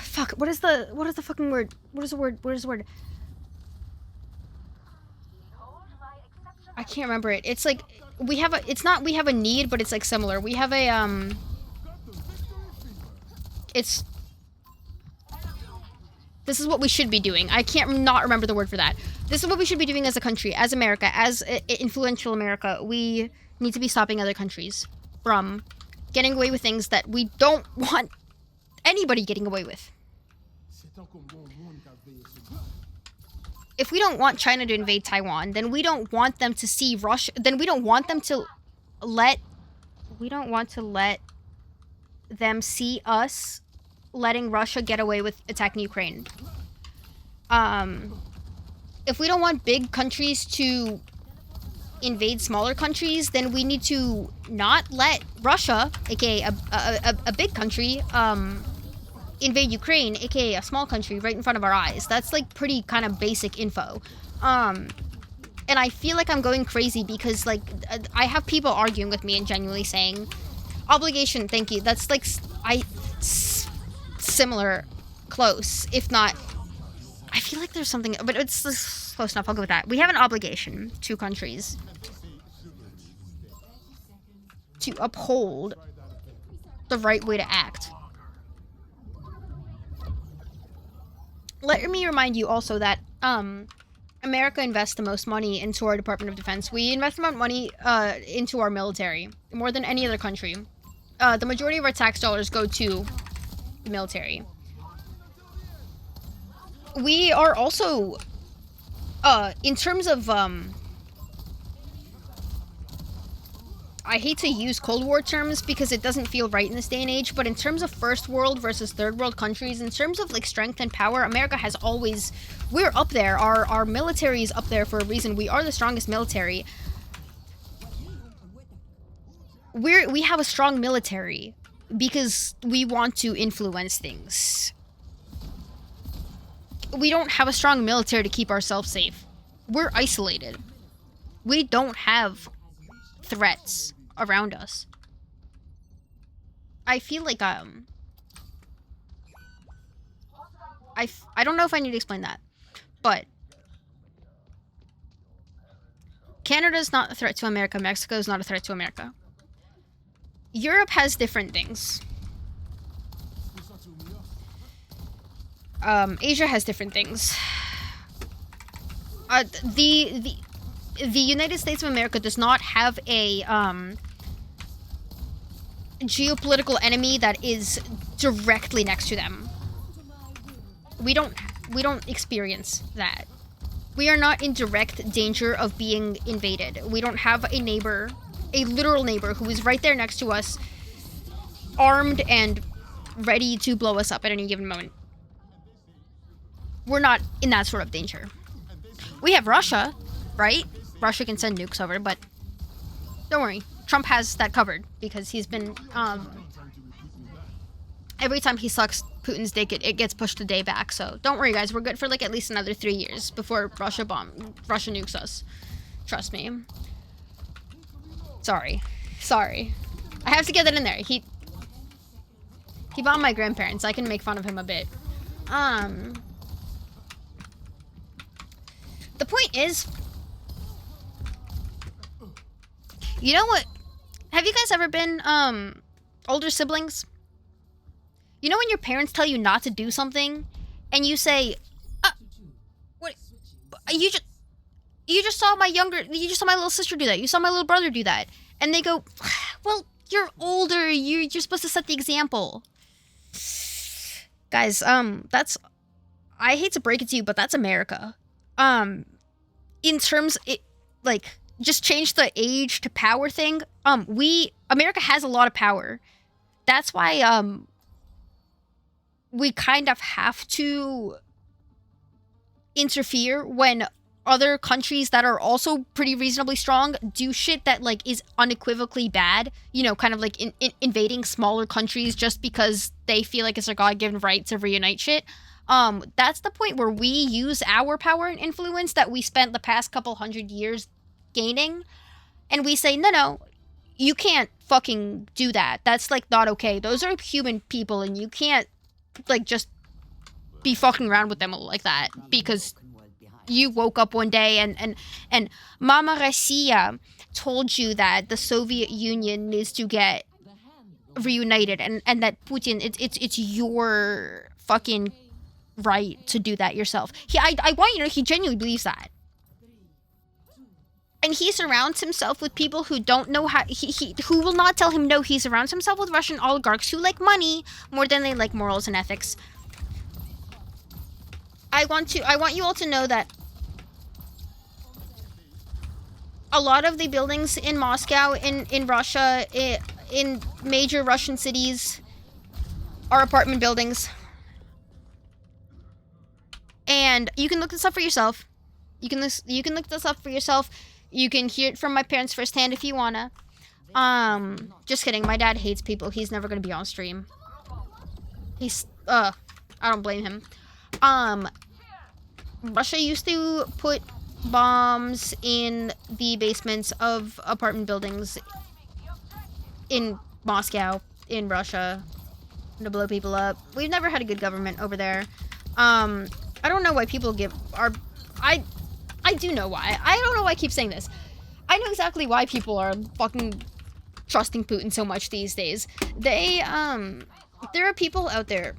fuck, what is the fucking word? What is the word? I can't remember it. It's like we have a need, but it's like similar. We have a this is what we should be doing. I can't not remember the word for that. This is what we should be doing as a country, as America, as influential America. We need to be stopping other countries from getting away with things that we don't want anybody getting away with. If we don't want China to invade Taiwan, then we don't want them to see Russia. Then we don't want them to let them see us letting Russia get away with attacking Ukraine. If we don't want big countries to invade smaller countries, then we need to not let Russia, aka a big country, invade Ukraine, aka a small country, right in front of our eyes. That's like pretty kind of basic info. And I feel like I'm going crazy because like I have people arguing with me and genuinely saying, obligation, thank you. That's like similar, close, if not. I feel like there's something, but it's close enough. I'll go with that. We have an obligation to countries to uphold the right way to act. Let me remind you also that America invests the most money into our Department of Defense. We invest the most money into our military, more than any other country. The majority of our tax dollars go to the military. We are also, in terms of, I hate to use Cold War terms because it doesn't feel right in this day and age, but in terms of first world versus third world countries, in terms of like strength and power, America has always, we're up there. Our military is up there for a reason. We are the strongest military. We have a strong military because we want to influence things. We don't have a strong military to keep ourselves safe. We're isolated. We don't have threats around us. I feel like I don't know if I need to explain that, but Canada's not a threat to America. Mexico is not a threat to America. Europe has different things. Asia has different things. The United States of America does not have a geopolitical enemy that is directly next to them. We don't experience that. We are not in direct danger of being invaded. We don't have a neighbor, a literal neighbor who is right there next to us, armed and ready to blow us up at any given moment. We're not in that sort of danger. We have Russia, right? Russia can send nukes over, but don't worry. Trump has that covered because he's been, every time he sucks Putin's dick, it gets pushed a day back. So don't worry, guys. We're good for like at least another 3 years before Russia nukes us. Trust me. Sorry. I have to get that in there. He bombed my grandparents. I can make fun of him a bit. The point is, you know what? Have you guys ever been, older siblings? You know when your parents tell you not to do something, and you say, what? You just saw you just saw my little sister do that. You saw my little brother do that. And they go, well, you're older. You're supposed to set the example. Guys, that's, I hate to break it to you, but that's America. In terms, like, just change the age to power thing. America has a lot of power. That's why, we kind of have to interfere when other countries that are also pretty reasonably strong do shit that, like, is unequivocally bad. You know, kind of like invading smaller countries just because they feel like it's their God-given right to reunite shit. That's the point where we use our power and influence that we spent the past couple hundred years gaining, and we say, no, you can't fucking do that. That's, like, not okay. Those are human people, and you can't, like, just be fucking around with them like that because you woke up one day and Mama Russia told you that the Soviet Union needs to get reunited and that Putin, it's your fucking right to do that yourself. I want you to know he genuinely believes that. And he surrounds himself with people who don't know how, who will not tell him no. He surrounds himself with Russian oligarchs who like money more than they like morals and ethics. I want you all to know that a lot of the buildings in Moscow, in Russia, in major Russian cities are apartment buildings. And you can look this up for yourself. You can look this up for yourself. You can hear it from my parents firsthand if you wanna. Just kidding. My dad hates people. He's never gonna be on stream. I don't blame him. Russia used to put bombs in the basements of apartment buildings in Moscow, in Russia, to blow people up. We've never had a good government over there. I don't know why people I do know why. I don't know why I keep saying this. I know exactly why people are fucking trusting Putin so much these days. There are people out there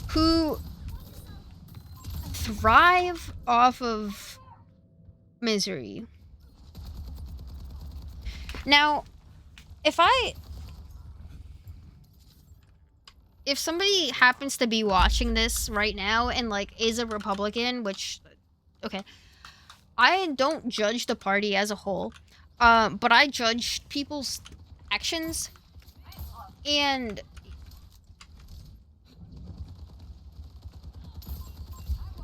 who thrive off of misery. Now, if somebody happens to be watching this right now and like is a Republican, which, okay, I don't judge the party as a whole, but I judge people's actions. And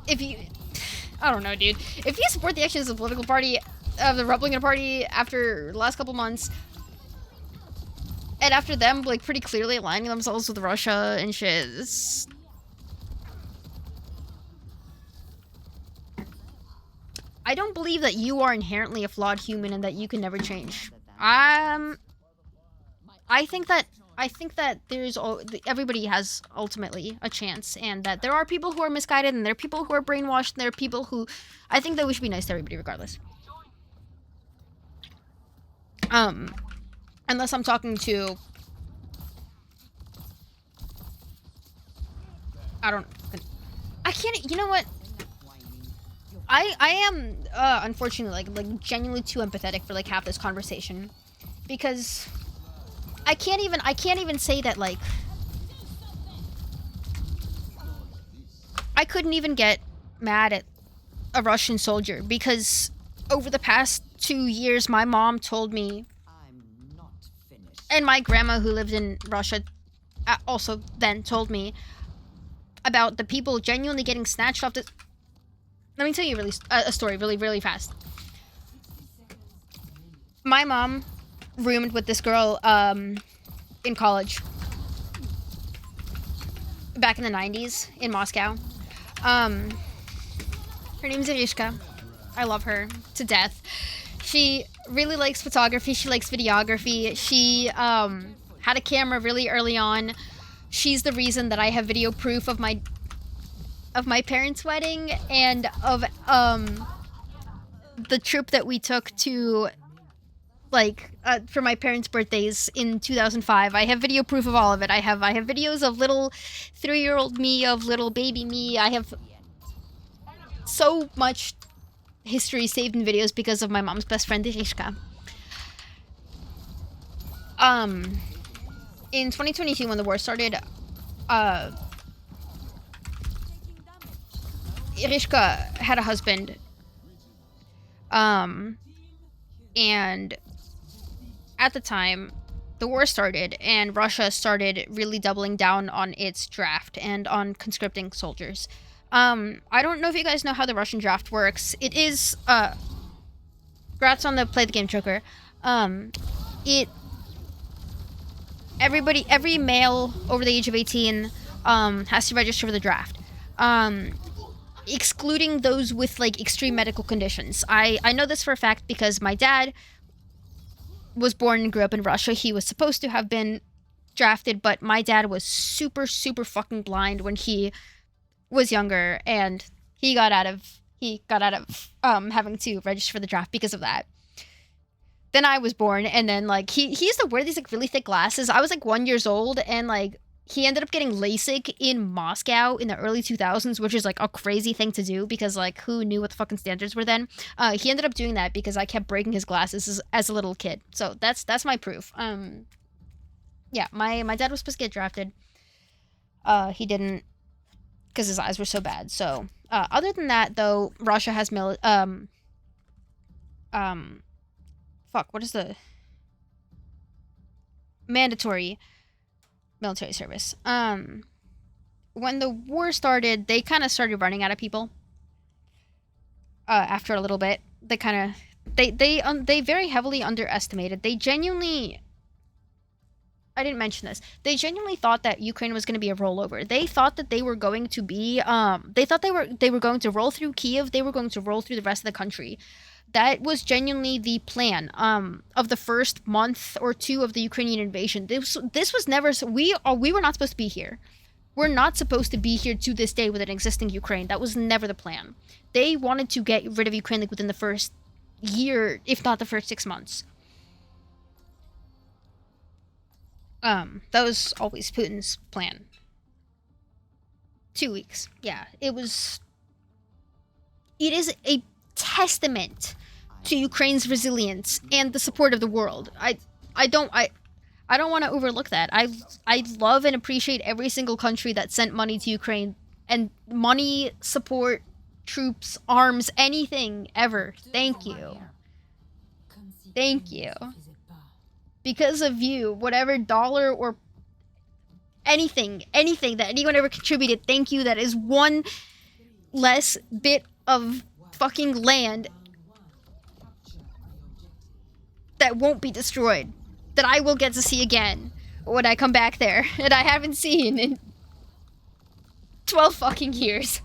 I don't know, dude. If you support the actions of the political party, of the Republican Party after the last couple months, and after them, like, pretty clearly aligning themselves with Russia and shit, I don't believe that you are inherently a flawed human and that you can never change. I think that everybody has ultimately a chance, and that there are people who are misguided, and there are people who are brainwashed, and there are people who, I think that we should be nice to everybody regardless. Unless I'm talking to, I can't, you know what? I am, unfortunately, like genuinely too empathetic for like half this conversation, because I can't even say that, like, I couldn't even get mad at a Russian soldier, because over the past 2 years, my mom told me, and my grandma who lived in Russia also then told me about the people genuinely getting snatched off the... Let me tell you a story really, really fast. My mom roomed with this girl in college back in the 90s in Moscow. Her name's Irishka. I love her to death. She really likes photography. She likes videography. She had a camera really early on. She's the reason that I have video proof of my parents' wedding and of the trip that we took to, like, for my parents' birthdays in 2005. I have video proof of all of it. I have videos of little 3-year-old me, of little baby me. I have so much history saved in videos because of my mom's best friend, Irishka. In 2022, when the war started, Irishka had a husband, and at the time, the war started, and Russia started really doubling down on its draft and on conscripting soldiers. I don't know if you guys know how the Russian draft works. It is, congrats on the Play the Game Joker. Every male over the age of 18, has to register for the draft. Excluding those with, like, extreme medical conditions. I know this for a fact because my dad was born and grew up in Russia. He was supposed to have been drafted, but my dad was super, super fucking blind when he was younger, and he got out of having to register for the draft because of that. Then I was born, and then, like, he used to wear these, like, really thick glasses. I was, like, 1 year old, and, like, he ended up getting LASIK in Moscow in the early 2000s, which is, like, a crazy thing to do because, like, who knew what the fucking standards were then? He ended up doing that because I kept breaking his glasses as a little kid. So that's my proof. Yeah, my dad was supposed to get drafted. He didn't because his eyes were so bad. So, other than that, though, Russia has what is the mandatory military service. When the war started, they kind of started running out of people. after a little bit. They kind of they very heavily underestimated. They genuinely, I didn't mention this. They genuinely thought that Ukraine was going to be a rollover. They thought that they were going to be they thought they were going to roll through Kiev, they were going to roll through the rest of the country. That was genuinely the plan of the first month or two of the Ukrainian invasion. This was never, we were not supposed to be here. We're not supposed to be here to this day with an existing Ukraine. That was never the plan. They wanted to get rid of Ukraine like within the first year, if not the first 6 months. That was always Putin's plan. 2 weeks. Yeah, it is a testament to Ukraine's resilience and the support of the world. I don't want to overlook that. I love and appreciate every single country that sent money to Ukraine, and money, support, troops, arms, anything ever. Thank you. Thank you. Because of you, whatever dollar or anything that anyone ever contributed, thank you. That is one less bit of fucking land that won't be destroyed, that I will get to see again when I come back there, and I haven't seen in 12 fucking years.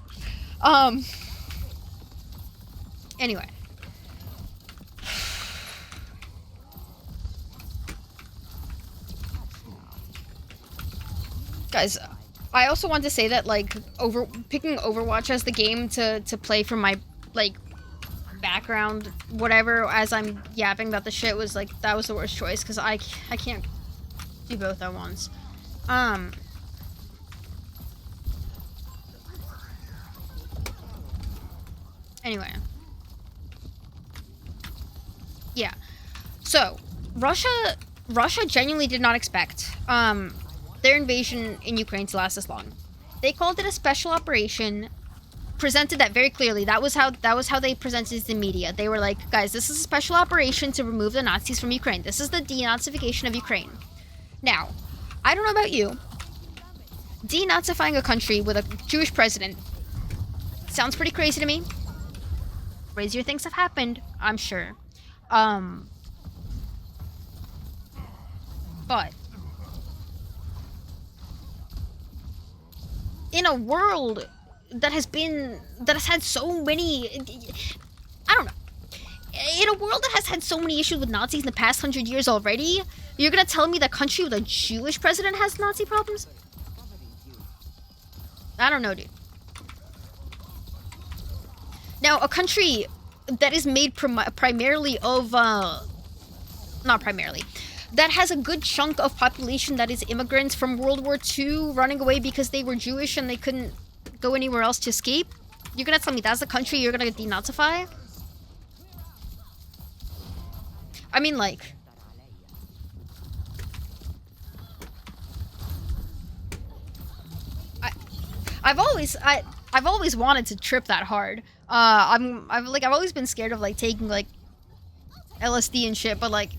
Anyway. Guys, I also want to say that, like, picking Overwatch as the game to play for my, like, background, whatever, as I'm yapping about the shit, was, like, that was the worst choice, because I can't do both at once. Anyway. Yeah. So, Russia genuinely did not expect, their invasion in Ukraine to last this long. They called it a special operation, presented that very clearly. That was how they presented it to the media. They were like, guys, this is a special operation to remove the Nazis from Ukraine. This is the denazification of Ukraine. Now, I don't know about you. Denazifying a country with a Jewish president sounds pretty crazy to me. Crazier things have happened, I'm sure. But in a world that has had so many, I don't know. In a world that has had so many issues with Nazis in the past 100 years already, you're gonna tell me that country with a Jewish president has Nazi problems? I don't know, dude. Now, a country that is made primarily of, not primarily, that has a good chunk of population that is immigrants from World War II running away because they were Jewish and they couldn't go anywhere else to escape? You're gonna tell me that's the country you're gonna denazify? I mean, like, I've always wanted to trip that hard. I've always been scared of, like, taking, like, LSD and shit, but, like,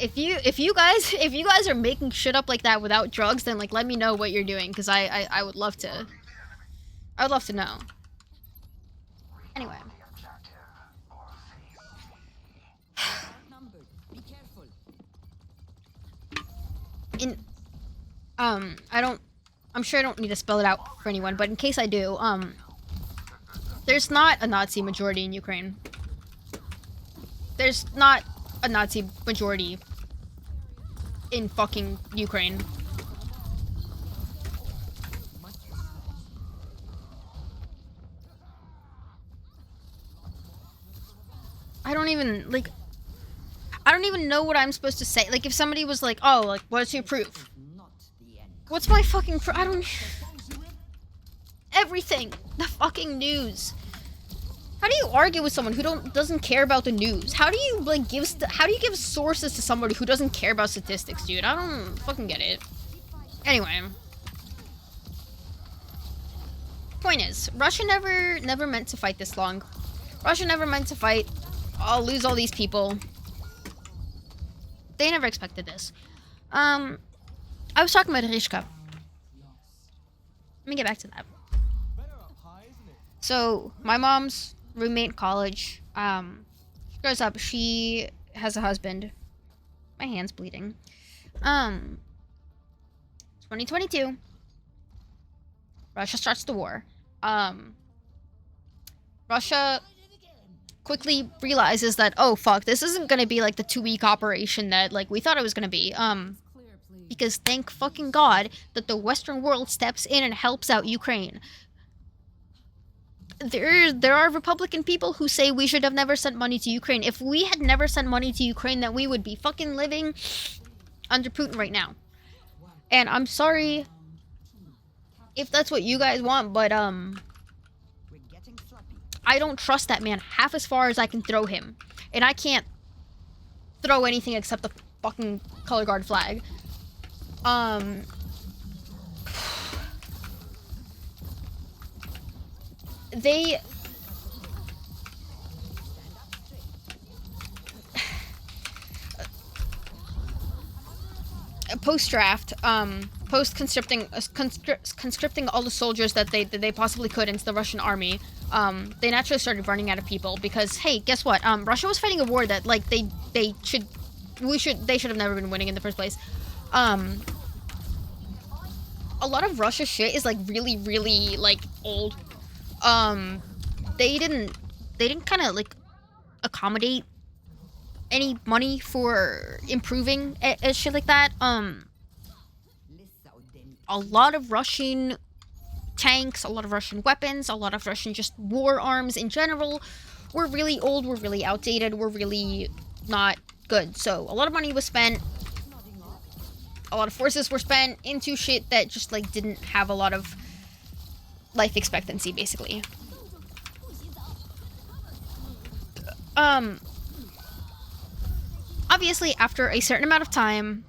if you guys are making shit up like that without drugs, then, like, let me know what you're doing, because I would love to. I would love to know. Anyway. I'm sure I don't need to spell it out for anyone, but in case I do, there's not a Nazi majority in Ukraine. There's not a Nazi majority in fucking Ukraine. I don't even know what I'm supposed to say. Like, if somebody was like, oh, like, what's your proof? What's my fucking proof? I don't... Everything. The fucking news. How do you argue with someone who doesn't care about the news? How do you, like, give sources to somebody who doesn't care about statistics, dude? I don't fucking get it. Anyway. Point is, Russia never meant to fight this long. Russia never meant to fight. I'll lose all these people. They never expected this. I was talking about Rishka. Let me get back to that. So, my mom's roommate in college. She grows up. She has a husband. My hand's bleeding. 2022. Russia starts the war. Russia quickly realizes that, oh fuck, this isn't gonna be like the 2-week operation that like we thought it was gonna be. Clear, please. Because thank fucking God that the Western world steps in and helps out Ukraine. There are Republican people who say we should have never sent money to Ukraine. If we had never sent money to Ukraine, then we would be fucking living under Putin right now. And I'm sorry if that's what you guys want, but We're getting sloppy. I don't trust that man half as far as I can throw him. And I can't throw anything except the fucking color guard flag. They post-draft, conscripting all the soldiers that they possibly could into the Russian army, they naturally started running out of people because, hey, guess what? Russia was fighting a war that, like, they should have never been winning in the first place. A lot of Russia shit is, like, really, really, like, old. They didn't kind of, like, accommodate any money for improving shit like that. A lot of Russian tanks, a lot of Russian weapons, a lot of Russian just war arms in general were really old, were really outdated, were really not good. So a lot of money was spent, a lot of forces were spent into shit that just, like, didn't have a lot of life expectancy, basically. Obviously, after a certain amount of time,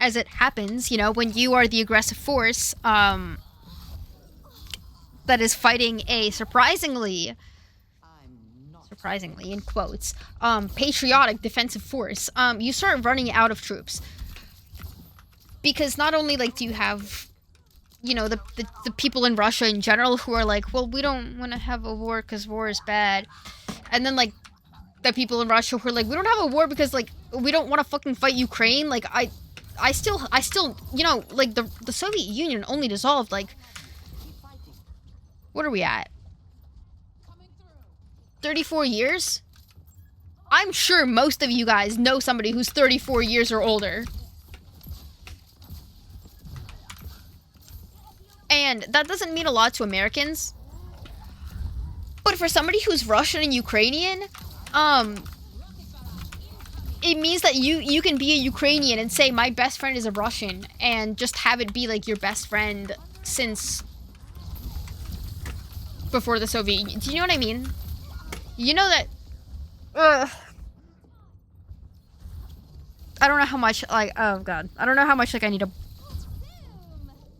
as it happens, you know, when you are the aggressive force, that is fighting a surprisingly, in quotes, patriotic defensive force, you start running out of troops. Because not only, like, do you have, you know, the people in Russia in general who are like, well, we don't want to have a war because war is bad. And then, like, the people in Russia who are like, we don't have a war because, like, we don't want to fucking fight Ukraine. Like, I still, you know, like, the Soviet Union only dissolved, like, what are we at? 34 years? I'm sure most of you guys know somebody who's 34 years or older. And that doesn't mean a lot to Americans. But for somebody who's Russian and Ukrainian, it means that you can be a Ukrainian and say, my best friend is a Russian, and just have it be, like, your best friend since before the Soviet Union. Do you know what I mean? You know that... I don't know how much, like, oh god. I don't know how much, like, I need to,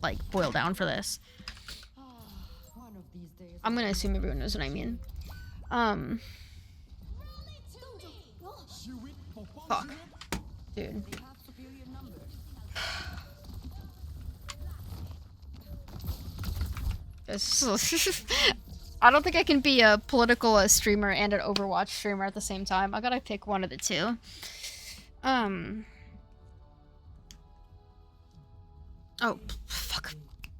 like, boil down for this. One of these days. I'm gonna assume everyone knows what I mean. Fuck. Dude. I don't think I can be a political streamer and an Overwatch streamer at the same time. I gotta pick one of the two. Oh, fuck.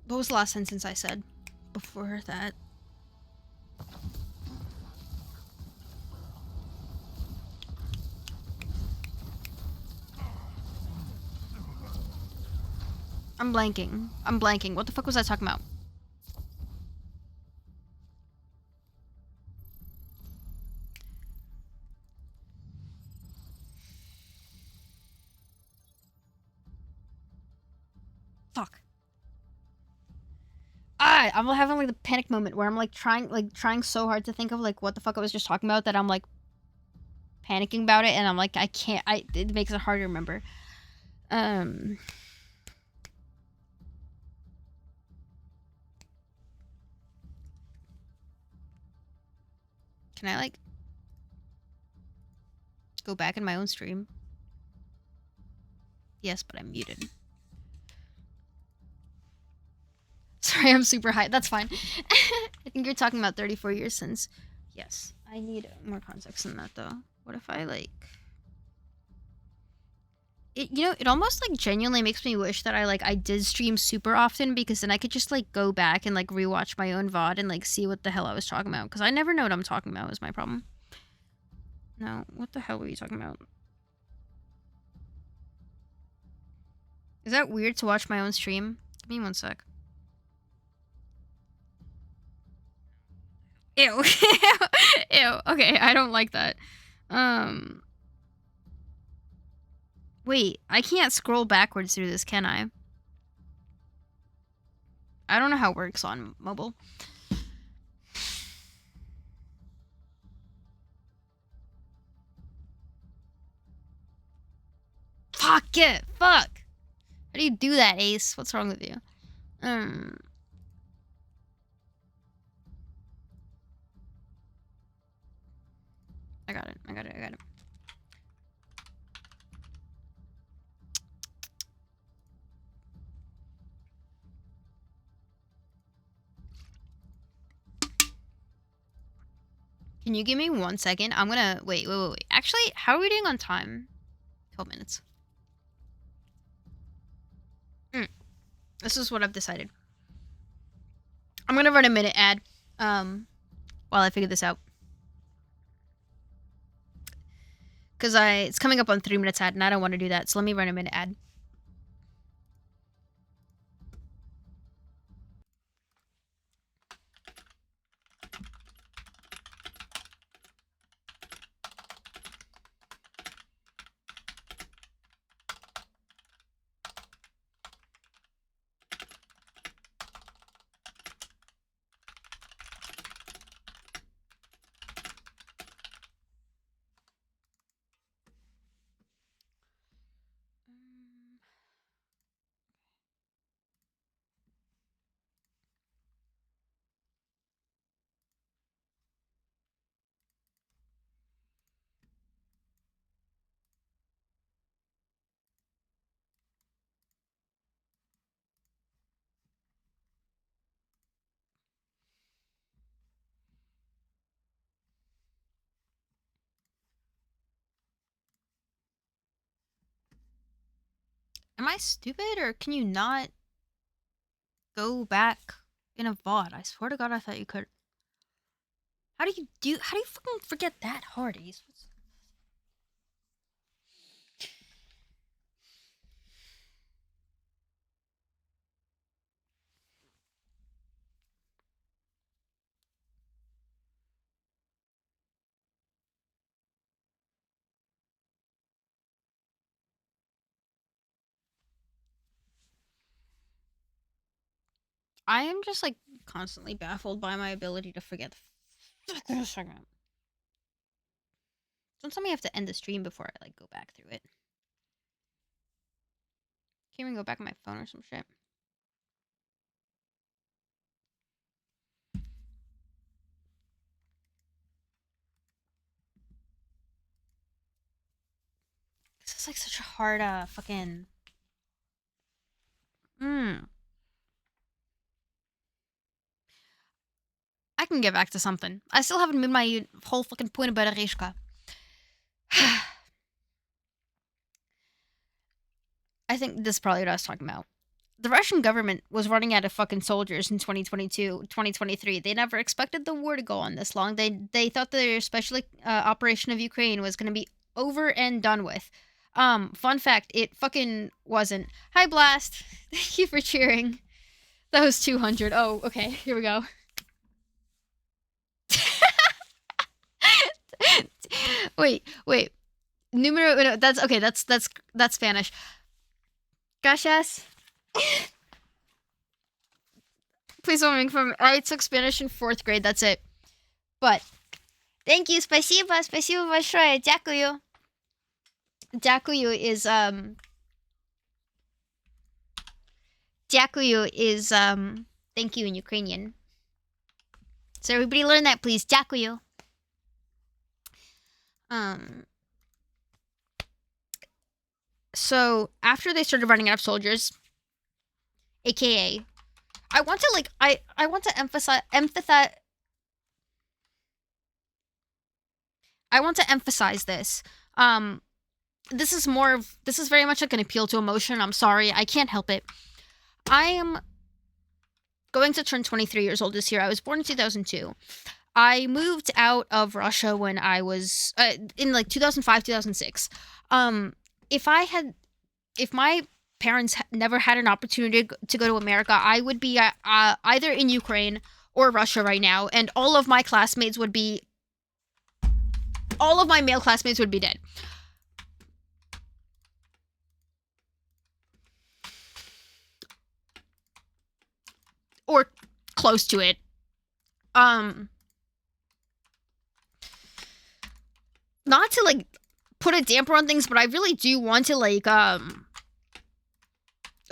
What was the last sentence I said before that? I'm blanking. What the fuck was I talking about? Fuck. I'm having, like, the panic moment where I'm, like, trying so hard to think of, like, what the fuck I was just talking about that I'm, like, panicking about it, and I'm like, it makes it hard to remember. Can I, like, go back in my own stream? Yes, but I'm muted. Sorry, I'm super high. That's fine. I think you're talking about 34 years since. Yes, I need more context than that though. What if I like? It, you know, it almost like genuinely makes me wish that I did stream super often, because then I could just like go back and like rewatch my own VOD and like see what the hell I was talking about, because I never know what I'm talking about is my problem. No, what the hell were you talking about? Is that weird to watch my own stream? Give me one sec. Ew. Ew. Okay, I don't like that. Wait, I can't scroll backwards through this, can I? I don't know how it works on mobile. Fuck it! Fuck! How do you do that, Ace? What's wrong with you? I got it. I got it. I got it. Can you give me 1 second? I'm gonna... Wait. Actually, how are we doing on time? 12 minutes. This is what I've decided. I'm gonna run a minute ad while I figure this out. Because it's coming up on 3 minutes ad, and I don't want to do that, so let me run a minute ad. Am I stupid, or can you not go back in a VOD? I swear to God, I thought you could. How do you fucking forget that hard, Ace? I am just like constantly baffled by my ability to forget. Fucking a second. Don't tell me I have to end the stream before I like go back through it. Can't even go back on my phone or some shit. This is like such a hard fucking. I can get back to something. I still haven't made my whole fucking point about Arishka. I think this is probably what I was talking about. The Russian government was running out of fucking soldiers in 2022, 2023. They never expected the war to go on this long. They thought their special operation of Ukraine was going to be over and done with. Fun fact, it fucking wasn't. Hi, Blast. Thank you for cheering. That was 200. Oh, okay. Here we go. Wait. Numero. No, that's okay. That's Spanish. Gracias. Please don't make fun. I took Spanish in 4th grade. That's it. But thank you. Спасибо большое. Дякую. Дякую is thank you in Ukrainian. So everybody learn that, please. Дякую. So after they started running out of soldiers, aka I want to like I want to emphasize this. This is very much like an appeal to emotion. I'm sorry, I can't help it. I am going to turn 23 years old this year. I was born in 2002. I moved out of Russia when I was in like 2005, 2006. If my parents never had an opportunity to go to America, I would be either in Ukraine or Russia right now, and all of my male classmates would be dead. Or close to it. Not to like put a damper on things, but I really do want to like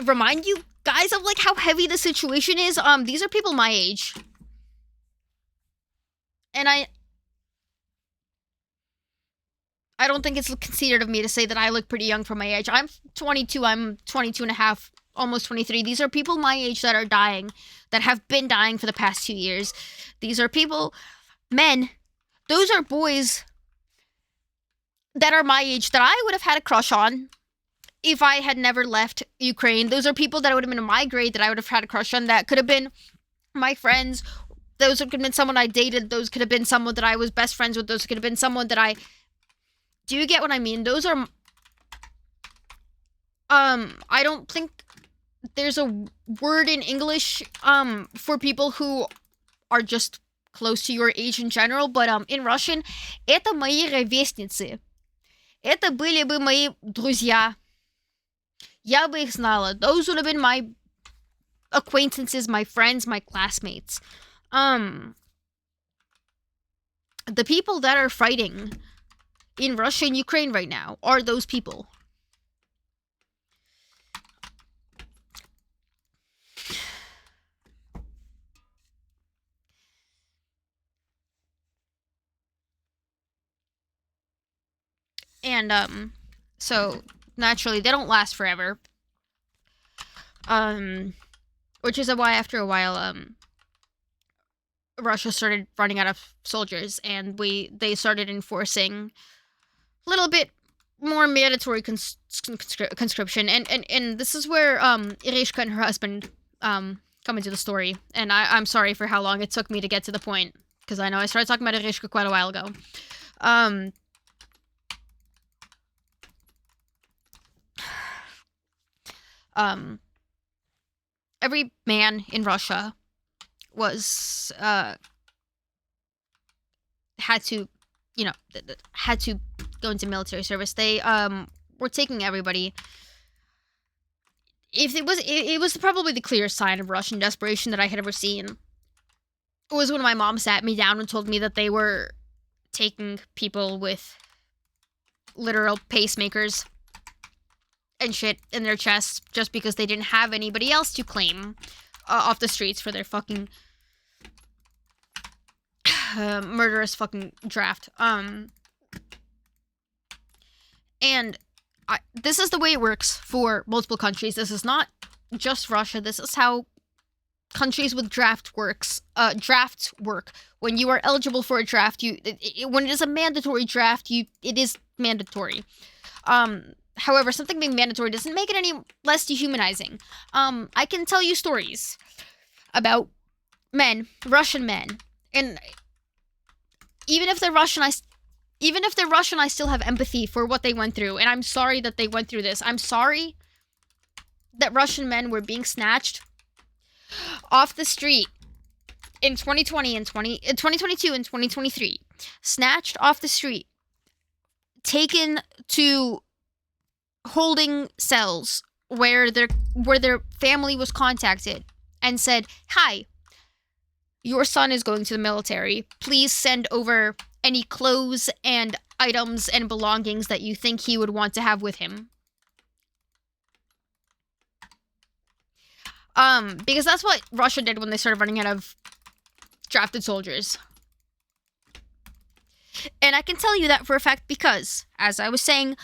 remind you guys of like how heavy the situation is. These are people my age. And I don't think it's conceited of me to say that I look pretty young for my age. I'm 22, I'm 22 and a half, almost 23. These are people my age that are dying, that have been dying for the past 2 years. These are people, men, those are boys that are my age that I would have had a crush on if I had never left Ukraine. Those are people that would have been in my grade that I would have had a crush on, that could have been my friends. Those could have been someone I dated. Those could have been someone that I was best friends with. Those could have been someone that I... Do you get what I mean? Those are... I don't think there's a word in English, for people who are just close to your age in general, but, in Russian, это мои ровесницы. Это были бы мои друзья. Я бы их знала. Those would have been my acquaintances, my friends, my classmates. The people that are fighting in Russia and Ukraine right now are those people. And, so, naturally, they don't last forever. Which is why, after a while, Russia started running out of soldiers, and they started enforcing a little bit more mandatory conscription. And this is where, Irishka and her husband, come into the story. And I'm sorry for how long it took me to get to the point, because I know I started talking about Irishka quite a while ago. Every man in Russia was, had to go into military service. They, were taking everybody. It was probably the clearest sign of Russian desperation that I had ever seen. It was when my mom sat me down and told me that they were taking people with literal pacemakers and shit in their chests just because they didn't have anybody else to claim off the streets for their fucking murderous fucking draft. And this is the way it works for multiple countries. This is not just Russia. This is how countries with drafts work. When you are eligible for a draft, when it is a mandatory draft, it is mandatory. However, something being mandatory doesn't make it any less dehumanizing. I can tell you stories about men, Russian men, and even if they're Russian, I still have empathy for what they went through, and I'm sorry that they went through this. I'm sorry that Russian men were being snatched off the street in 2020 and 2022 and 2023. Snatched off the street, taken to holding cells where their family was contacted and said, "Hi, your son is going to the military. Please send over any clothes and items and belongings that you think he would want to have with him." Because that's what Russia did when they started running out of drafted soldiers. And I can tell you that for a fact because, as I was saying,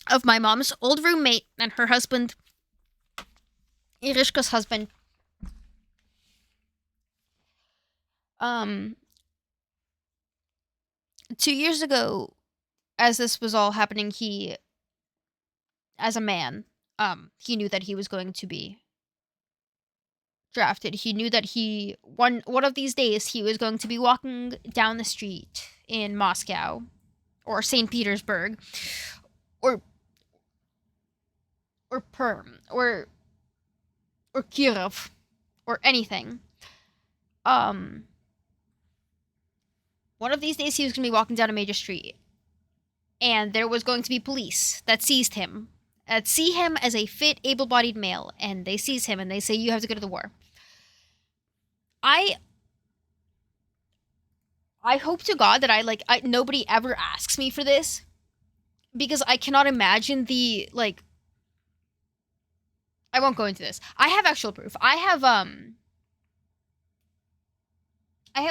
of my mom's old roommate and her husband, Irishka's husband, Um, 2 years ago, as this was all happening, he, as a man, he knew that he was going to be drafted. He knew that one of these days he was going to be walking down the street in Moscow or St. Petersburg or Perm or Kirov or anything. One of these days he was going to be walking down a major street and there was going to be police that seized him, that see him as a fit, able-bodied male, and they seize him and they say, you have to go to the war. I hope to God that nobody ever asks me for this, because I cannot imagine the, like, I won't go into this. I have actual proof. I have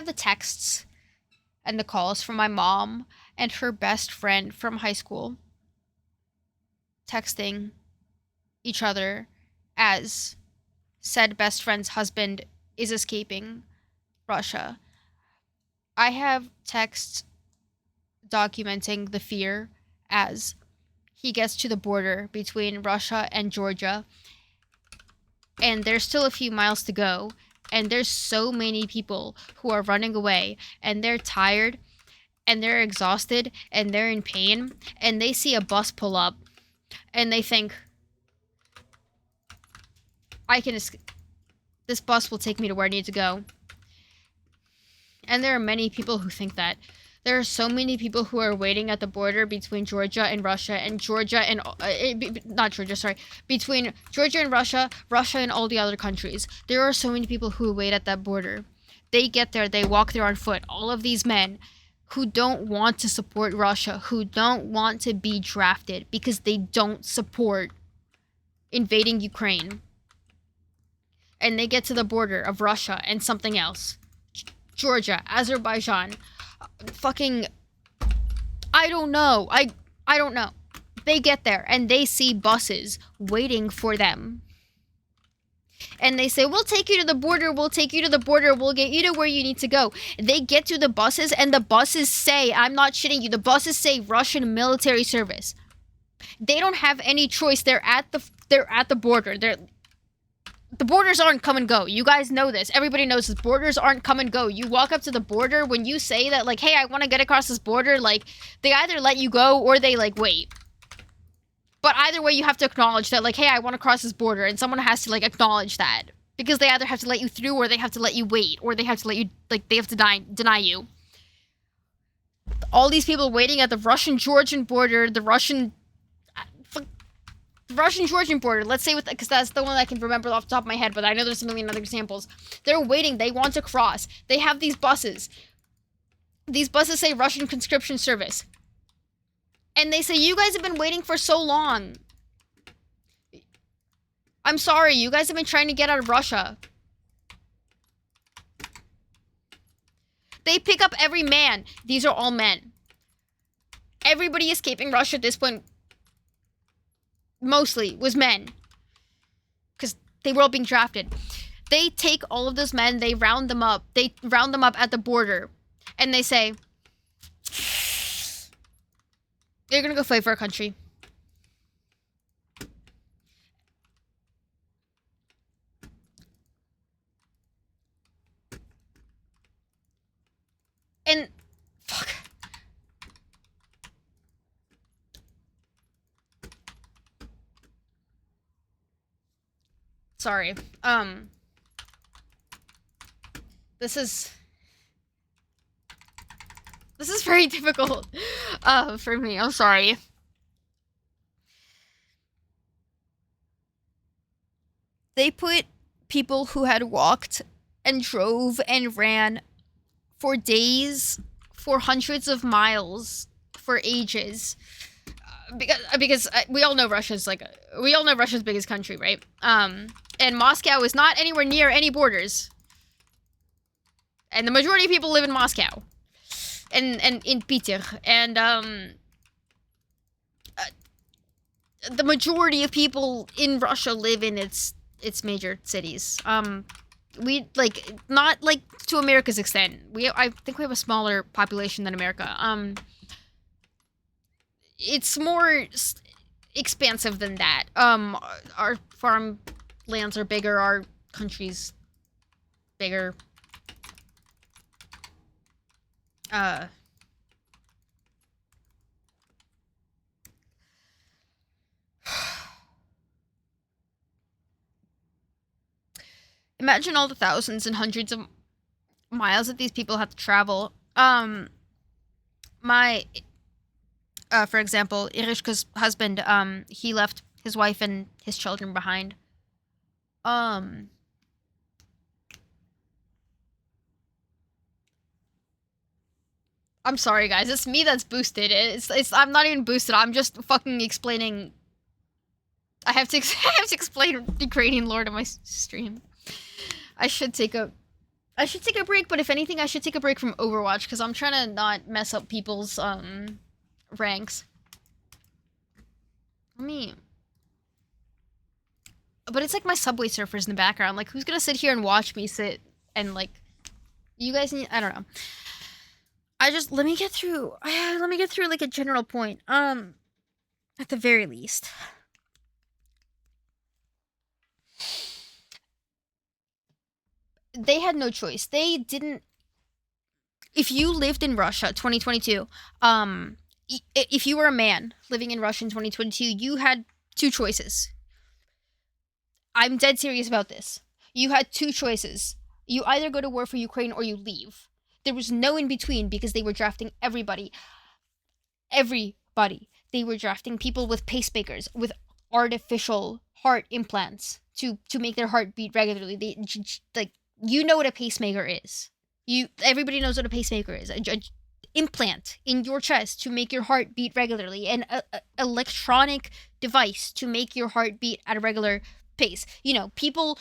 the texts and the calls from my mom and her best friend from high school texting each other as said best friend's husband is escaping Russia. I have texts documenting the fear as he gets to the border between Russia and Georgia, and there's still a few miles to go, and there's so many people who are running away, and they're tired, and they're exhausted, and they're in pain, and they see a bus pull up, and they think, this bus will take me to where I need to go. And there are many people who think that. There are so many people who are waiting at the border between Georgia and Russia, and between Georgia and Russia, Russia and all the other countries. There are so many people who wait at that border. They get there, they walk there on foot. All of these men who don't want to support Russia, who don't want to be drafted because they don't support invading Ukraine. And they get to the border of Russia and something else. Georgia, Azerbaijan, fucking, I don't know. I don't know. They get there and they see buses waiting for them. And they say, we'll take you to the border, we'll take you to the border, we'll get you to where you need to go. They get to the buses and the buses say, I'm not shitting you, the buses say Russian military service. They don't have any choice. They're at the border. The borders aren't come and go. You guys know this. Everybody knows this. Borders aren't come and go. You walk up to the border, when you say that, like, hey, I want to get across this border, like, they either let you go or they, like, wait. But either way, you have to acknowledge that, like, hey, I want to cross this border, and someone has to, like, acknowledge that. Because they either have to let you through, or they have to let you wait, or they have to let you, like, they have to deny you. All these people waiting at the Russian-Georgian border, the Russian-Georgian border, let's say, because that's the one I can remember off the top of my head, but I know there's a million other examples. They're waiting, they want to cross. They have these buses. These buses say Russian conscription service. And they say, you guys have been waiting for so long. I'm sorry, you guys have been trying to get out of Russia. They pick up every man. These are all men. Everybody escaping Russia at this point mostly was men, because they were all being drafted. They take all of those men, they round them up at the border, and they say, you're gonna go fight for our country. And fuck. Sorry. This is very difficult for me. I'm sorry. They put people who had walked and drove and ran for days, for hundreds of miles, for ages. Because we all know Russia's biggest country, right? And Moscow is not anywhere near any borders. And the majority of people live in Moscow. And in Peter. And the majority of people in Russia live in its major cities. We like not like to America's extent. I think we have a smaller population than America. It's more expansive than that. Our farm lands are bigger. Our country's bigger. Imagine all the thousands and hundreds of miles that these people have to travel. My, for example, Irishka's husband, he left his wife and his children behind. I'm sorry, guys. It's me that's boosted. I'm not even boosted. I'm just fucking explaining. I have to explain Ukrainian lore to my stream. I should take a break, but if anything, I should take a break from Overwatch because I'm trying to not mess up people's ranks. But it's like my Subway Surfers in the background. Like, who's gonna sit here and watch me sit and like? You guys need. I don't know. Let me get through like a general point. At the very least. They had no choice. They didn't. If you lived in Russia, 2022, if you were a man living in Russia in 2022, you had two choices. I'm dead serious about this. You had two choices. You either go to war for Ukraine or you leave. There was no in between because they were drafting everybody. Everybody. They were drafting people with pacemakers, with artificial heart implants to make their heart beat regularly. They like. You know what a pacemaker is. Everybody knows what a pacemaker is. A implant in your chest to make your heart beat regularly. An electronic device to make your heart beat at a regular pace. You know, people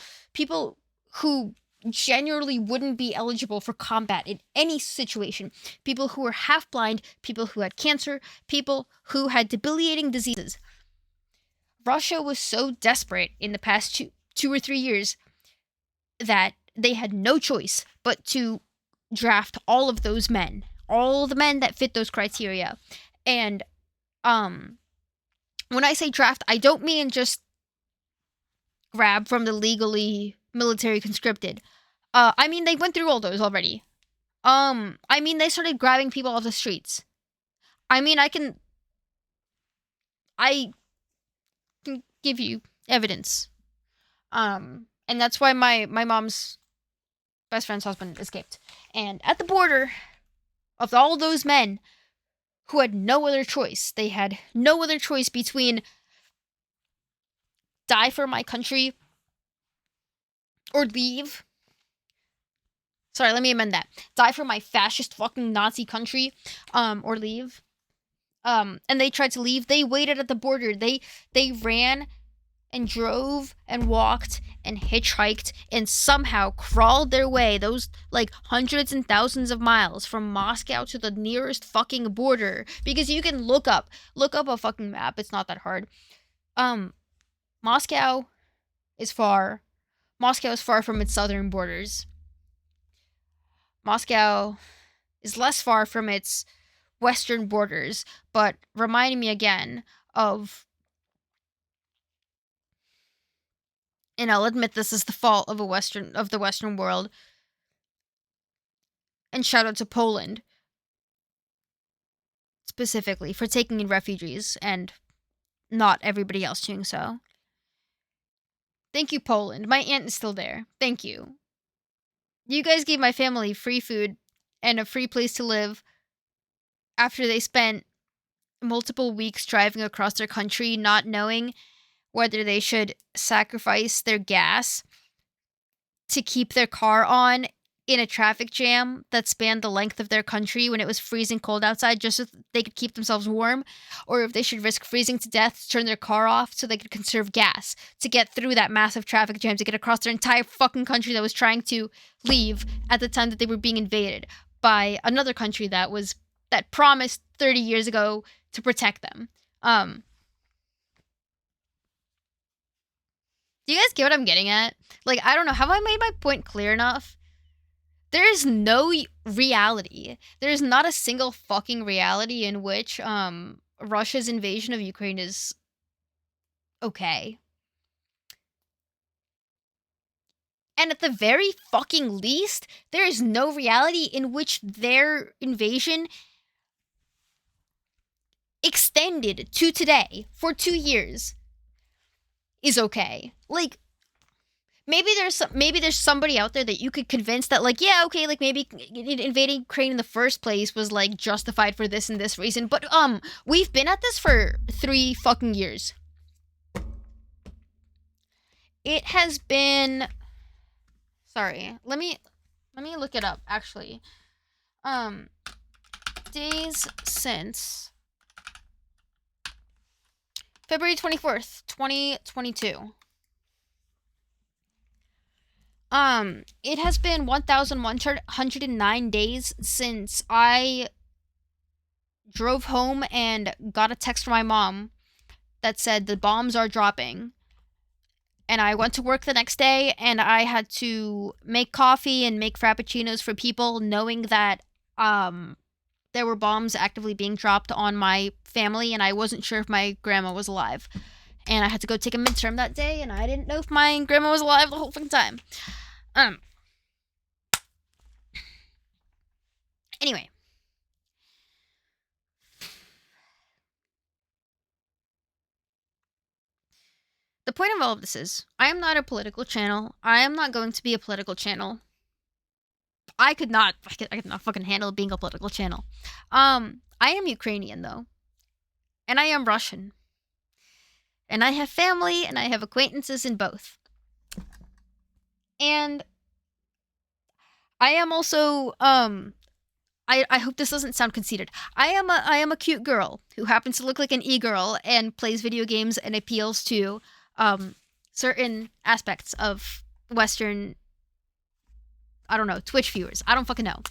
who genuinely wouldn't be eligible for combat in any situation. People who were half blind, people who had cancer, people who had debilitating diseases. Russia was so desperate in the past 2 or 3 years that they had no choice but to draft all of those men, all the men that fit those criteria. And when I say draft, I don't mean just grab from the legally military conscripted. I mean they went through all those already. I mean they started grabbing people off the streets. I mean I can give you evidence. And that's why my mom's best friend's husband escaped. And at the border, of all those men who had no other choice, they had no other choice between die for my country or leave. Sorry, let me amend that. Die for my fascist fucking Nazi country, or leave. And they tried to leave. They waited at the border. They ran and drove and walked and hitchhiked and somehow crawled their way those like hundreds and thousands of miles from Moscow to the nearest fucking border, because you can look up a fucking map. It's not that hard. Moscow is far from its southern borders. Moscow is less far from its western borders, but reminding me again of, and I'll admit this is the fault of the Western world. And shout out to Poland, specifically, for taking in refugees and not everybody else doing so. Thank you, Poland. My aunt is still there. Thank you. You guys gave my family free food and a free place to live after they spent multiple weeks driving across their country not knowing whether they should sacrifice their gas to keep their car on in a traffic jam that spanned the length of their country when it was freezing cold outside just so they could keep themselves warm, or if they should risk freezing to death to turn their car off so they could conserve gas to get through that massive traffic jam to get across their entire fucking country that was trying to leave at the time that they were being invaded by another country that promised 30 years ago to protect them. Do you guys get what I'm getting at? Like, I don't know. Have I made my point clear enough? There is no reality. There is not a single fucking reality in which Russia's invasion of Ukraine is okay. And at the very fucking least, there is no reality in which their invasion extended to today for 2 years is okay. Like, maybe there's somebody out there that you could convince that, like, yeah, okay, like, maybe invading Ukraine in the first place was, like, justified for this and this reason, but we've been at this for 3 fucking years. It has been, sorry, let me look it up, actually. Days since February 24th, 2022. It has been 1,109 days since I drove home and got a text from my mom that said the bombs are dropping. And I went to work the next day, and I had to make coffee and make frappuccinos for people, knowing that there were bombs actively being dropped on my family, and I wasn't sure if my grandma was alive. And I had to go take a midterm that day, and I didn't know if my grandma was alive the whole fucking time. Anyway. The point of all of this is, I am not a political channel. I am not going to be a political channel. I could not fucking handle being a political channel. I am Ukrainian, though. And I am Russian. And I have family, and I have acquaintances in both. And I am also, I hope this doesn't sound conceited. I am a cute girl who happens to look like an e-girl and plays video games and appeals to certain aspects of Western, I don't know, Twitch viewers. I don't fucking know.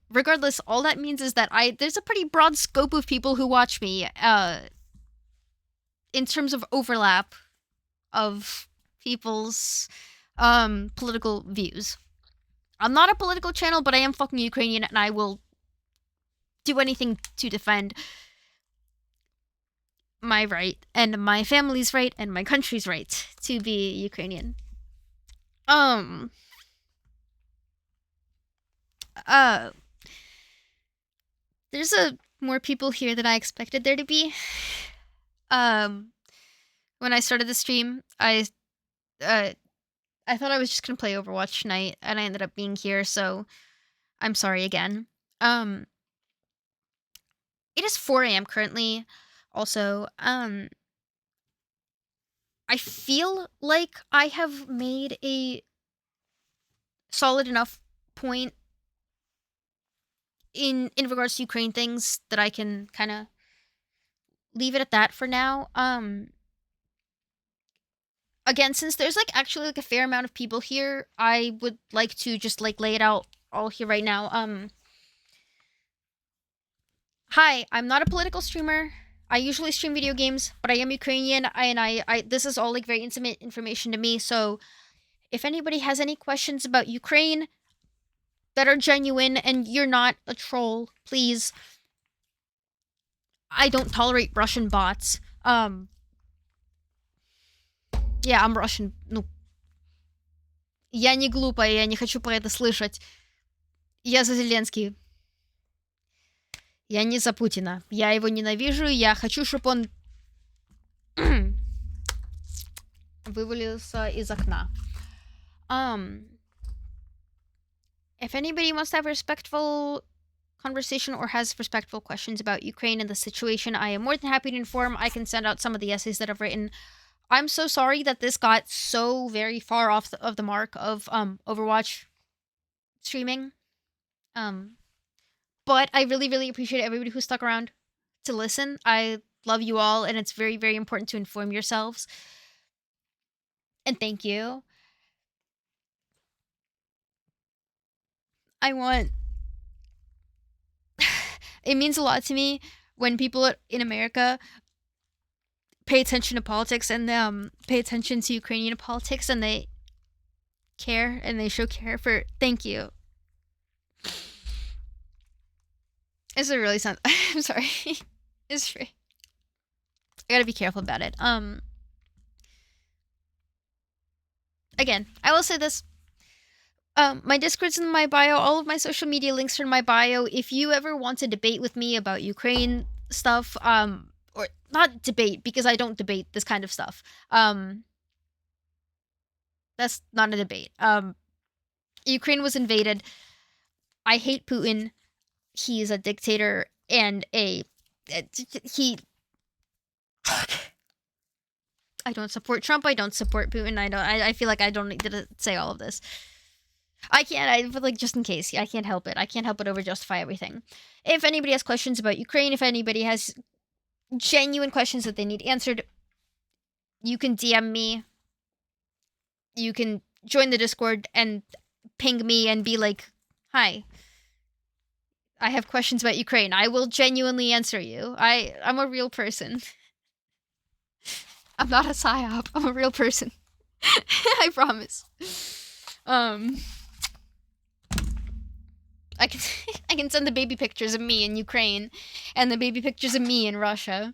Regardless, all that means is that there's a pretty broad scope of people who watch me, in terms of overlap of people's, political views. I'm not a political channel, but I am fucking Ukrainian, and I will do anything to defend my right, and my family's right, and my country's right to be Ukrainian. There's more people here than I expected there to be. When I started the stream, I thought I was just gonna play Overwatch tonight, and I ended up being here, so I'm sorry again. It is 4 a.m. currently. Also, I feel like I have made a solid enough point in regards to Ukraine things that I can kind of leave it at that for now. Again, since there's like actually like a fair amount of people here, I would like to just like lay it out all here right now. Hi, I'm not a political streamer. I usually stream video games, but I am Ukrainian, and I this is all like very intimate information to me, so if anybody has any questions about Ukraine that are genuine and you're not a troll, please. I don't tolerate Russian bots. Yeah, I'm Russian. Ну, я не глупая, я не хочу про это слышать. Я за Зеленский. Я не за Путина. Я его ненавижу, я хочу, чтобы он вывалился из окна. If anybody wants to have a respectful conversation or has respectful questions about Ukraine and the situation, I am more than happy to inform. I can send out some of the essays that I've written. I'm so sorry that this got so very far off of the mark of Overwatch streaming. But I really, really appreciate everybody who stuck around to listen. I love you all, and it's very, very important to inform yourselves. And thank you. It means a lot to me when people in America pay attention to politics and pay attention to Ukrainian politics, and they care and they show care for. Thank you. Is it really sound? I'm sorry. It's free. I gotta be careful about it. Again, I will say this. My Discord's in my bio. All of my social media links are in my bio. If you ever want to debate with me about Ukraine stuff, or not debate, because I don't debate this kind of stuff. That's not a debate. Ukraine was invaded. I hate Putin. He's a dictator and he. I don't support Trump. I don't support Putin. I feel like I don't need to say all of this. I can't. But like, just in case, I can't help it. I can't help but over justify everything. If anybody has questions about Ukraine, if anybody has genuine questions that they need answered, you can DM me. You can join the Discord and ping me and be like, "Hi, I have questions about Ukraine." I will genuinely answer you. I'm a real person. I'm not a psyop. I'm a real person. I promise. I can I can send the baby pictures of me in Ukraine and the baby pictures of me in Russia.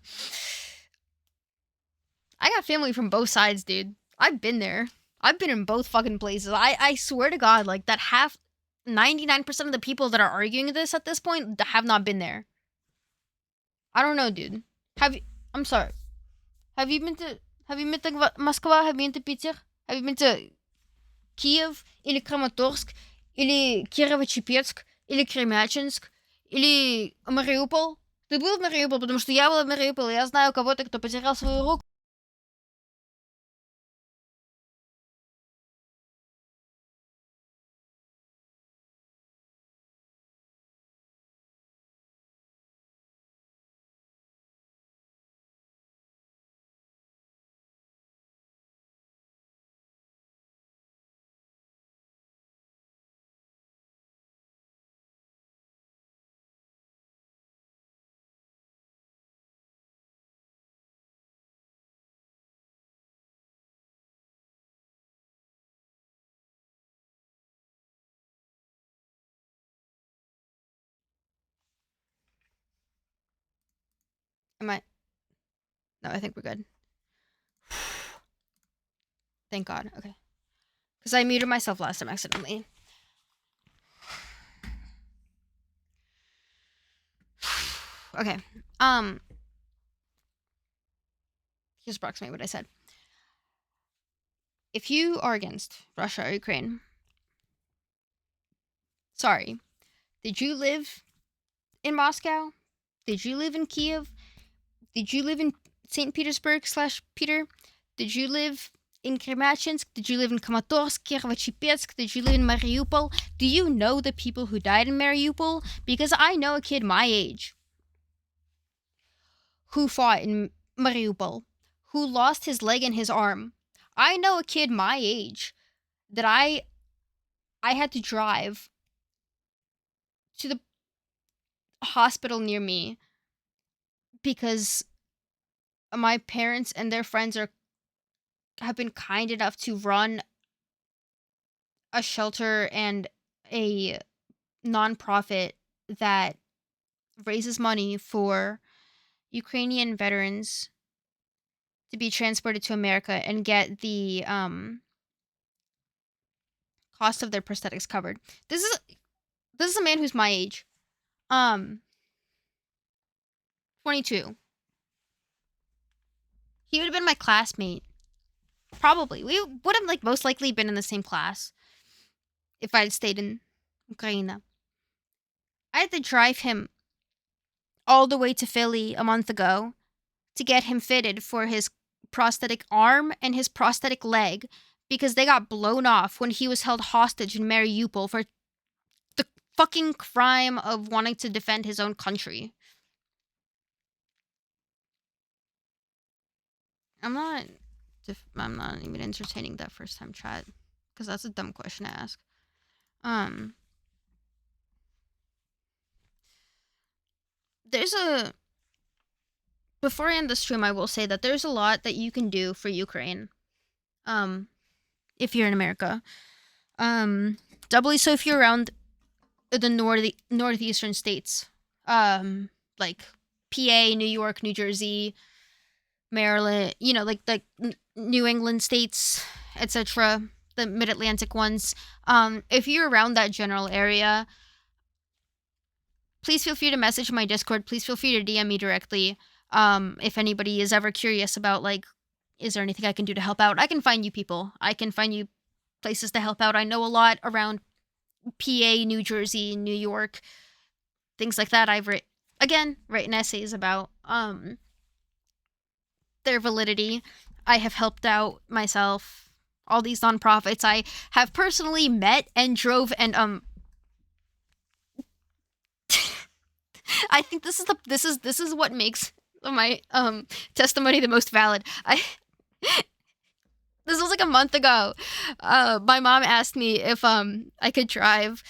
I got family from both sides, dude. I've been there. I've been in both fucking places. I swear to God, like, that 99% of the people that are arguing this at this point have not been there. I don't know, dude. I'm sorry. Have you been to Moscow? Have you been to Peter? Have you been to Kiev? Или Kramatorsk? Или Кирово-Чепецк? Или Кремячинск? Или Мариуполь? Ты был в Мариуполе? Потому что я была в Мариуполе. Я знаю кого-то, кто потерял свою руку. Am I? No, I think we're good. Thank God. Okay. Because I muted myself last time accidentally. Okay. Here's approximately what I said. If you are against Russia or Ukraine, sorry. Did you live in Moscow? Did you live in Kiev? Did you live in St. Petersburg / Peter? Did you live in Kremachinsk? Did you live in Kramatorsk, Kiev-Chepetsk? Did you live in Mariupol? Do you know the people who died in Mariupol? Because I know a kid my age who fought in Mariupol, who lost his leg and his arm. I know a kid my age that I had to drive to the hospital near me because my parents and their friends have been kind enough to run a shelter and a nonprofit that raises money for Ukrainian veterans to be transported to America and get the cost of their prosthetics covered. This is a man who's my age. 22. He would have been my classmate. Probably. We would have, like, most likely been in the same class if I had stayed in Ukraine. I had to drive him all the way to Philly a month ago to get him fitted for his prosthetic arm and his prosthetic leg because they got blown off when he was held hostage in Mariupol for the fucking crime of wanting to defend his own country. I'm not even entertaining that first time chat because that's a dumb question to ask. There's a before I end the stream, I will say that there's a lot that you can do for Ukraine. If you're in America. Doubly so if you're around the northeastern states. Like PA, New York, New Jersey, Maryland, you know, like New England states, etc., the mid-Atlantic ones. If you're around that general area, please feel free to message my Discord. Please feel free to DM me directly. If anybody is ever curious about, like, is there anything I can do to help out? I can find you people. I can find you places to help out. I know a lot around PA, New Jersey, New York, things like that. I've written essays about their validity. I have helped out myself, all these nonprofits. I have personally met and drove and I think this is what makes my testimony the most valid. This was like a month ago. My mom asked me if I could drive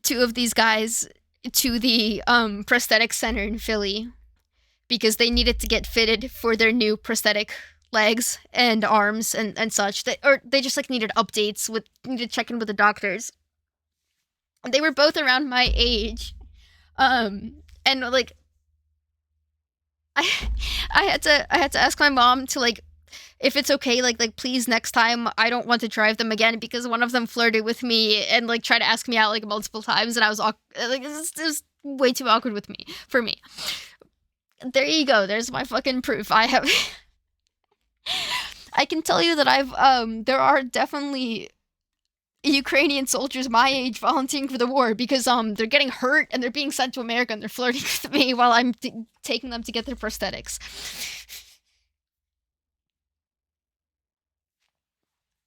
two of these guys to the prosthetic center in Philly because they needed to get fitted for their new prosthetic legs and arms and such. Or they just like needed updates, needed to check in with the doctors. They were both around my age. And like I had to ask my mom to, like, if it's okay, like please next time I don't want to drive them again because one of them flirted with me and like tried to ask me out like multiple times and I was like it was way too awkward for me. There you go. There's my fucking proof. I can tell you that there are definitely Ukrainian soldiers my age volunteering for the war because they're getting hurt and they're being sent to America and they're flirting with me while I'm taking them to get their prosthetics.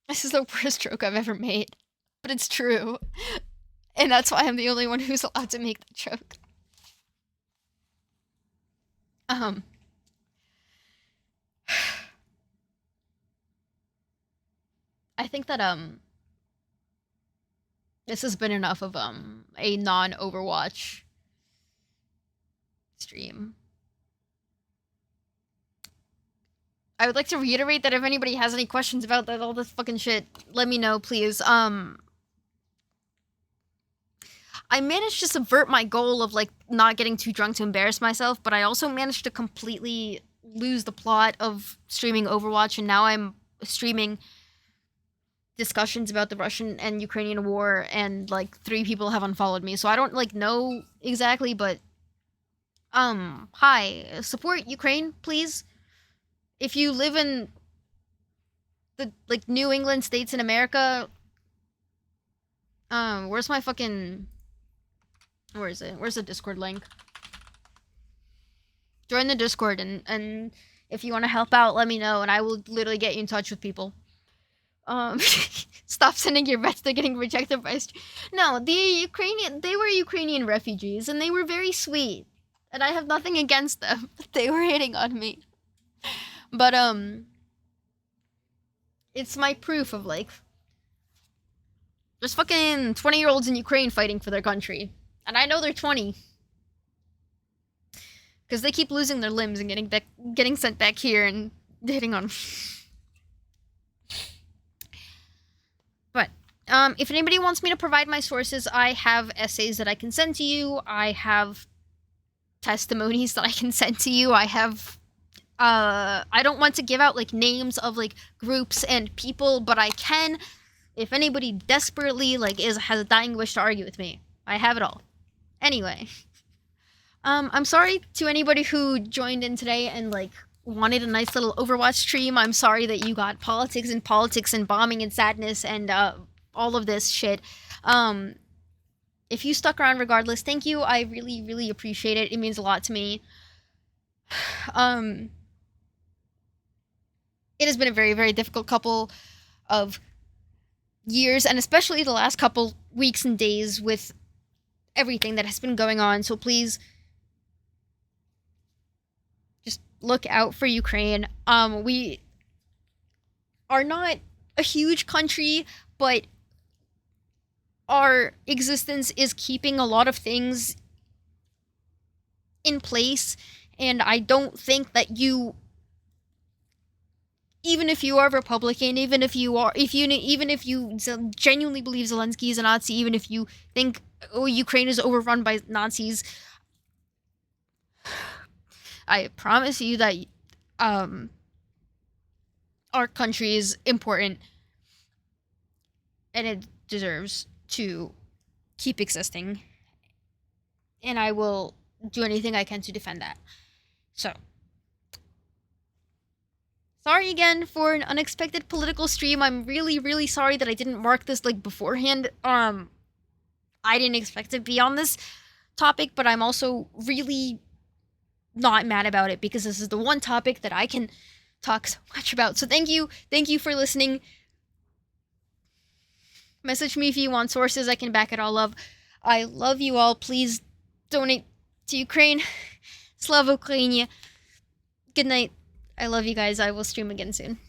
This is the worst joke I've ever made, but it's true. And that's why I'm the only one who's allowed to make the joke. I think that this has been enough of a non-Overwatch stream. I would like to reiterate that if anybody has any questions about all this fucking shit, let me know, please. I managed to subvert my goal of, like, not getting too drunk to embarrass myself, but I also managed to completely lose the plot of streaming Overwatch, and now I'm streaming discussions about the Russian and Ukrainian war, and, like, 3 people have unfollowed me, so I don't, like, know exactly, but, hi, support Ukraine, please. If you live in the, like, New England states in America, where's my fucking... Where is it? Where's the Discord link? Join the Discord, and if you want to help out, let me know, and I will literally get you in touch with people. Stop sending your vets, they're getting rejected by... No, they were Ukrainian refugees, and they were very sweet. And I have nothing against them. They were hitting on me. But, it's my proof of, like, there's fucking 20-year-olds in Ukraine fighting for their country. And I know they're 20. Because they keep losing their limbs and getting sent back here and hitting on... But, if anybody wants me to provide my sources, I have essays that I can send to you. I have testimonies that I can send to you. I have... I don't want to give out, like, names of, like, groups and people, but I can if anybody desperately, like, has a dying wish to argue with me. I have it all. Anyway. I'm sorry to anybody who joined in today and, like, wanted a nice little Overwatch stream. I'm sorry that you got politics and bombing and sadness and, all of this shit. If you stuck around regardless, thank you. I really, really appreciate it. It means a lot to me. It has been a very, very difficult couple of years, and especially the last couple weeks and days with everything that has been going on, so please just look out for Ukraine. We are not a huge country, but our existence is keeping a lot of things in place, And I don't think that you, even if you are Republican, even if you genuinely believe Zelensky is a Nazi, even if you think, oh, Ukraine is overrun by Nazis, I promise you that our country is important and it deserves to keep existing. And I will do anything I can to defend that. So, sorry again for an unexpected political stream. I'm really, really sorry that I didn't mark this like beforehand. I didn't expect to be on this topic, but I'm also really not mad about it because this is the one topic that I can talk so much about. So thank you for listening. Message me if you want sources. I can back it all up. I love you all. Please donate to Ukraine. Slava Ukraini. Good night. I love you guys. I will stream again soon.